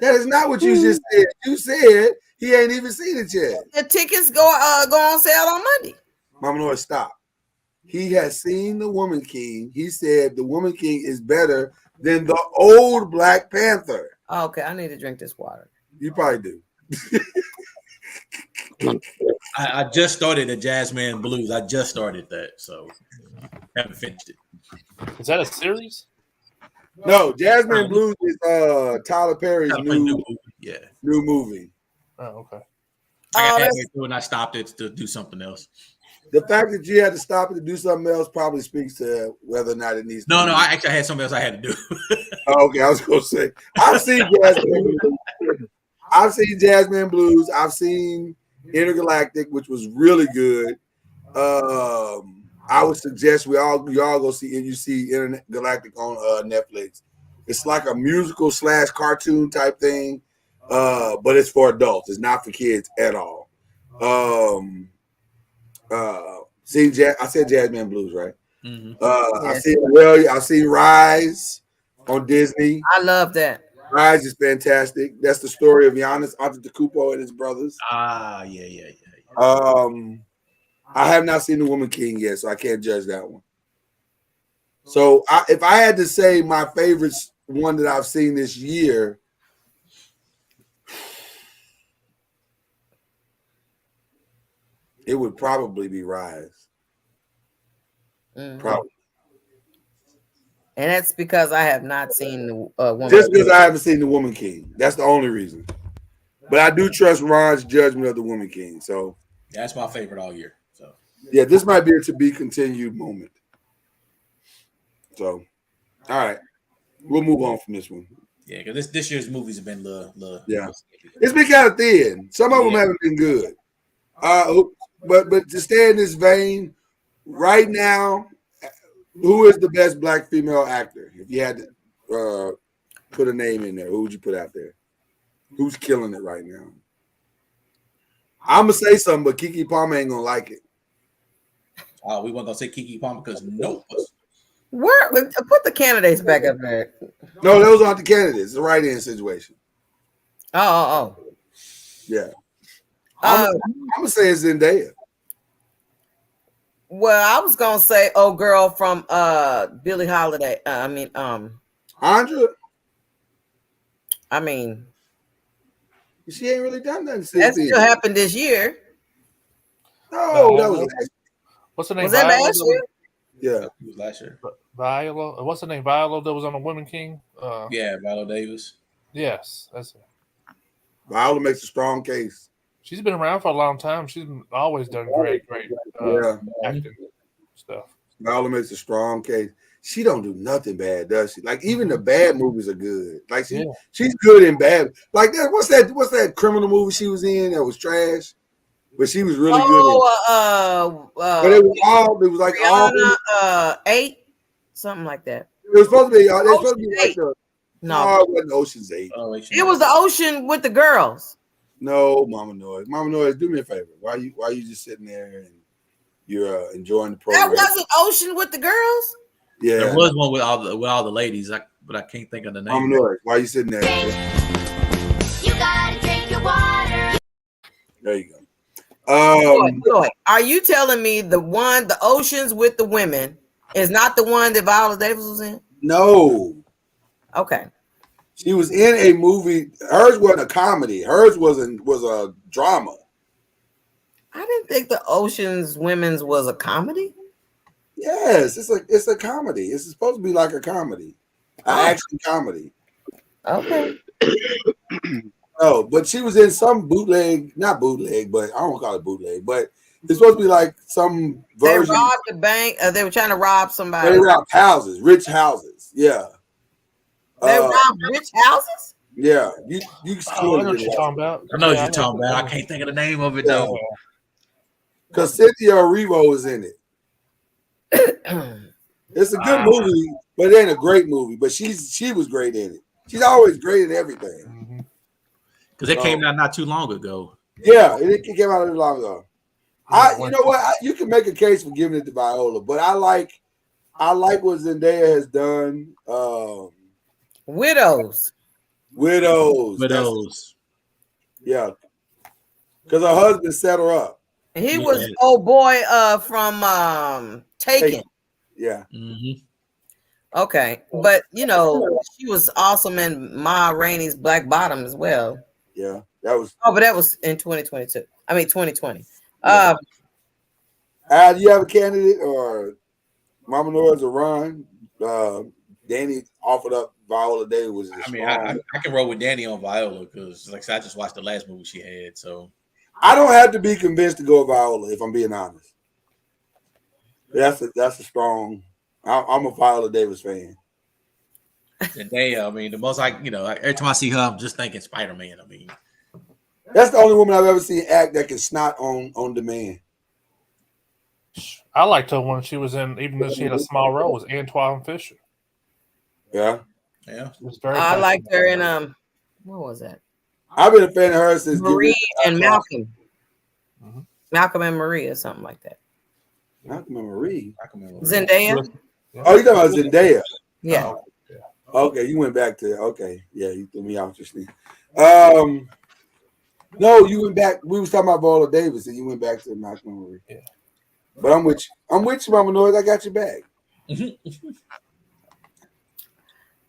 That is not what you just said. You said he ain't even seen it yet. The tickets go on sale on Monday. Mama Noah, stop. He has seen The Woman King. He said The Woman King is better than the old Black Panther. Okay, I need to drink this water. You probably do. I just started the Jazzman Blues. I just started that, so haven't finished it. Is that a series? No, Jazzman Blues is Tyler Perry's new movie. Oh, okay. I got halfway through and I stopped it to do something else. The fact that you had to stop it to do something else probably speaks to whether or not it needs to No, be. I actually had something else I had to do. Oh, okay, I was going to say. I've seen Jazzman Blues. I've seen Jazzman Blues. I've seen Intergalactic, which was really good. I would suggest y'all go see Intergalactic on Netflix. It's like a musical / cartoon type thing, but it's for adults. It's not for kids at all. I said Jazzman Blues, right? Mm-hmm. I've seen Rise on Disney. I love that. Rise is fantastic. That's the story of Giannis Antetokounmpo and his brothers. Yeah. I have not seen The Woman King yet, so I can't judge that one. So if I had to say my favorite one that I've seen this year, it would probably be Rise. Mm-hmm. Probably. And that's because I have not seen the Woman Just because King. I haven't seen The Woman King. That's the only reason. But I do trust Ron's judgment of The Woman King. So That's my favorite all year. So yeah, this might be a to be continued moment. So, all right, we'll move on from this one. yeah, because this year's movies have been Yeah, it's been kind of thin. Some of them haven't been good. But to stay in this vein, right now, who is the best black female actor? If you had to put a name in there, who would you put out there? Who's killing it right now? I'm gonna say something, but Keke Palmer ain't gonna like it. We weren't gonna say Keke Palmer because no. Where put the candidates back up there? No, those aren't the candidates. It's a write-in situation. Oh. Yeah. I'm gonna say it's Zendaya. Well, I was gonna say, girl from Billie Holiday. Andra. I mean, she ain't really done nothing since that then. still happened this year. No, that was last What's the name? Was that last year? Yeah, it was last year. Viola. What's the name? Viola that was on the Women King. Yeah, Viola Davis. Yes, that's it. Viola makes a strong case. She's been around for a long time. She's always done great acting stuff. Viola makes a strong case. She don't do nothing bad, does she? Like even the bad movies are good. Like she's good in bad. Like that. What's that criminal movie she was in that was trash? But she was really good. But it was like Rihanna, 8, something like that. It was supposed to be. They supposed to be like it wasn't Ocean's 8. It was the ocean with the girls. No, Mama Noise, do me a favor. Why you just sitting there and you're enjoying the program? That wasn't Ocean with the girls. Yeah, there was one with all the ladies, but I can't think of the name. Mama Noise, why you sitting there? You gotta drink your water. There you go. Boy, are you telling me the Oceans with the women is not the one that Viola Davis was in? No, Okay. She was in a movie. Hers wasn't a comedy. Hers was a drama. I didn't think the Ocean's Women's was a comedy. Yes, it's a comedy. It's supposed to be like a comedy, an action comedy. Okay. Oh, but she was in some bootleg, not bootleg, but I don't call it bootleg, but it's supposed to be like some They version. robbed the bank. They were trying to rob somebody. They robbed houses, rich houses. Yeah. They robbed rich houses. Yeah, you I know what you're talking about. I know what you're talking about. I can't think of the name of it though. Because Cynthia Erivo is in it. It's a good movie, but it ain't a great movie. But she was great in it. She's always great in everything. Because it came out not too long ago. Yeah, it came out a little long ago. You know what? You can make a case for giving it to Viola, but I like what Zendaya has done. Widows. Yeah, because her husband set her up. He was old boy from Taken. Yeah. Okay, but she was awesome in Ma Rainey's Black Bottom as well. Yeah, that was. Oh, but that was in 2022. I mean 2020. Yeah. Do you have a candidate or Mama Nora's or Ron? Danny offered up Viola Davis. I mean, I can roll with Danny on Viola because, like I said, I just watched the last movie she had. So I don't have to be convinced to go with Viola if I'm being honest. That's a strong. I'm a Viola Davis fan. Zendaya, I mean, the most every time I see her, I'm just thinking Spider-Man. I mean, that's the only woman I've ever seen act that can snot on demand. I liked her when she was in, even though she had a small role, was Antoine Fisher. Yeah. I liked her in what was that? I've been a fan of her since Marie and Malcolm. Malcolm and Marie or something like that. Malcolm and Marie. Zendaya. Oh, you talking about Zendaya? Yeah. Okay, you went back to yeah, you threw me off just then. No, you went back. We was talking about Viola Davis, and you went back to Malcolm and Marie. Yeah. But I'm with you, Mama Noise. I got your back.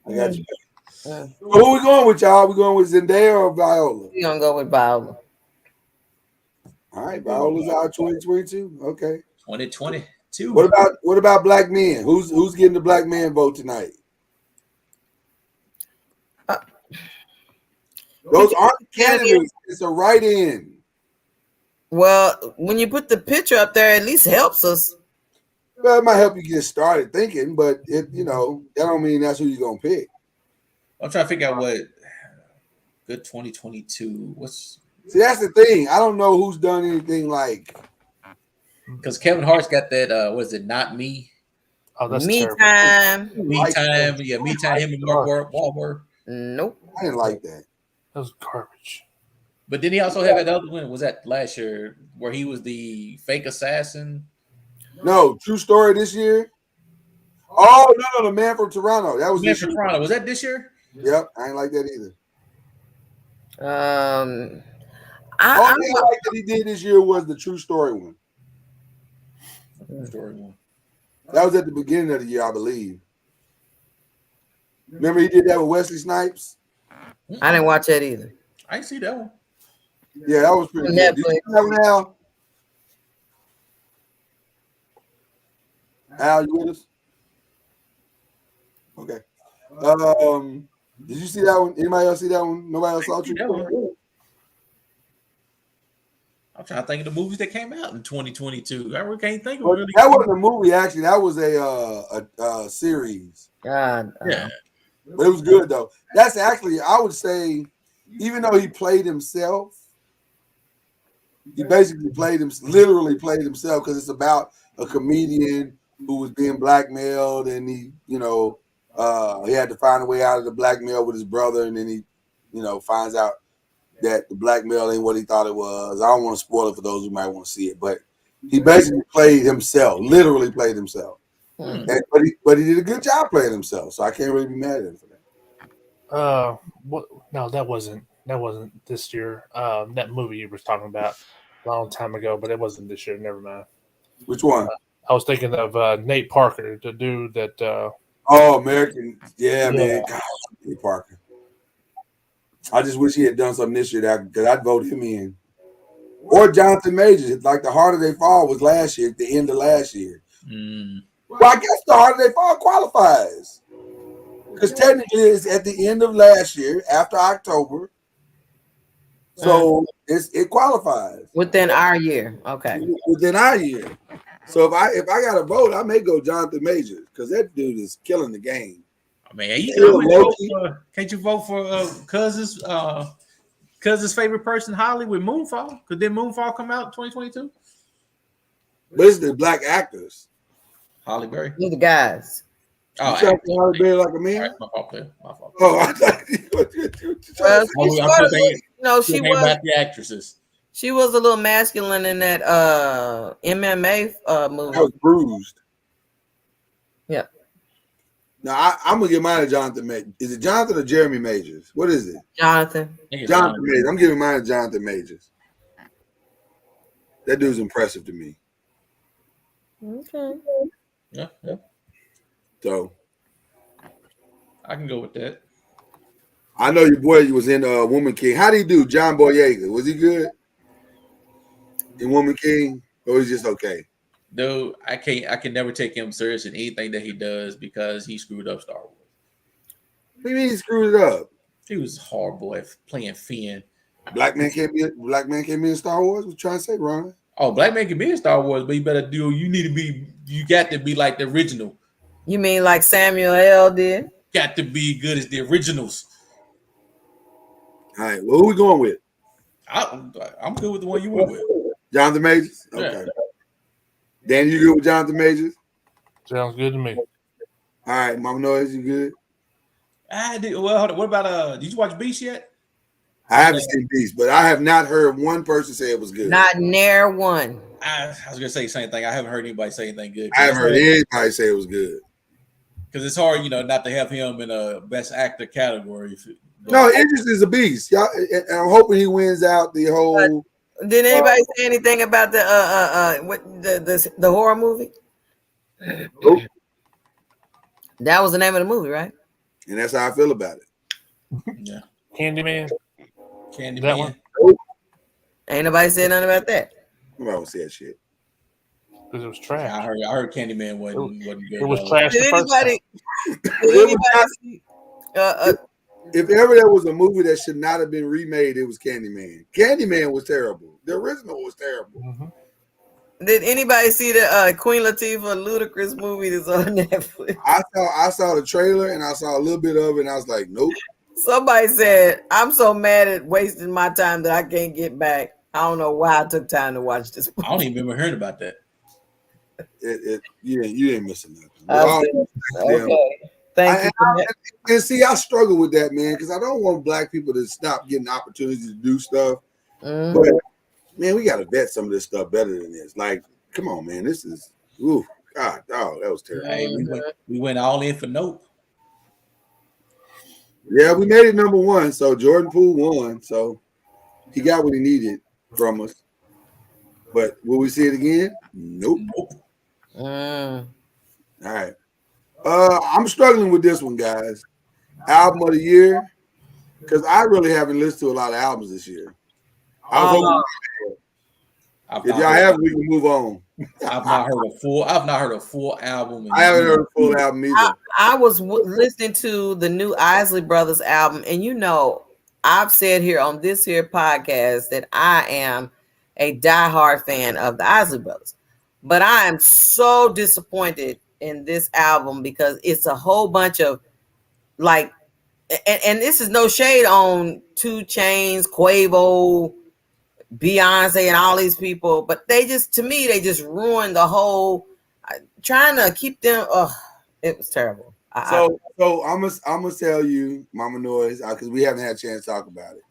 I got you. So who we going with, y'all? We going with Zendaya or Viola? We gonna go with Viola. All right, Viola's out 2022. Okay. 2022. What about black men? Who's getting the black man vote tonight? Those aren't candidates. It's a write-in. Well, when you put the picture up there, at least helps us. Well, it might help you get started thinking, but that don't mean that's who you're gonna pick. I'm trying to figure out what good 2022. See, that's the thing. I don't know who's done anything like. Because Kevin Hart's got that. What is it? Not Me. Oh, that's Me terrible. Time. Me Time. Yeah, Me Time. Him and Mark Wahlberg. Nope. I didn't like that. That was garbage. But did he also have that other one? Was that last year where he was the fake assassin? No, True Story this year. Oh no, the Man from Toronto. That was Man from Toronto. Was that this year? Yep, I ain't like that either. I like that he did this year was the True Story one. That was at the beginning of the year, I believe. Remember he did that with Wesley Snipes? I didn't watch that either. I didn't see that one. Yeah, that was pretty good. Did you see that one, Al? Al, you with us? Okay. Did you see that one? Anybody else see that one? Nobody else saw it? I'm trying to think of the movies that came out in 2022. I really can't think of Well, really. that wasn't a movie, actually. That was a series. God. Yeah. But it was good though. That's actually, I would say, even though he played himself, he basically literally played himself because it's about a comedian who was being blackmailed and he had to find a way out of the blackmail with his brother, and then he, finds out that the blackmail ain't what he thought it was. I don't want to spoil it for those who might want to see it, but he basically played himself, literally played himself. But he did a good job playing himself, so I can't really be mad at him for that. No, that wasn't this year. That movie you were talking about a long time ago, but it wasn't this year. Never mind. Which one? I was thinking of Nate Parker, the dude that. American, man. God, Anthony Parker. I just wish he had done something this year because I'd vote him in. Or Jonathan Majors, like the Harder They Fall was last year, at the end of last year. Well, I guess the Harder They Fall qualifies. Because technically it's at the end of last year, after October. So it qualifies. Within our year. Okay. Within our year. So if I got to vote, I may go Jonathan Majors because that dude is killing the game. I mean, can't you vote for Cousins' favorite person, Holly, with Moonfall? Could then Moonfall come out in 2022? But it's the black actors. Holly Berry. They're the guys. You trying to Holly Berry like a man? Right, my fault, man. My fault. Oh, I thought she was about the actresses. She was a little masculine in that MMA movie. That was Bruised. Yeah. Now I'm gonna give mine to Jonathan Majors. Is it Jonathan or Jeremy Majors? What is it? Jonathan. Jonathan Majors. I'm giving mine to Jonathan Majors. That dude's impressive to me. Okay. Yeah. So I can go with that. I know your boy was in Woman King. How did he do? John Boyega. Was he good in Woman King? Or was he just okay? Dude, I can never take him serious in anything that he does because he screwed up Star Wars. What do you mean he screwed it up? He was horrible at playing Finn. Black man can't be in Star Wars? What you trying to say, Ron? Oh, black man can be in Star Wars, but you better do. You got to be like the original. You mean like Samuel L. did? Got to be good as the originals. All right, well, who we going with? I'm good with the one you went with. Jonathan Majors? Okay. Yeah. Dan, you good with Jonathan Majors? Sounds good to me. All right, Mama Noise, you good? I did. Well, hold on. What about did you watch Beast yet? I haven't seen Beast, but I have not heard one person say it was good. Not near one. I was gonna say the same thing. I haven't heard anybody say anything good. I haven't heard anybody say it was good. Because it's hard, not to have him in a best actor category. No, Idris is a beast, y'all. And I'm hoping he wins out the whole. Did anybody say anything about the horror movie? Nope. That was the name of the movie, right? And that's how I feel about it. Yeah. Candyman. That one. Ain't nobody said nothing about that. Nobody said shit. Because it was trash. I heard Candyman wasn't good. It was trash. Did anybody see, if ever there was a movie that should not have been remade, it was Candyman. Candyman was terrible. The original was terrible. Mm-hmm. Did anybody see the Queen Latifah Ludacris movie that's on Netflix? I saw the trailer and I saw a little bit of it and I was like, nope. Somebody said, I'm so mad at wasting my time that I can't get back. I don't know why I took time to watch this movie. I don't even remember hearing about that. You ain't missing nothing. Okay. Thank you. And see, I struggle with that, man, because I don't want black people to stop getting opportunities to do stuff. But man, we got to vet some of this stuff better than this. Like, come on, man, this is God, oh, that was terrible. Hey, we went all in for Nope. Yeah, we made it number one. So Jordan Poole won. So he got what he needed from us. But will we see it again? Nope. All right. I'm struggling with this one, guys. Album of the year, because I really haven't listened to a lot of albums this year. I was hoping if y'all have, we can move on. I've not heard a full album. I haven't heard a full album either. I was listening to the new Isley Brothers album, and I've said here on this here podcast that I am a diehard fan of the Isley Brothers, but I am so disappointed in this album because it's a whole bunch of like, and this is no shade on 2 Chainz, Quavo, Beyonce, and all these people, but they just ruined the whole. Trying to keep them, it was terrible. So I'm gonna tell you, Mama Noise, because we haven't had a chance to talk about it.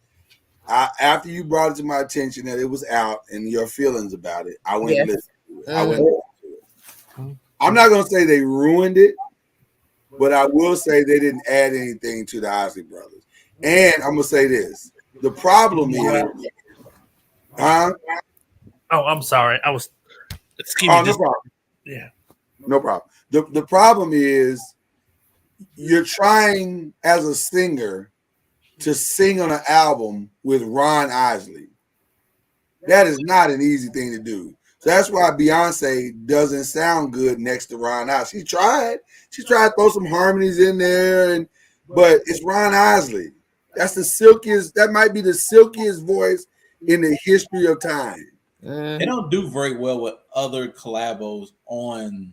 After you brought it to my attention that it was out and your feelings about it, I went and listened to it. I went and listened to it. I'm not gonna say they ruined it, but I will say they didn't add anything to the Isley Brothers. And I'm gonna say this: the problem is, Oh, I'm sorry. I was. No problem. Yeah. No problem. The problem is you're trying as a singer to sing on an album with Ron Isley. That is not an easy thing to do. So that's why Beyonce doesn't sound good next to Ron Isley. She tried to throw some harmonies in there, but it's Ron Isley. That's the silkiest. That might be the silkiest voice in the history of time. They don't do very well with other collabos on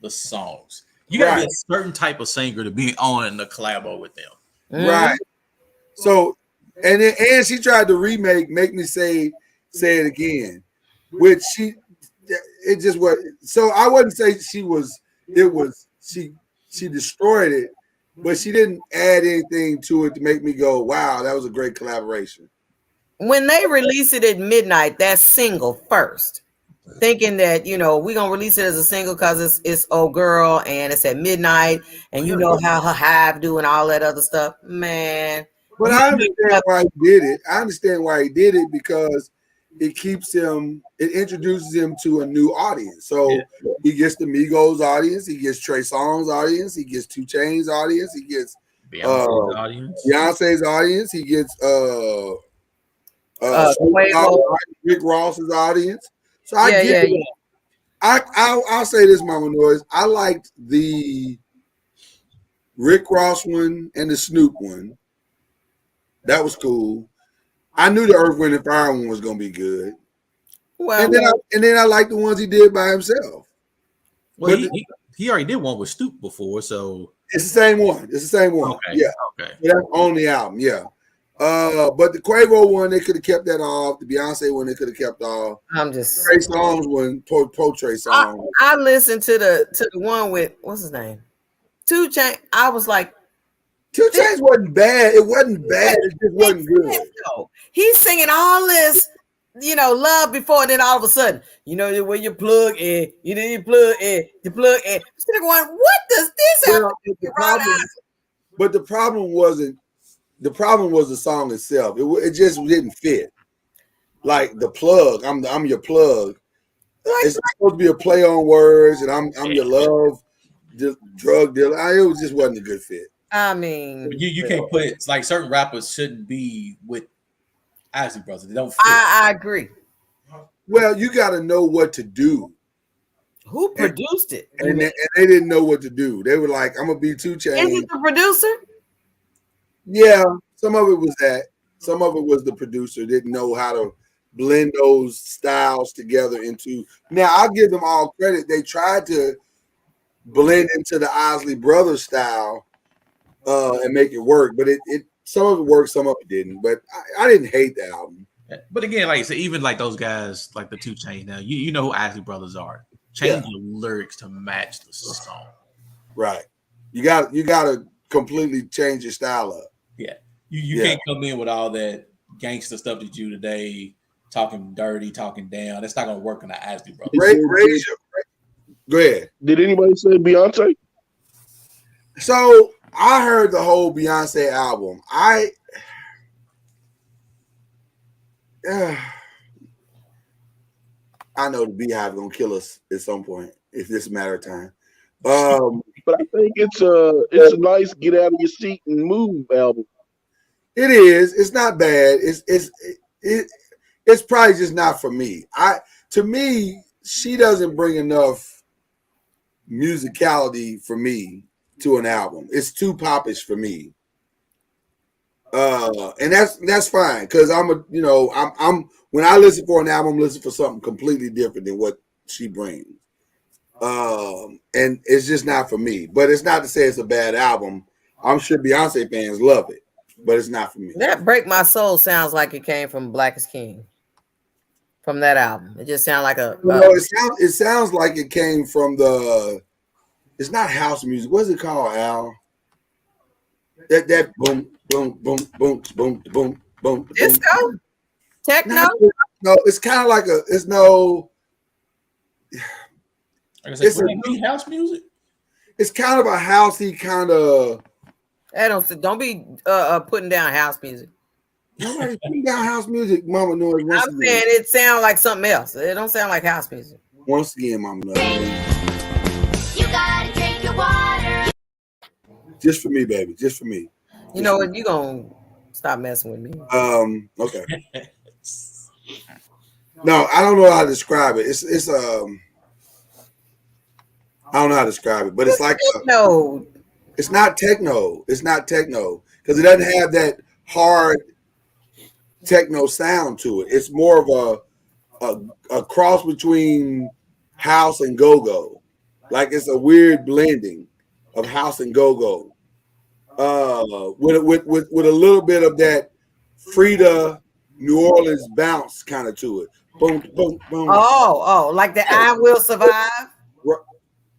the songs. You gotta be a certain type of singer to be on the collabo with them. Right. So, and she tried to remake "Make Me Say It Again," which it just was. So I wouldn't say she destroyed it, but she didn't add anything to it to make me go, "Wow, that was a great collaboration." When they release it at midnight, that single first, thinking that we're gonna release it as a single because it's old girl and it's at midnight, and you know how her hive do and all that other stuff, man. But I understand why he did it. I understand why he did it because it introduces him to a new audience. So he gets the Migos audience, he gets Trey Songz audience, he gets 2 Chainz audience, he gets Beyonce's audience, he gets Rick Ross's audience. So I get it. I'll say this, Mama Noise. I liked the Rick Ross one and the Snoop one. That was cool. I knew the Earth, Wind, and Fire one was gonna be good. Well, and then I liked the ones he did by himself. Well, he already did one with Snoop before, so it's the same one. Okay. Yeah. Okay. That's on the album. Yeah. But the Quavo one, they could have kept that off. The Beyonce one, they could have kept off. I'm just Trey Songz one, pro Trey Songz. I listened to the one with what's his name, 2 Chainz. I was like, 2 Chainz wasn't bad. It wasn't bad. It just wasn't good. He's singing all this, love before, and then all of a sudden, when you plug in, you plug in. Instead of going, what does this have to do with Ron Isley? But the problem wasn't. The problem was the song itself. It just didn't fit. Like the plug, I'm your plug. It's supposed to be a play on words, and I'm your love drug dealer. It just wasn't a good fit. I mean, you can't put it like certain rappers shouldn't be with Isley Brothers. They don't fit. I agree. Well, you got to know what to do. Who produced it? And they didn't know what to do. They were like, "I'm gonna be 2 Chainz." Is it the producer? Yeah, some of it was that. Some of it was the producer didn't know how to blend those styles together into. Now, I'll give them all credit. They tried to blend into the Isley Brothers style and make it work, but it some of it worked, some of it didn't. But I didn't hate the album. But again, like I said, even like those guys, like the 2 Chainz now, you know who Isley Brothers are. Change your lyrics to match the song. Right. You got to completely change your style up. Yeah. You can't come in with all that gangster stuff that you do today, talking dirty, talking down. That's not gonna work on the Isley Brothers. Go ahead. Did anybody say Beyonce? So I heard the whole Beyonce album. I know the Beehive gonna kill us at some point. If this matter of time. But I think it's a nice get out of your seat and move album. It is. It's not bad. It's probably just not for me. To me, she doesn't bring enough musicality for me to an album. It's too popish for me. And that's fine because I'm when I listen for an album, listen for something completely different than what she brings. And it's just not for me. But it's not to say it's a bad album. I'm sure Beyonce fans love it, but it's not for me. That Break My Soul sounds like it came from Black is King. From that album. It just sounds like it sounds like it came from it's not house music. What's it called, Al? That boom, boom, boom, boom, boom, boom, boom. Disco? Techno? No, it's kind of like it's house music. It's kind of a housey kind of. Don't be putting down house music. Nobody's putting down house music, Mama Noise. I'm saying it sounds like something else. It don't sound like house music. Once again, Mama Noise. You gotta drink your water. Just for me, baby. Just for me. You know what? You gonna stop messing with me. Okay. No, I don't know how to describe it. It's I don't know how to describe it, but it's like no. It's not techno. It's not techno because it doesn't have that hard techno sound to it. It's more of a cross between house and go-go. Like it's a weird blending of house and go-go. With a little bit of that Frida New Orleans bounce kind of to it. Boom, boom, boom. Oh, like the I Will Survive.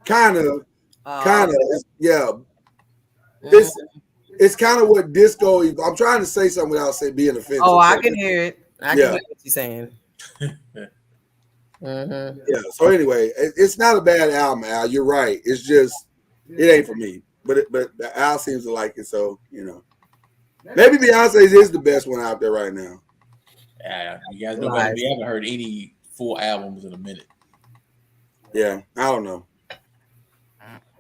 Kind of, yeah. It's kind of what disco. I'm trying to say something without being offensive. Oh, I can hear it. I can hear what you're saying. Yeah. So anyway, it's not a bad album, Al. You're right. It's just it ain't for me. But Al seems to like it, so maybe Beyonce's is the best one out there right now. Yeah, you guys know better. We haven't heard any full albums in a minute. Yeah, I don't know.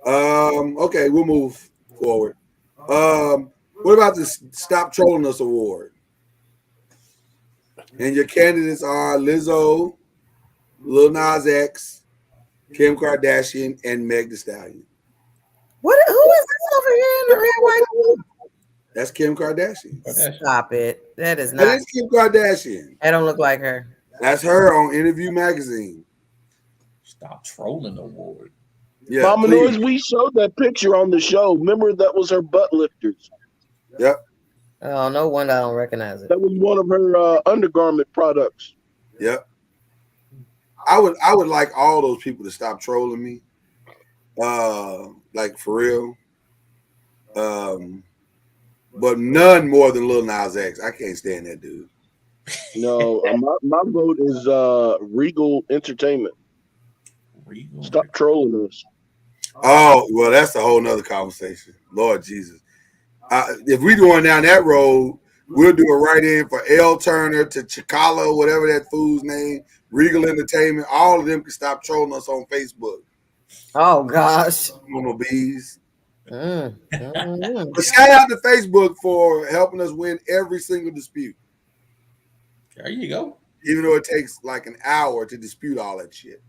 Okay, we'll move forward. What about the Stop Trolling Us award? And your candidates are Lizzo, Lil Nas X, Kim Kardashian, and Meg Thee Stallion. Who is this over here in the red, white, blue? That's Kim Kardashian. Stop it. That is not. That is Kim Kardashian. That don't look like her. That's her on Interview Magazine. Stop Trolling award. Yeah, Mama Noise, we showed that picture on the show. Remember that was her butt lifters. Yep. Oh, no wonder I don't recognize it. That was one of her undergarment products. Yep. I would like all those people to stop trolling me. Like for real. But none more than Lil Nas X. I can't stand that dude. No, my vote is Regal Entertainment. Stop trolling us. Oh, well, that's a whole nother conversation. Lord Jesus. If we going down that road, we'll do a write-in for L Turner to Chicala, whatever that fool's name, Regal Entertainment. All of them can stop trolling us on Facebook. Oh, gosh. Bees. But shout out to Facebook for helping us win every single dispute. There you go. Even though it takes like an hour to dispute all that shit.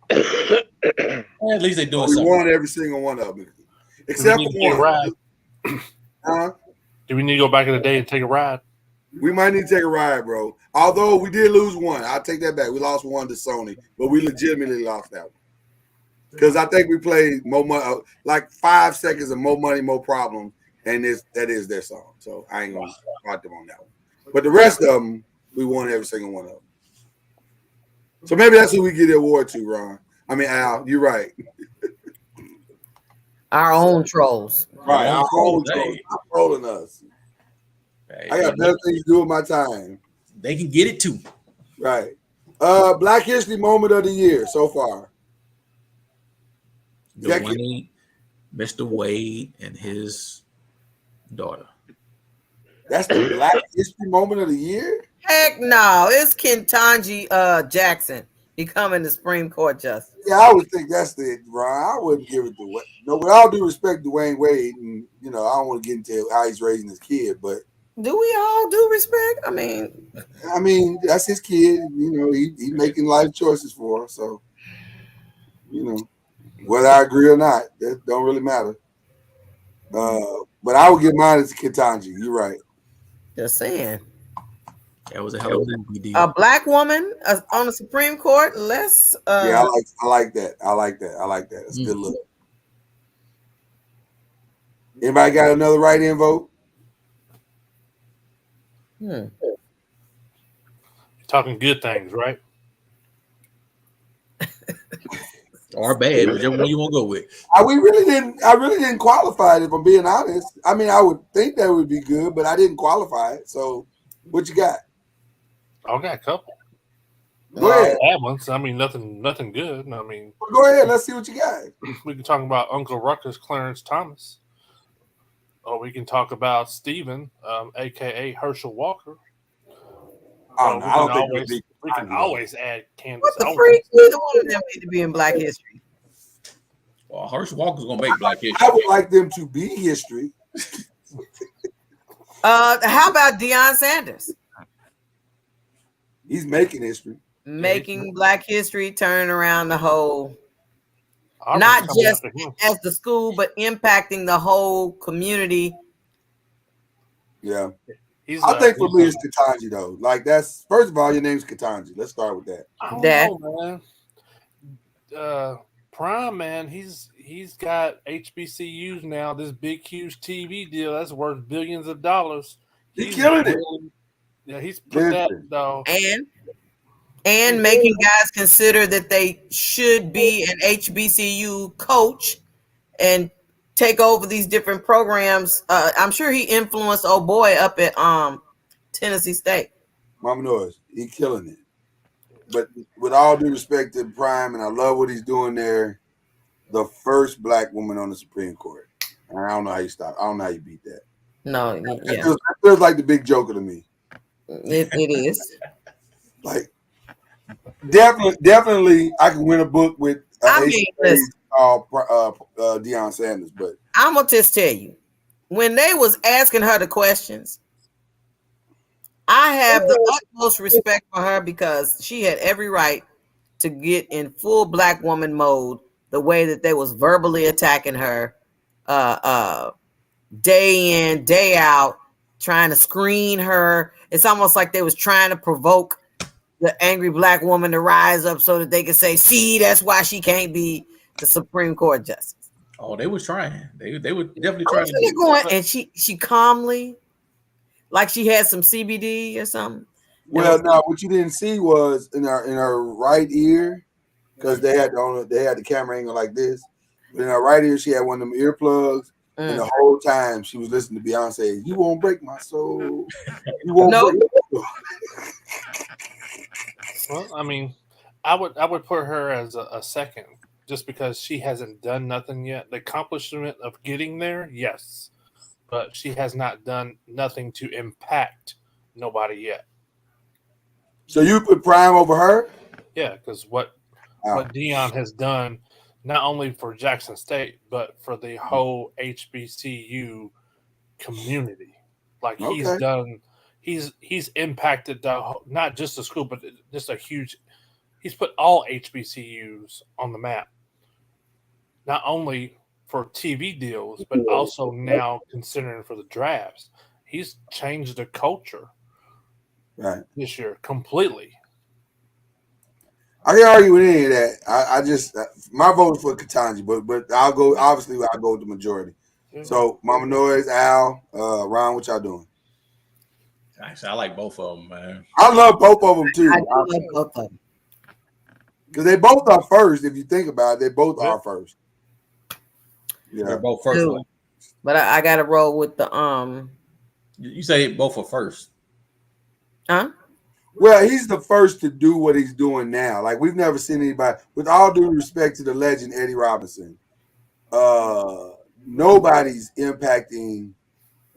At least they doing something. We won every single one of them. Except for one. Do we need to go back in the day and take a ride? We might need to take a ride, bro. Although we did lose one. I'll take that back. We lost one to Sony, but we legitimately lost that one. Because I think we played more money, like 5 seconds of More Money, More Problems, and that is their song. So I ain't going to fight them on that one. But the rest of them, we won every single one of them. So maybe that's who we get the award to, Ron. I mean, Al, you're right. Our own trolls. Right, our own trolls. Not trolling us. Right. I got better things to do with my time. They can get it too. Right. Black History Moment of the Year so far. Dwayne, Mr. Wade, and his daughter. That's the Black History Moment of the Year? Heck no. It's Ketanji Jackson becoming the Supreme Court justice. Yeah, I would think that's the Ron. I wouldn't give it to Wade. No, with all due respect to Dwayne Wade, and I don't want to get into how he's raising his kid, but do we all do respect? I mean, that's his kid. He making life choices for her. So, whether I agree or not, that don't really matter. But I would give mine to Ketanji. You're right. Just saying. That was a hell of a deal. A black woman on the Supreme Court. Let's. Yeah, I like that. I like that. That's a good look. Anybody got another write-in vote? Talking good things, right? Or bad, whichever one you want to go with. I really didn't qualify it, if I'm being honest. I mean, I would think that would be good, but I didn't qualify it. So, what you got? I got a couple. Go ahead. Bad ones. I mean, nothing good. I mean, go ahead. Let's see what you got. We can talk about Uncle Ruckus, Clarence Thomas. Or we can talk about Stephen, a.k.a. Herschel Walker. Oh, no, I don't think we can always add Candace. What the freak? Neither one of them need to be in Black History. Well, Herschel Walker's gonna make Black History. I would like them to be history. How about Deion Sanders? He's making history. Making Black history, turning around the whole, Auburn's not coming just after him. as the school, but impacting the whole community. Yeah. I think for me it's Ketanji though. Like that's first of all, your name's Ketanji. Let's start with that. I don't know, man. Prime, man, he's got HBCUs now. This big, huge TV deal that's worth billions of dollars. He's killing it. Yeah, he's put that though. And making guys consider that they should be an HBCU coach and take over these different programs. I'm sure he influenced old boy up at Tennessee State. Mama knows he's killing it. But with all due respect to Prime, and I love what he's doing there, the first Black woman on the Supreme Court. And I don't know how you stop. I don't know how you beat that. No, It feels like the big joker to me. It is. Like definitely I can win a book with Deion Sanders, but I'm gonna just tell you, when they was asking her the questions, I have the utmost respect for her because she had every right to get in full Black woman mode the way that they was verbally attacking her day in, day out, trying to screen her. It's almost like they was trying to provoke the angry Black woman to rise up so that they could say, see, that's why she can't be the Supreme Court justice. Oh, they was trying. They were definitely trying to do going, and she calmly, like she had some CBD or something. Well, no, what you didn't see was in her right ear, because they had the camera angle like this. But in her right ear, she had one of them earplugs, and the whole time she was listening to Beyonce. You won't break my soul. You won't break my soul. Well, I mean, I would put her as a second, just because she hasn't done nothing yet. The accomplishment of getting there, yes, but she has not done nothing to impact nobody yet. So you put Prime over her? Yeah, because what Deion has done, not only for Jackson State, but for the whole HBCU community. Like he's done, he's impacted not just the school, but just he's put all HBCUs on the map. Not only for TV deals, but also now considering for the drafts. He's changed the culture this year completely. I can't argue with any of that. I just my vote is for Ketanji, but I'll go with the majority. So Mama Noise, Al, Ron, what y'all doing? Actually, I like both of them, man. I love both of them too. I like both of them because they both are first. If you think about it, they both are first. Yeah, they're both first. Dude, but I got to roll with the You say both are first, huh? Well, he's the first to do what he's doing now. Like we've never seen anybody. With all due respect to the legend Eddie Robinson, nobody's impacting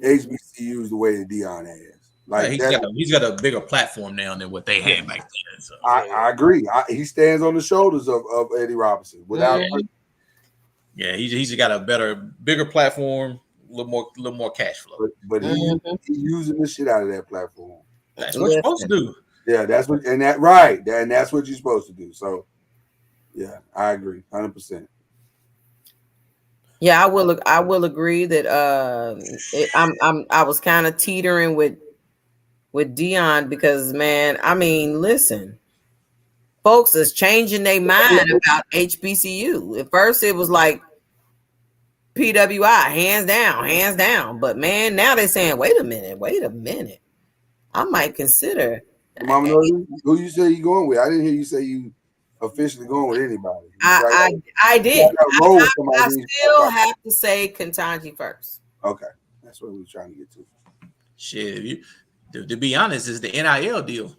HBCUs the way that Deion has. Like he's got a bigger platform now than what they had back then. So. I agree. He stands on the shoulders of Eddie Robinson without. Yeah, he's got a bigger platform, a little more cash flow. But he's using the shit out of that platform. That's what you're supposed to do. Yeah, that's what you're supposed to do. So, yeah, I agree, 100%. Yeah, I will agree that I was kind of teetering with Deion because, man, I mean, listen, folks is changing their mind about HBCU. At first, it was like PWI, hands down. But man, now they're saying, wait a minute, I might consider. Mama, who you say you going with? I didn't hear you say you officially going with anybody. I did. I still have to say Ketanji first. Okay, that's what we were trying to get to. Shit, to be honest, it's the NIL deal.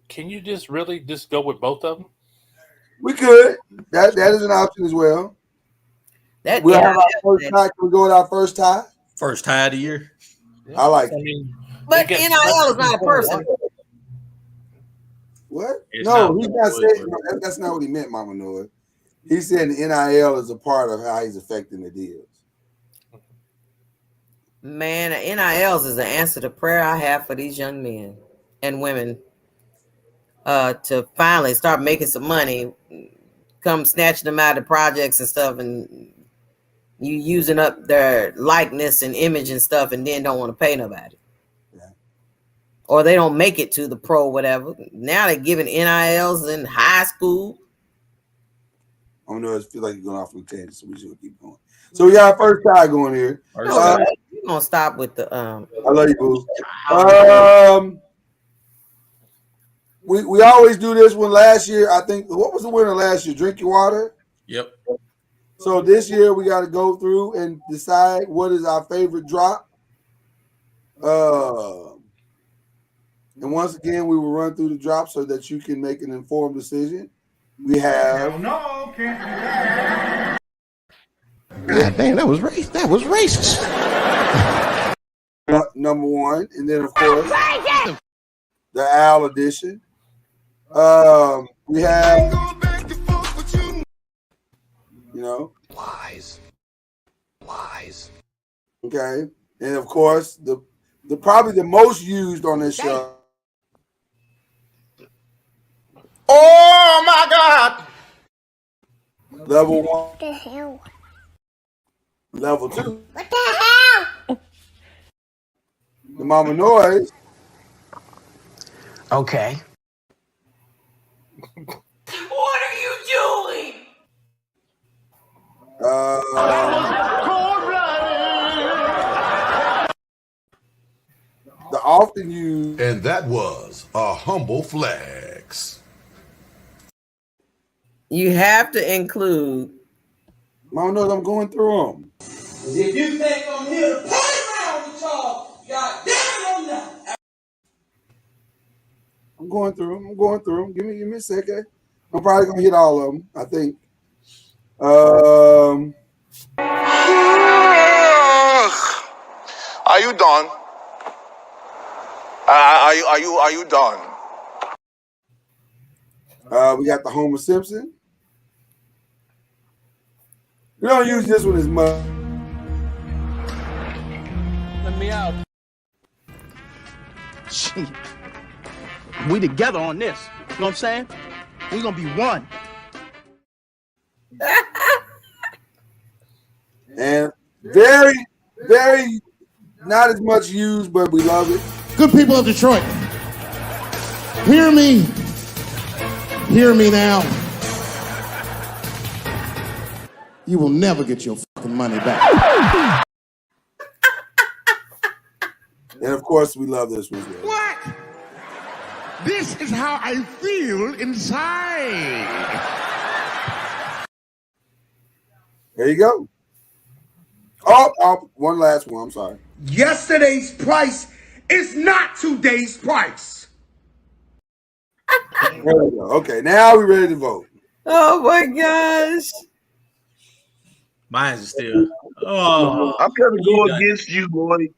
Can you just go with both of them? We could. That is an option as well. We'll have our first tie. Can we go with our first tie? First tie of the year. I like it. I mean, but NIL is not a person. What? It's No, not he's what not it was, saying. bro. No, that's not what he meant, Mama Noah. He said the NIL is a part of how he's affecting the deals. Man, NILs is the answer to prayer I have for these young men and women to finally start making some money, come snatching them out of projects and stuff, and you using up their likeness and image and stuff, and then don't want to pay nobody. Yeah. Or they don't make it to the pro, whatever. Now they're giving NILs in high school. I don't know. I feel like you're going off on a tangent, so we should keep going. So we got our first tie going here. We're gonna stop with the I love you, boo. We always do this one. Last year, I think, what was the winner last year? Drink your water. Yep. So this year we got to go through and decide what is our favorite drop. And once again, we will run through the drop so that you can make an informed decision. We have No, can't do that. God damn, that was racist. That was racist. number one, and then of course the Al edition. We have, lies. Okay, and of course the probably the most used on this show. Oh my God! Level 1. What the hell? Level 2. What the hell? The Mama Noise. Okay. What are you doing? The often used. And that was a humble flex. You have to include. Mama Noise, I'm going through them. If you think I'm here to play around with y'all, goddamn it, I'm not. I'm going through them. Give me a second. I'm probably gonna hit all of them, I think. Are you done? Are you done? We got the Homer Simpson. We don't use this one as much. Let me out. Shit. We together on this. You know what I'm saying? We're gonna be one. And very, very not as much used, but we love it. Good people of Detroit, hear me. Hear me now. You will never get your fucking money back. And of course, we love this one. What? This is how I feel inside. There you go. Oh, one last one. I'm sorry. Yesterday's price is not today's price. There we go. Okay, now we're ready to vote. Oh my gosh. Mine's still. Oh, I'm going to go against you, Lloyd,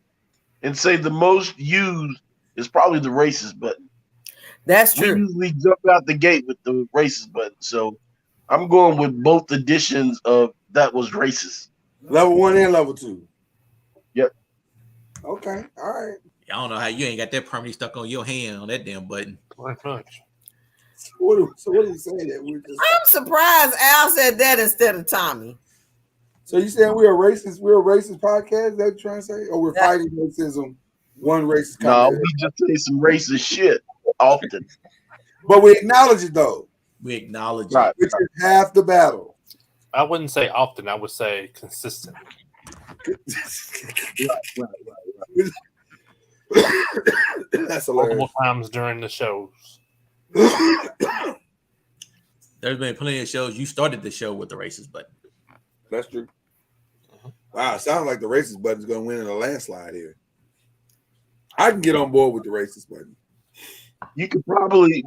and say the most used is probably the racist button. That's true. We usually jump out the gate with the racist button, so I'm going with both editions of that was racist. Level 1 and level 2. Yep. Okay. All right. I don't know how you ain't got that permanently stuck on your hand on that damn button. So what are you saying that we're just? I'm surprised Al said that instead of Tommy. So you saying we're a racist? We're a racist podcast? Is that what you're trying to say? Or we're fighting racism? One racist. No, we just say some racist shit often, but we acknowledge it though. We acknowledge it, which is half the battle. I wouldn't say often. I would say consistent. That's hilarious. Multiple times during the shows. There's been plenty of shows. You started the show with the racist button. That's true. Wow, it sounds like the racist button's going to win in a landslide here. I can get on board with the racist button. You could probably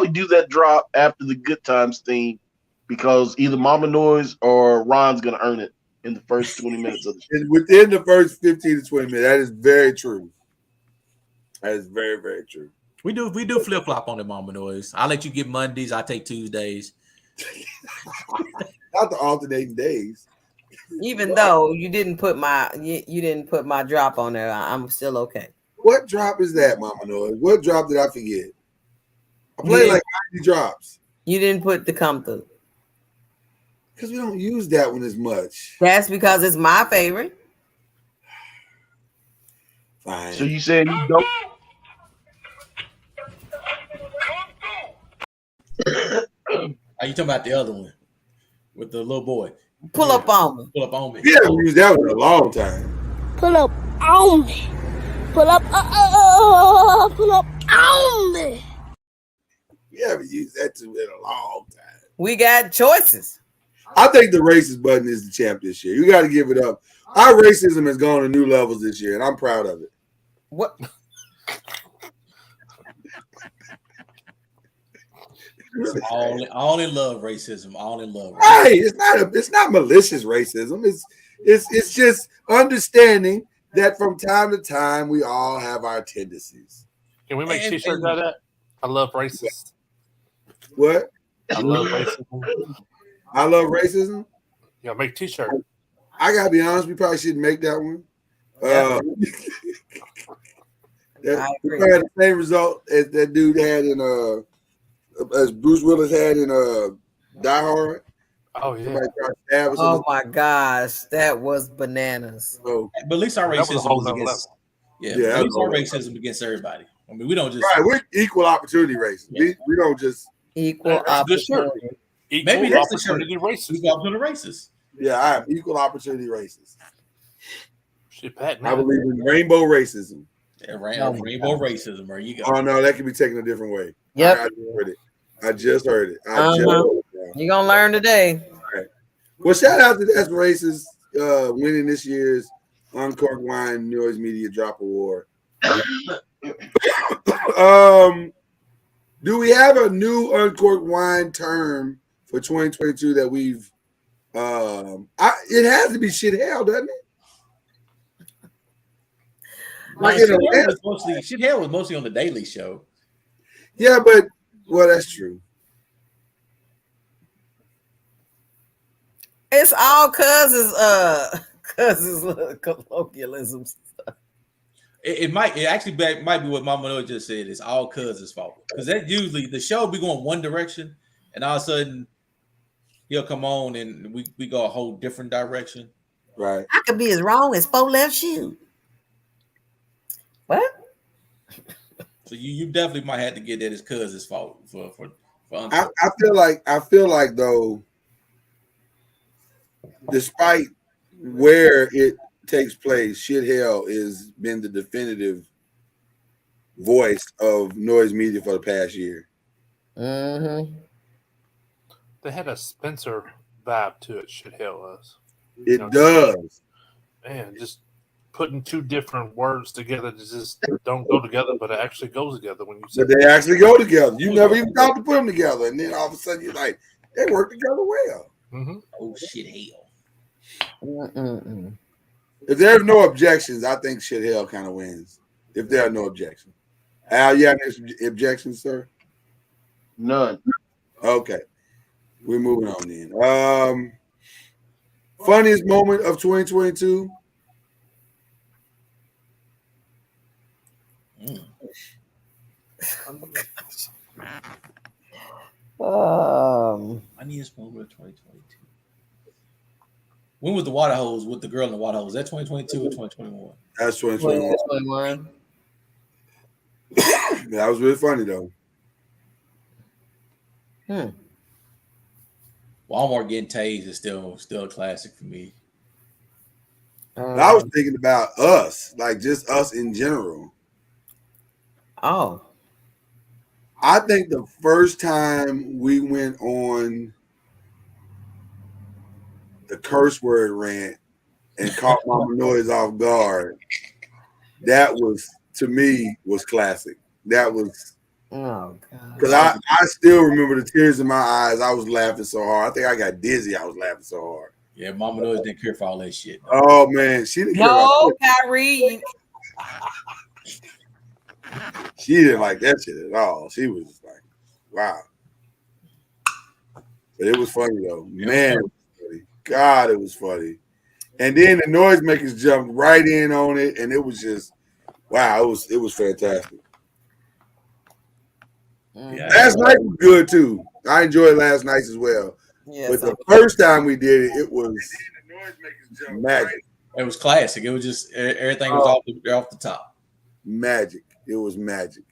do that drop after the Good Times theme because either Mama Noise or Ron's going to earn it in the first 20 minutes of the show. Within the first 15 to 20 minutes. That is very true. That is very, very true. We do flip flop on the Mama Noise. I'll let you get Mondays. I take Tuesdays. Not the alternating days. Even though you didn't put my drop on there, I'm still okay. What drop is that, Mama Noise? What drop did I forget? I played like 90 drops. You didn't put the come through. Because we don't use that one as much. That's because it's my favorite. Fine. So you saying you don't? Are you talking about the other one with the little boy? Pull up on me. Pull up on me. We haven't used that one in a long time. Pull up on me. Pull up, pull up on me. We haven't used that in a long time. We got choices. I think the racist button is the champ this year. You got to give it up. Our racism has gone to new levels this year, and I'm proud of it. What? All in love racism. All in love. Hey, it's not malicious racism. It's just understanding that from time to time we all have our tendencies. Can we make t-shirts out of that? I love racist. What? I love racism. I love racism. Yeah, make t-shirt. I gotta be honest, we probably shouldn't make that one. We probably had the same result as that dude had in as Bruce Willis had in Die Hard. Oh yeah. Oh my gosh, that was bananas. So, but at least our racism was against. Yeah, at least our racism against everybody. I mean, we don't just we're equal opportunity racists. Yeah. We don't just equal opportunity. Maybe that's opportunity racist. Equal opportunity racist. Yeah, I am equal opportunity racist. Shit, Pat, I believe in rainbow racism. Yeah, rainbow racism. There you go. Oh no, that can be taken a different way. Yep. I just heard it. You're gonna learn today. All right. Well, shout out to That's Racist winning this year's Uncorked Wine Noise Media Drop Award. Do we have a new Uncorked Wine term for 2022 that we've it has to be shit hell, doesn't it? Shit hell was mostly on the Daily Show. Yeah, but that's true. It's all cousins colloquialism stuff. It actually might be what Mama Noah just said. It's all cousins' fault because that usually the show be going one direction, and all of a sudden he'll come on and we go a whole different direction. Right. I could be as wrong as 4 left shoe. What? So you definitely might have to get that as cousin's fault for I feel like though, despite where it takes place, shit hell has been the definitive voice of noise media for the past year. Mm-hmm. They had a Spencer vibe to it. Shit hell was. It does. Man, just putting two different words together that just don't go together, but it actually goes together when you say. But they actually go together. You never even thought to put them together, and then all of a sudden you're like, they work together well. Mm-hmm. Oh shit hell! Mm-mm-mm. If there's no objections, I think shit hell kind of wins. If there are no objections, Al, you have any objections, sir? None. Okay, we're moving on then. Funniest moment of 2022. Funniest moment of 2022. When was the water hose with the girl in the water hose? Is that 2022 or 2021? That's 2021. That was really funny though. Walmart getting tased is still a classic for me. I was thinking about us, like just us in general. Oh. I think the first time we went on the curse word rant and caught Mama Noise off guard, that was, to me, was classic. That was, because I still remember the tears in my eyes. I was laughing so hard. I think I got dizzy. I was laughing so hard. Yeah, Mama Noise didn't care for all that shit. Oh man, she didn't care about Kyrie. She didn't like that shit at all. She was just like, wow. But it was funny though. Man, it was funny. God, it was funny. And then the noisemakers jumped right in on it, and it was just wow, it was fantastic. Last night was good too. I enjoyed last night as well. But the first time we did it, it was magic. It was classic. It was just everything was off the top. Magic. It was magic.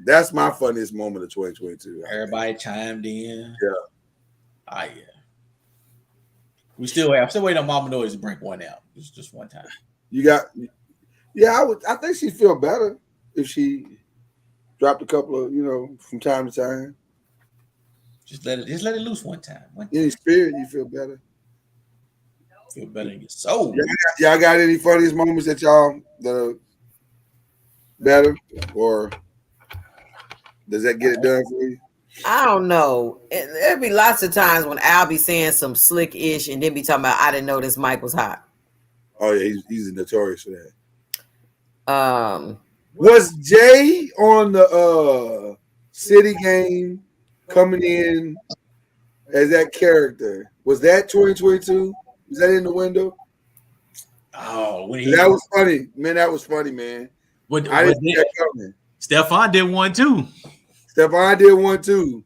That's my funniest moment of 2022. Everybody chimed in. Yeah. Yeah. I'm still waiting on Mama Noise to bring one out. Just one time. I think she'd feel better if she dropped a couple of, from time to time. Just let it loose one time. In your spirit, you feel better. Feel better in your soul. Y'all got any funniest moments that are better, or does that get it done for you? I don't know. There'd be lots of times when I'll be saying some slick ish and then be talking about I didn't know this mic was hot. Oh yeah, he's notorious for that. Was Jay on the City game coming in as that character? Was that 2022? Was that in the window? Oh, that was funny, man. That was funny, man. I didn't see that coming. Stefan did one too. Stephon did one too.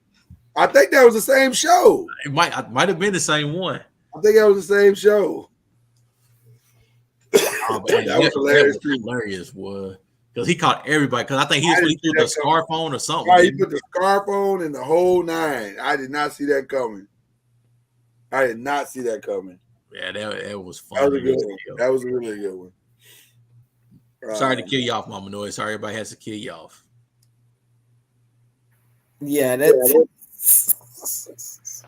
I think that was the same show. It might have been the same one. I think that was the same show. Oh, man, that was hilarious. Hilarious, boy. Because he caught everybody. Because I think he threw the scarf on or something. Right, he put the scarf on and the whole nine. I did not see that coming. Yeah, that was fun. That was a good one. That was a really good one. Sorry to kill you off, Mama Noise. Sorry, everybody has to kill you off. Yeah, that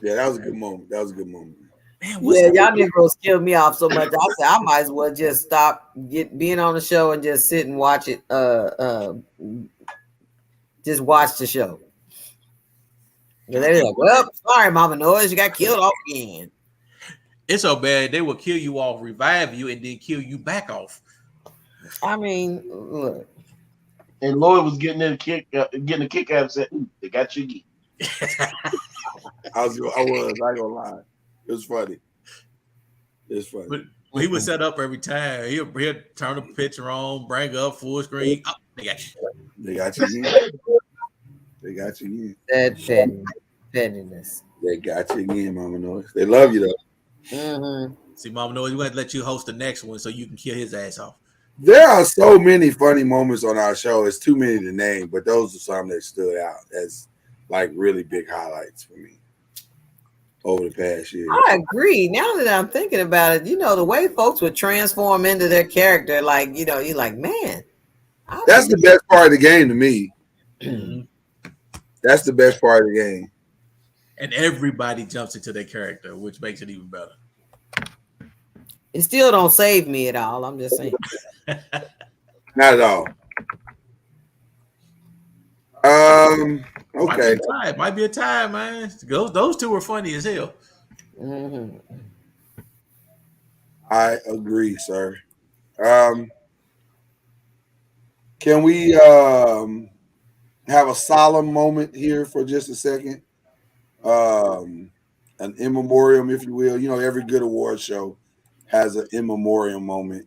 was a good moment. That was a good moment. Man, y'all Negroes killed me off so much. I said I might as well just stop being on the show and just sit and watch it. Just watch the show. And they're like, well, sorry, Mama Noise, you got killed off again. It's so bad they will kill you off, revive you, and then kill you back off. I mean, look. And Lloyd was getting a kick out and said, "Ooh, they got you again." I was not gonna lie. It was funny. But he would set up every time. He'll turn the picture on, bring up full screen. Oh, they got you. They got you again. They got you again. That pettiness. They got you again, Mama Noise. They love you though. Mm-hmm. See, Mama Noise, we have to let you host the next one so you can kill his ass off. There are so many funny moments on our show. It's too many to name, but those are some that stood out as like really big highlights for me over the past year. I agree. Now that I'm thinking about it, the way folks would transform into their character, like, you're like, man. That's the best part of the game to me. That's the best part of the game. And everybody jumps into their character, which makes it even better. It still don't save me at all. I'm just saying. Not at all. Okay. Might be a tie, man. Those two were funny as hell. Mm-hmm. I agree, sir. Can we have a solemn moment here for just a second? An in memoriam, if you will. Every good award show has an in memoriam moment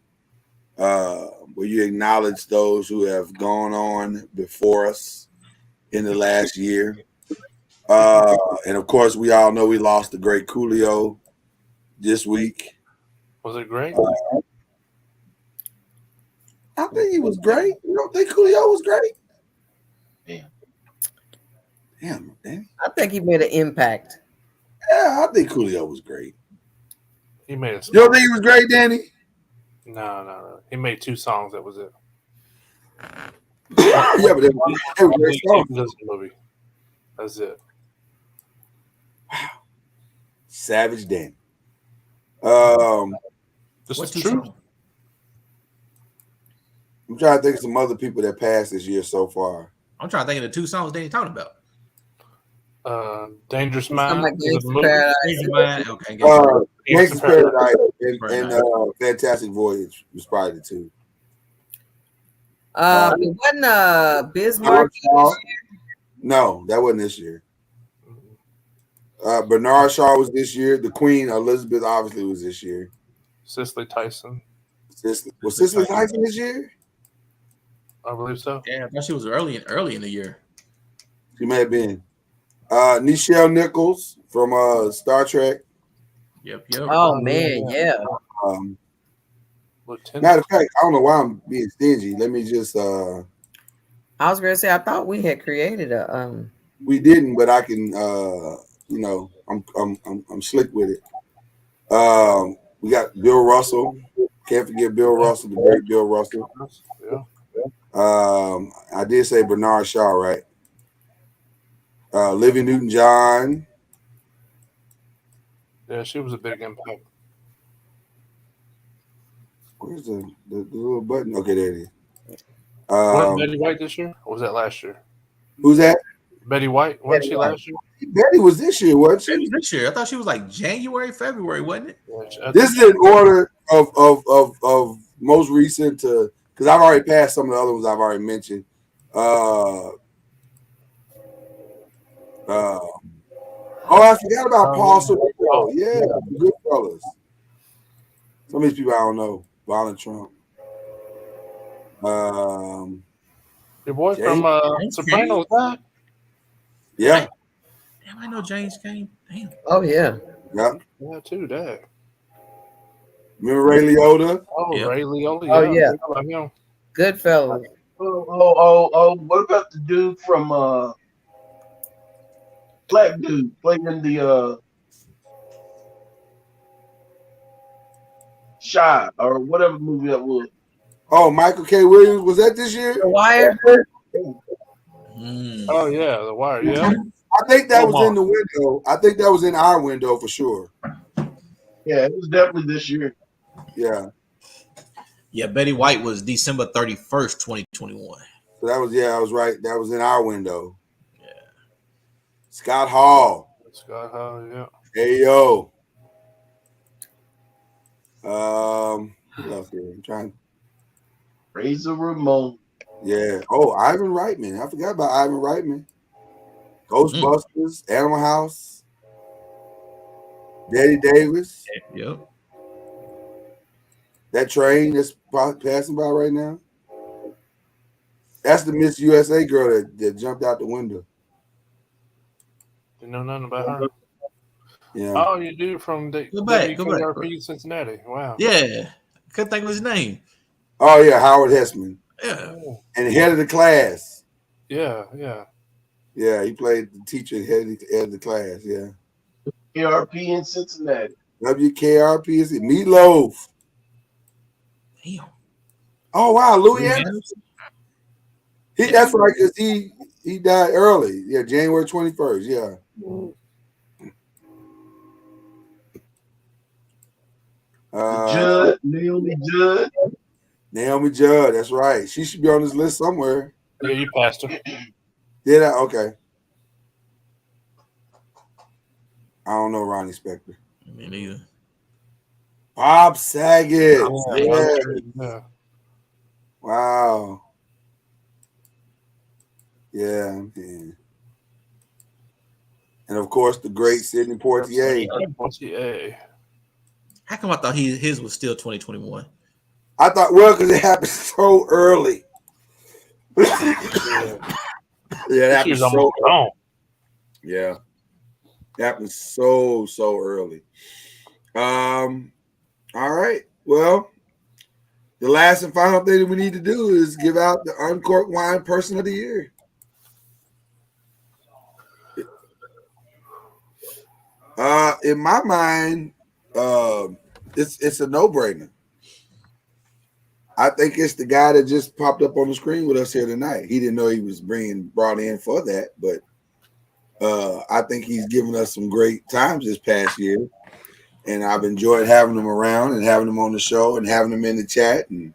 where you acknowledge those who have gone on before us in the last year. And of course, we all know we lost the great Coolio this week. Was it great? I think he was great. You don't think Coolio was great? Damn, Danny. I think he made an impact. Yeah, I think Coolio was great. He made it. You don't think he was great, Danny? No. He made 2 songs. That was it. Yeah, but they were great songs. Movie. That's it. Wow. Savage Danny. This is true. I'm trying to think of some other people that passed this year so far. I'm trying to think of the 2 songs Danny talking about. Dangerous Mind. Gangsta Paradise. Okay. Gangsta Paradise and Fantastic Voyage was probably the 2. It wasn't Bismarck Shaw. No, that wasn't this year. Bernard Shaw was this year. The Queen Elizabeth obviously was this year. Cicely Tyson. Was Cicely Tyson this year? I believe so. Yeah, I thought she was early in the year. She may have been. Nichelle Nichols from Star Trek. Yep. Oh man, yeah. Matter of fact, I don't know why I'm being stingy. Let me just. I was gonna say I thought we had created a. We didn't, but I can. I'm slick with it. We got Bill Russell. Can't forget Bill Russell, the great Bill Russell. Yeah. I did say Bernard Shaw, right? Olivia Newton-John. Yeah, she was a big impact. Where's the little button? Okay, there it is. Wasn't Betty White this year? Or was that last year? Who's that? Betty White. Wasn't she last year? Betty was this year, wasn't she? It was this year. I thought she was like January, February, wasn't it? This is in order of most recent to, because I've already passed some of the other ones I've already mentioned. I forgot about Paul Sorrell. Yeah, good fellas. Some of these people I don't know. Violent Trump. Your boy from Sopranos, huh? Yeah. Damn, I know James came. Damn. Oh yeah. Yeah. Yeah, too. Dad. Remember Ray Liotta? Oh, Yep. Ray Liotta. Oh yeah. How about him? Good fellas. Oh, what about the dude from black dude playing in the Shy or whatever movie that was? Oh, Michael K. Williams. Was that this year? The Wire. Oh yeah, The Wire. Yeah. I think that was in the window. I think that was in our window for sure. Yeah, it was definitely this year. Yeah. Yeah, Betty White was December 31st, 2021. So that was, I was right. That was in our window. Yeah. Scott Hall. Scott Hall, yeah. Hey yo. What else here? I'm trying. Razor Ramon. Yeah. Oh, Ivan Reitman. I forgot about Ivan Reitman. Ghostbusters, Animal House, Betty Davis. Yep. That train that's passing by right now. That's the Miss USA girl that jumped out the window. Didn't know nothing about her. Yeah. Oh, you do from the Go back. WKRP Cincinnati. Wow. Yeah. Couldn't think of his name. Oh yeah, Howard Hessman. Yeah. And head of the class. Yeah. Yeah, he played the teacher head of the class. Yeah. KRP in Cincinnati. WKRP is it? Meatloaf. Damn. Oh wow, Louis Anderson. That's right, because he died early. Yeah, January 21st. Yeah. Judd, Naomi Judd. Naomi Judd, that's right. She should be on this list somewhere. Yeah, you passed her. Did I? Okay. I don't know Ronnie Spector. Me neither. Bob Saget. Yeah. Wow. Yeah, man. And of course, the great Sidney Poitier. How come I thought his was still 2021? I thought, well, because it happened so early. Yeah, it happened so early. Yeah. It happened so early. All right. Well, the last and final thing that we need to do is give out the Uncorked Wine Person of the Year. In my mind, it's a no-brainer. I think it's the guy that just popped up on the screen with us here tonight. He didn't know he was brought in for that, but I think he's given us some great times this past year, and I've enjoyed having him around and having him on the show and having him in the chat. And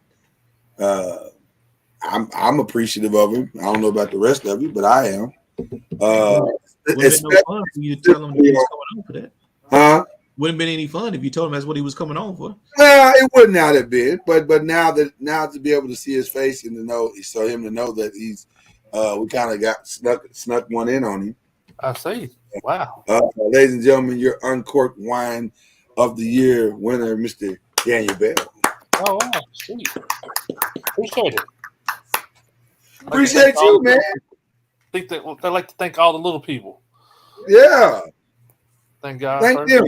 I'm appreciative of him. I don't know about the rest of you, but I am. Would it no fun for you to tell him he was coming on for that? Huh? Wouldn't been any fun if you told him that's what he was coming on for. Well, it wouldn't not have been, but now to be able to see his face and to know, so him to know that he's, we kind of got snuck one in on him. I see. Wow. Ladies and gentlemen, your Uncorked Wine of the Year winner, Mr. Daniel Bell. Oh, wow. Sweet. Appreciate it. Appreciate you, man. I think they like to thank all the little people. Yeah. Thank God. Thank them.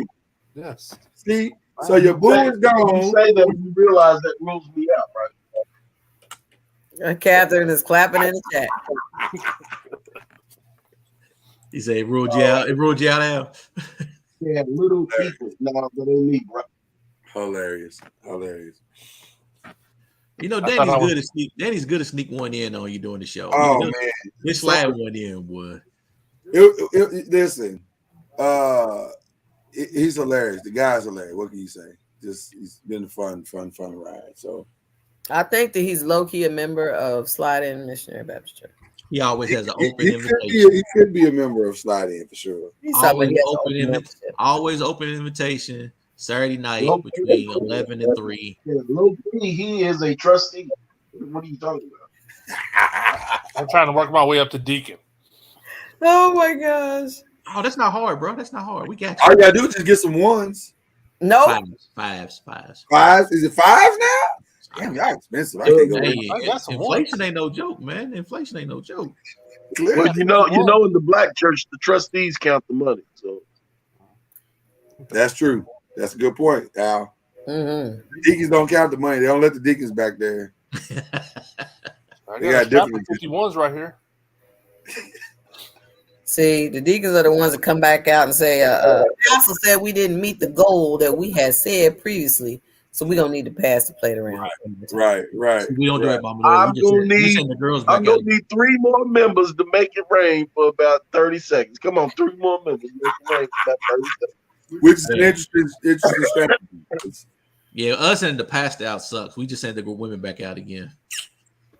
Yes. See, so your boo is gone. You say that when you realize that rules me out, right? Catherine is clapping in the chat. He said, "It ruled you out. It ruled you out, Al." Yeah, little people. No, but they me, bro. Hilarious. You know, Danny's good to sneak. Danny's good to sneak one in on you during the show. Oh, man, this slide one in, boy. Listen, he's hilarious. The guy's hilarious. What can you say? Just he's been a fun ride. So I think that he's low-key a member of Slide In Missionary Baptist Church. He always has an open invitation. He could be a member of Slide In for sure. Always open invitation. Saturday night between 11 and 3. Low key, he is a trustee. What are you talking about? I'm trying to work my way up to deacon. Oh my gosh. Oh, that's not hard, bro. That's not hard. We got you. All you gotta do is just get some ones. No. Fives. Fives? Is it fives now? Damn, y'all expensive. I can't go. Inflation ain't no joke, man. Inflation ain't no joke. Well, you know, in the black church, the trustees count the money. So that's true. That's a good point, Al. Mm-hmm. The deacons don't count the money. They don't let the deacons back there. They got different 51s right here. See, the deacons are the ones that come back out and say, Pastor said we didn't meet the goal that we had said previously, so we don't need to pass the plate around. Right. We don't do it, Mama. I'm gonna need 3 more members to make it rain for about 30 seconds. Come on, 3 more members make it rain for about 30 seconds. Which is an interesting strategy. Yeah, us and the pastor out sucks. We just send the women back out again.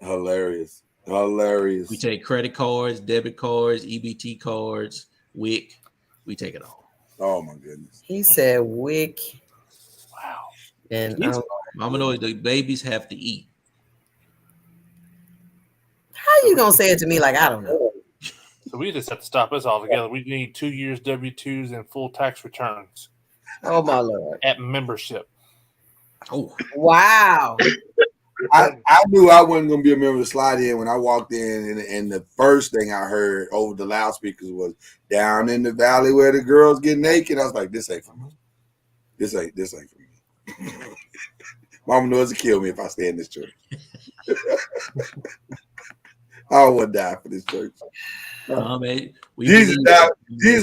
Hilarious. We take credit cards, debit cards, EBT cards, WIC. We take it all. Oh my goodness. He said WIC. Wow. And Mama knows the babies have to eat. How you gonna say it to me like I don't know? So we just have to stop this all together. We need 2 years W-2s and full tax returns. Oh my Lord. At membership. Oh. Wow. I knew I wasn't going to be a member of Slide In when I walked in, and the first thing I heard over the loudspeakers was down in the valley where the girls get naked. I was like, this ain't for me. This ain't for me. Mama knows to kill me if I stay in this church. I don't want to die for this church. Man, Jesus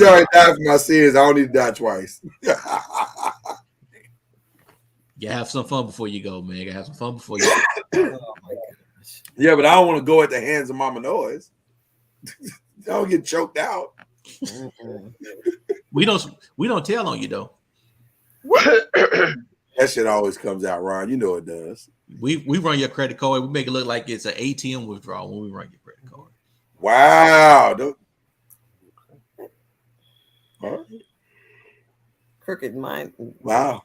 already died for my sins. I don't need to die twice. You have some fun before you go, man. You have some fun before you go. Oh my gosh. Yeah, but I don't want to go at the hands of Mama Noise. I don't get choked out. We don't tell on you though. That shit always comes out, Ron. You know it does. We run your credit card. We make it look like it's an ATM withdrawal when we run your credit card. Wow. Crooked mind. Wow.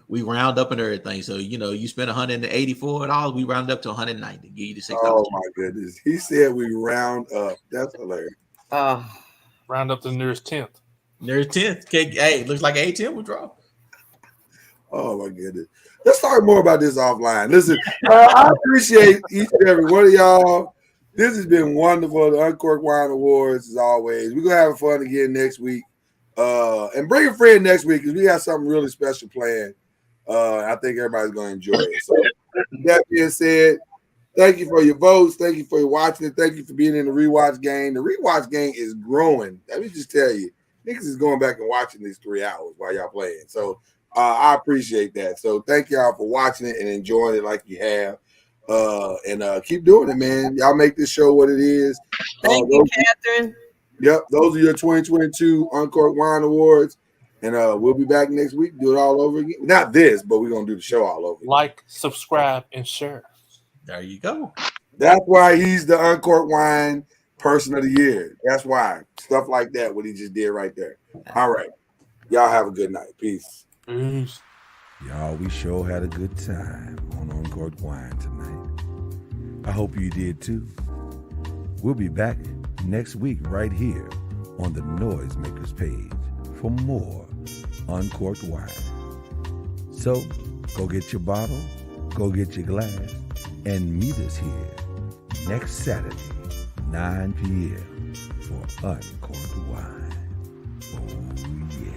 We round up and everything. So, you spend $184, we round up to $190. Give you the $6. Oh, my goodness. He said we round up. That's hilarious. Round up to the nearest 10th. Nearest 10th. Hey, looks like an ATM withdrawal. Oh, my goodness. Let's talk more about this offline. Listen, I appreciate each and every one of y'all. This has been wonderful. The Uncorked Wine Awards, as always. We're going to have fun again next week. And bring a friend next week because we got something really special planned. I think everybody's going to enjoy it. So, with that being said, thank you for your votes. Thank you for your watching. Thank you for being in the rewatch game. The rewatch game is growing. Let me just tell you, niggas is going back and watching these 3 hours while y'all playing. So, I appreciate that. So, thank y'all for watching it and enjoying it like you have. And keep doing it, man. Y'all make this show what it is. Thank you, Catherine. Yep, those are your 2022 Uncorked Wine Awards. And we'll be back next week, do it all over again. Not this, but we're going to do the show all over again. Like, subscribe, and share. There you go. That's why he's the Uncorked Wine Person of the Year. That's why. Stuff like that, what he just did right there. All right. Y'all have a good night. Peace. Peace. Y'all, we sure had a good time on Uncorked Wine tonight. I hope you did too. We'll be back next week right here on the Noisemakers page for more Uncorked Wine. So, go get your bottle, go get your glass, and meet us here next Saturday, 9 p.m. for Uncorked Wine. Oh, yeah.